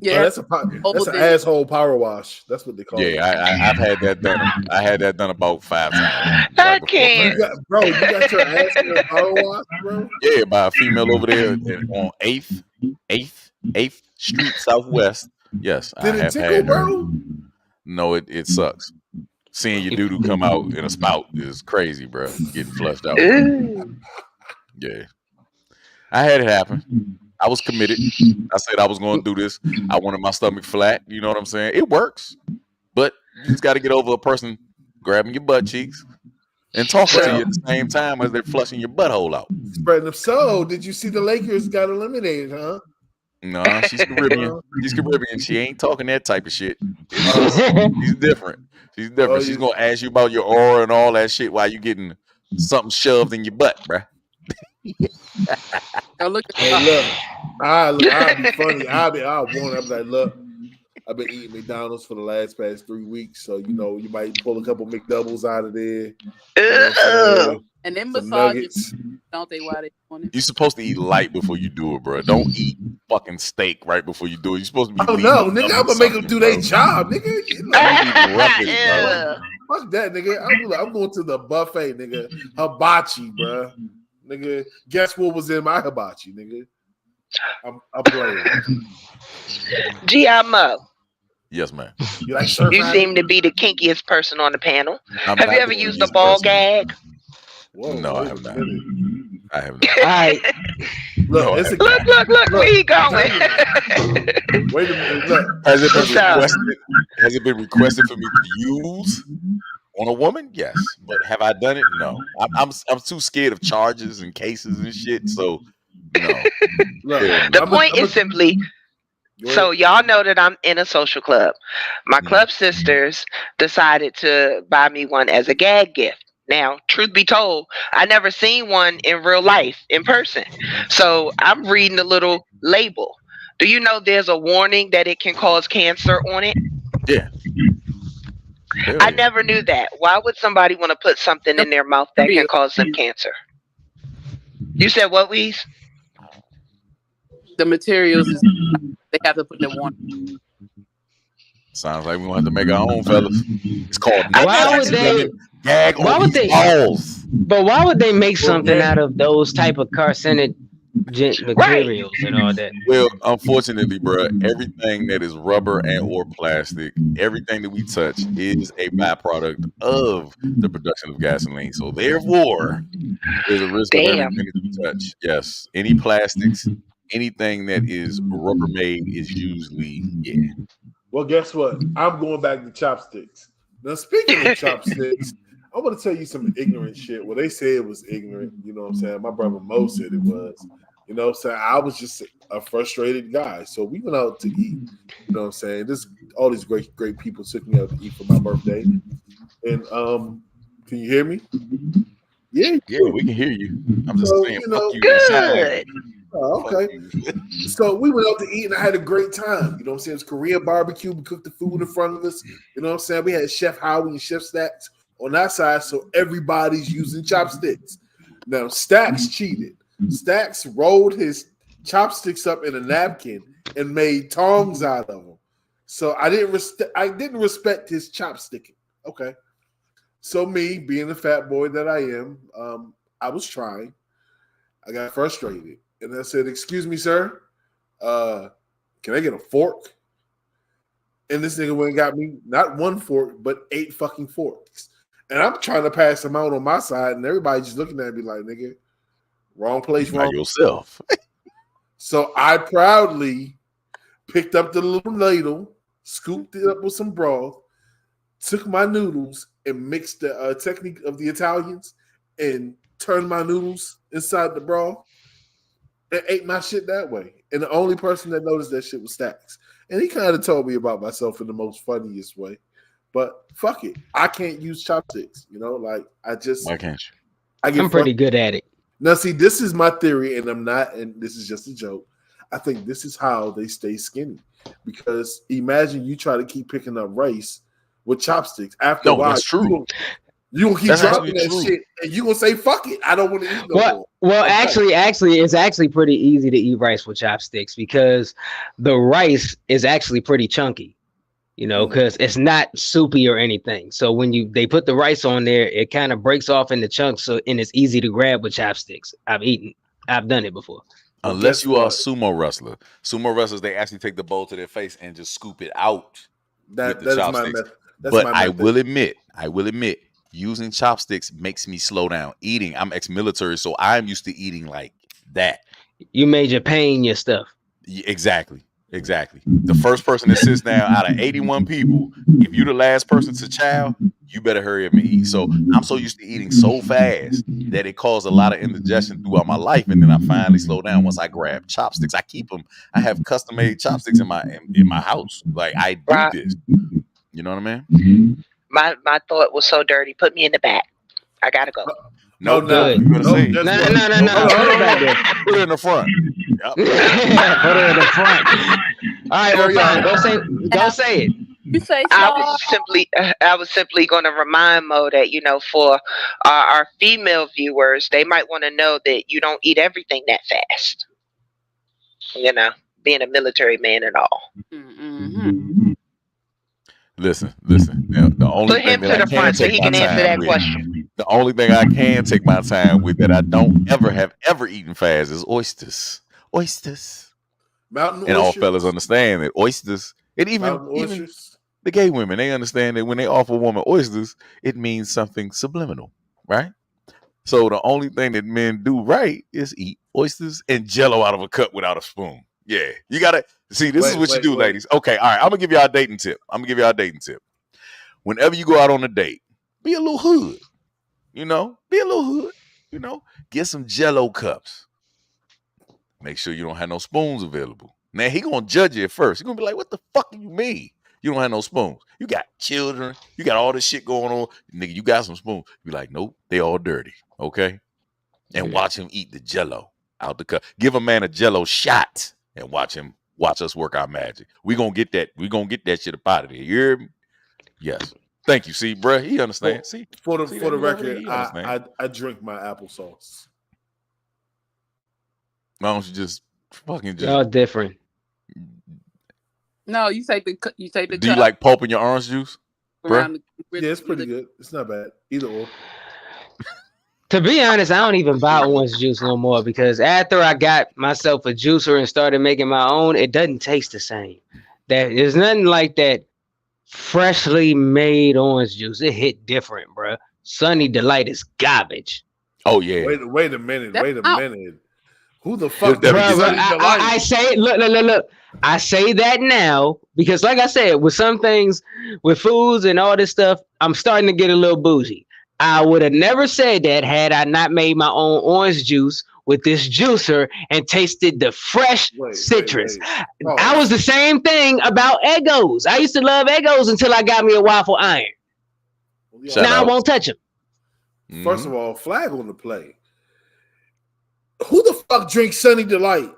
Yeah, that's an then- asshole power wash. That's what they call it. Yeah, I've had that done. I had that done about 5 times. I right before can't. marriage. You got your ass in a power wash, bro? Yeah, by a female over there on 8th Street Southwest. Yes, I Did it have tickle, had her. bro? No, it sucks. Seeing your doo-doo come out in a spout is crazy, bro. Getting flushed out. Ew. Yeah. I had it happen. I was committed. I said I was going to do this. I wanted my stomach flat. You know what I'm saying? It works. But you just got to get over a person grabbing your butt cheeks and talking to you at the same time as they're flushing your butthole out. Spreading them. So, did you see the Lakers got eliminated, huh? No, she's Caribbean. She's Caribbean. She ain't talking that type of shit. She's different. She's different. Oh, She's you- going to ask you about your aura and all that shit while you getting something shoved in your butt, bruh. Now look at Hey, look, I'll be funny. I'll warn. I'm like, look, I've been eating McDonald's for the past 3 weeks, so you know you might pull a couple McDoubles out of there. You know what I'm saying? and then Some massage it, nuggets. don't they? While they doing it. You're supposed to eat light before you do it, bro. Don't eat fucking steak right before you do it. You're supposed to be. Oh leading no, up nigga! with I'm gonna make them something, do bro. their job, nigga. You know, Don't be reckless, bro. Ew. fuck that, nigga. I'm going to the buffet, nigga. Hibachi, bro. Nigga, guess what was in my hibachi, nigga? I'm playing. Giamo, Yes, man. You like stir you fry? seem to be the kinkiest person on the panel. I'm Have not you ever the used a kinkiest ball person. gag? Whoa, No, I wait have a not. minute. I have not. All right. Look, No, it's a Look, where he going? Wait a minute. Look, Has it been What's up? requested? Has it been requested for me to use on a woman? Yes, but have I done it? No. I'm too scared of charges and cases and shit. So no. look. Yeah. The I'm point is simply, Go So ahead. y'all know that I'm in a social club. My Mhm. club sisters decided to buy me one as a gag gift. Now, truth be told, I never seen one in real life in person. So I'm reading the little label. Do you know there's a warning that it can cause cancer on it? Yeah. Hell I yeah. never knew that. Why would somebody want to put something in their mouth that can cause them cancer? You said what, Weez? The materials is they have to put the one. Sounds like we're gonna have to make our own, fellas. It's called I Why never would nunchucks, knew. damn they? it. Gag Why on would these they? balls. But why would they make Well, something man, out of those type of carcinogen Right. materials and all that? Well, unfortunately, bro, everything that is rubber and or plastic, everything that we touch is a byproduct of the production of gasoline. So therefore, there's a risk of Damn. everything that you touch. Yes. Any plastics, anything that is rubber made is usually, yeah. well, guess what? I'm going back to chopsticks. Now, speaking of chopsticks, I want to tell you some ignorant shit. Well, they say it was ignorant. You know what I'm saying? My brother Mo said it was. You know what I'm saying? I was just a frustrated guy. So we went out to eat. You know what I'm saying? All these great people took me out to eat for my birthday. And can you hear me? Yeah. Yeah, we can hear you. I'm just So, saying, you fuck know, you inside. Good. oh, Fuck okay. you. So we went out to eat and I had a great time. You know what I'm saying? It was Korean barbecue. We cooked the food in front of us. You know what I'm saying? We had Chef Howie and Chef Stacks on our side, so everybody's using chopsticks. Now Stacks cheated. Stacks rolled his chopsticks up in a napkin and made tongs out of them. So I didn't respect his chopsticking. Okay. So me, being the fat boy that I am, I was trying. I got frustrated. And I said, "Excuse me, sir. Can I get a fork?" And this nigga went and got me not one fork, but 8 fucking forks. And I'm trying to pass them out on my side, and everybody just looking at me like, "Nigga, wrong place, By wrong." yourself. So I proudly picked up the little ladle, scooped it up with some broth, took my noodles and mixed the technique of the Italians and turned my noodles inside the broth and ate my shit that way. And the only person that noticed that shit was Stacks. And he kind of told me about myself in the most funniest way. But fuck it. I can't use chopsticks. You know, like Why can't you? I get I'm pretty good at it. Now, see, this is my theory, and I'm not, and this is just a joke. I think this is how they stay skinny. Because imagine you try to keep picking up rice with chopsticks. After a No, while, that's true. you gonna keep That's dropping actually that true. shit, and you gonna say, "Fuck it, I don't want to eat no more." Well, Okay. actually, it's actually pretty easy to eat rice with chopsticks because the rice is actually pretty chunky, you know, because it's not soupy or anything. So when they put the rice on there, it kind of breaks off into chunks, and it's easy to grab with chopsticks. I've done it before. Well, Unless guess you are a what? sumo wrestler. Sumo wrestlers, they actually take the bowl to their face and just scoop it out with That the that is my chopsticks. method. That's But my I method. will admit, using chopsticks makes me slow down eating. I'm ex-military, so I'm used to eating like that. You major pain your stuff. Exactly. The first person that sits down out of 81 people, if you're the last person to chow, you better hurry up and eat. So I'm so used to eating so fast that it caused a lot of indigestion throughout my life, and then I finally slow down once I grab chopsticks. I keep them. I have custom made chopsticks in my house. Like I do Right. this. You know what I mean? My thought was so dirty. Put me in the back. I gotta go. No, good. you better say. guess No, what? no. Hold on, Put hold it on, back hold on. there. Put it in the front. Yep. Put it in the front. All right, well, fine. Don't say it. You say I so. was simply going to remind Mo that, you know, for our female viewers, they might want to know that you don't eat everything that fast. You know, being a military man and all. Mm-hmm. Listen. Now, the only Put thing him to that I the can front so take he my can answer time that with, question. the only thing I can take my time with that I don't have ever eaten is oysters. Mountain And all oysters. fellas understand that oysters, and Mountain even oysters. the gay women, they understand that when they offer a woman oysters, it means something subliminal, right? So the only thing that men do right is eat oysters and jello out of a cup without a spoon. Yeah, you gotta see. This is what you do, ladies. Okay, all right. I'm gonna give y'all a dating tip. Whenever you go out on a date, be a little hood. You know, get some jello cups. Make sure you don't have no spoons available. Now he gonna judge you at first. He gonna be like, "What the fuck do you mean? You don't have no spoons. You got children. You got all this shit going on, nigga. You got some spoons." You be like, "Nope, they all dirty." Okay, and watch him eat the Jello out the cup. Give a man a Jello shot and watch us work our magic. We gonna get that. We gonna get that shit up out of there. You hear me? Yes. Thank you. See, bruh, he understands. See, For the record, he understand. I drink my applesauce. Why don't you just fucking Y'all just? different. No, you take the Do you cup like pulp in your orange juice, around bruh? the Yeah, it's pretty good. It's not bad. Either or. To be honest, I don't even buy orange juice no more because after I got myself a juicer and started making my own, it doesn't taste the same. There's nothing like that freshly made orange juice. It hit different, bro. Sunny Delight is garbage. Oh yeah. Wait a minute. That's Wait a out. minute. Who the fuck? That Bruh, is- Sunny Delight? I say, look. I say that now because, like I said, with some things, with foods and all this stuff, I'm starting to get a little bougie. I would have never said that had I not made my own orange juice with this juicer and tasted the fresh citrus. Oh, I was the same thing about Eggos. I used to love Eggos until I got me a waffle iron. yeah. Shout Now I out. won't touch them. First of all, flag on the play. Who the fuck drinks Sunny Delight?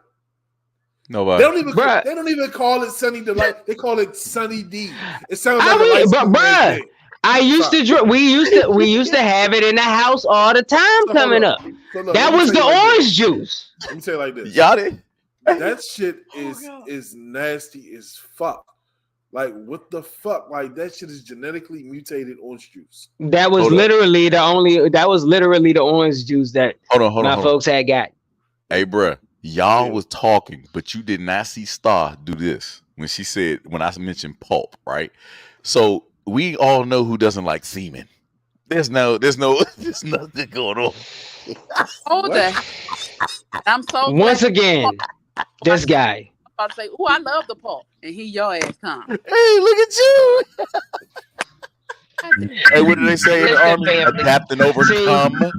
Nobody. Bruh. They don't even call it Sunny Delight. They call it Sunny D. It sounds I like mean, a light but skin bruh, thing. I used to drink. We used to have it in the house all the time So hold coming on. up. So look, That let me was the tell you like orange juice. Let me say it like this. Yachty. That shit is nasty as fuck. Like, what the fuck? Like, that shit is genetically mutated orange juice. That was Hold on. literally the orange juice that Hold my on. folks had got. Hey, bruh, y'all Yeah. was talking, but you did not see Star do this when she said, when I mentioned pulp, right? So we all know who doesn't like semen. There's nothing going on. Hold that. I'm so Once glad again, this guy. I'm about to say, "Oh, I love the pulp," and he your ass come. Hey, look at you. Hey, what did they say in the Listen, army? family. Adapt and overcome.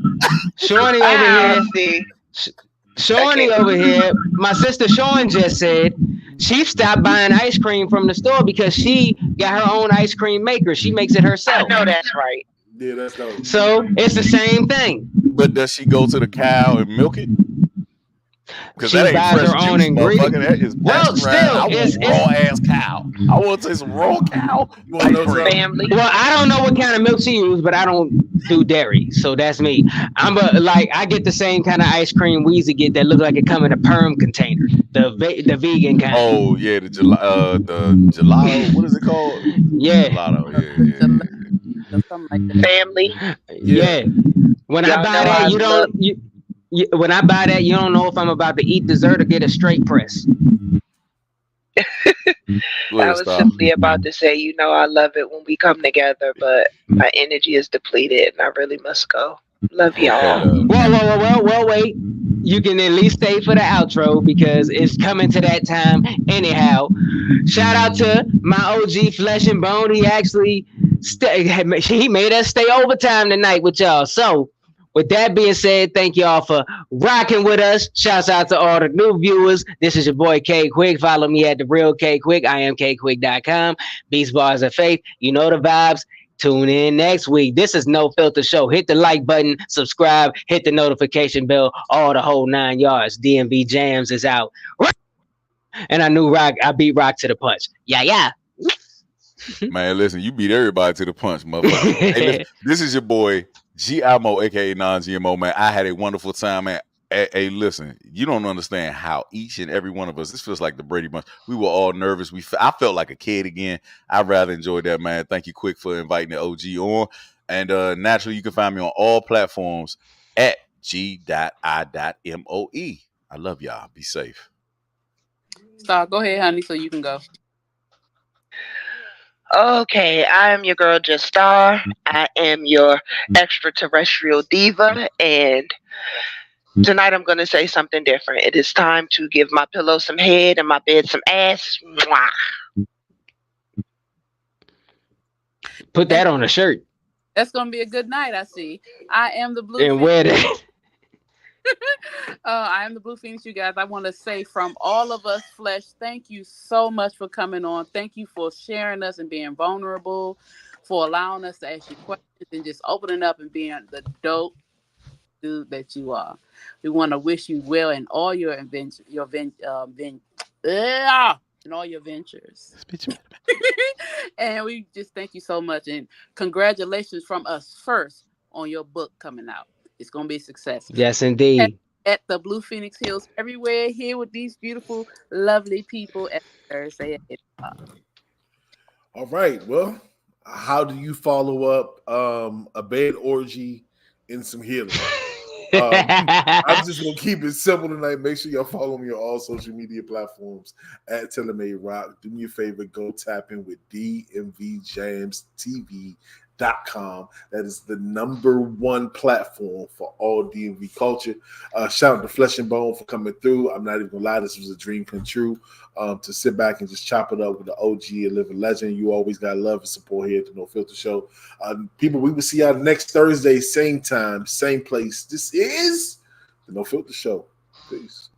Shawnee over here. See, Shawnee over here. My sister Shawn just said she stopped buying ice cream from the store because she got her own ice cream maker. She makes it I herself. know that's right. Yeah, that's dope. So it's the same thing. But does she go to the cow and milk it? Because She that ain't buys fresh her own juice, ingredients. motherfucker. That is Well, pasteurized. still, I want it's- raw ass cow. I want to taste some raw cow. You wanna know ice cream. something? Family. Well, I don't know what kind of milk she uses, but I don't do dairy, so that's me. I get the same kind of ice cream Weezy get that look like it come in a perm container, the vegan kind. Oh yeah, the gelato. What is it called? Yeah, Gelato. Yeah. Or something like that. Family. yeah. When I Y'all buy know that, I you don't. When I buy that, you don't know if I'm about to eat dessert or get a straight press. Go I ahead, was stop. simply about to say, I love it when we come together, but my energy is depleted and I really must go. Love y'all. Well, wait. You can at least stay for the outro because it's coming to that time anyhow. Shout out to my OG Flesh and Bone. He actually he made us stay overtime tonight with y'all. So with that being said, thank y'all for rocking with us. Shouts out to all the new viewers. This is your boy K Quick. Follow me at the real K Quick. I am KQuick.com. Beats Bars of Faith. You know the vibes. Tune in next week. This is No Filter Show. Hit the like button, subscribe, hit the notification bell, all the whole 9 yards. DMV Jams is out. And I beat Rock to the punch. Yeah. Man, listen, you beat everybody to the punch, motherfucker. Hey, listen, this is your boy GIMO, aka Non-GMO, man. I had a wonderful time, man. Hey, listen, you don't understand how each and every one of us, this feels like the Brady Bunch. We were all nervous. I felt like a kid again. I rather enjoyed that, man. Thank you, Quick, for inviting the OG on. And naturally, you can find me on all platforms at g.i.moe. I love y'all. Be safe. Star, go ahead, honey, so you can go. Okay, I am your girl Just Star. I am your extraterrestrial diva, and tonight I'm going to say something different. It is time to give my pillow some head and my bed some ass. Mwah. Put that on a shirt That's gonna be a good night. I see. I am the blue. and wear that. I am the Blue Phoenix, you guys. I want to say from all of us, Flesh, thank you so much for coming on. Thank you for sharing us and being vulnerable, for allowing us to ask you questions and just opening up and being the dope dude that you are. We want to wish you well in all your and all your ventures. And we just thank you so much, and congratulations from us first on your book coming out. It's gonna be successful. Yes, indeed. At the Blue Phoenix Hills, everywhere here with these beautiful, lovely people at Thursday. All right. Well, how do you follow up a bed orgy and some healing? I'm just gonna keep it simple tonight. Make sure y'all follow me on all social media platforms at TaylorMade Rock. Do me a favor, go tap in with DMVJamsTV.com. That is the #1 platform for all DMV culture. Shout out to Flesh and Bone for coming through. I'm not even gonna lie, this was a dream come true. To sit back and just chop it up with the OG and living legend. You always got love and support here at the No Filter Show. People, we will see y'all next Thursday, same time, same place. This is the No Filter Show. Peace.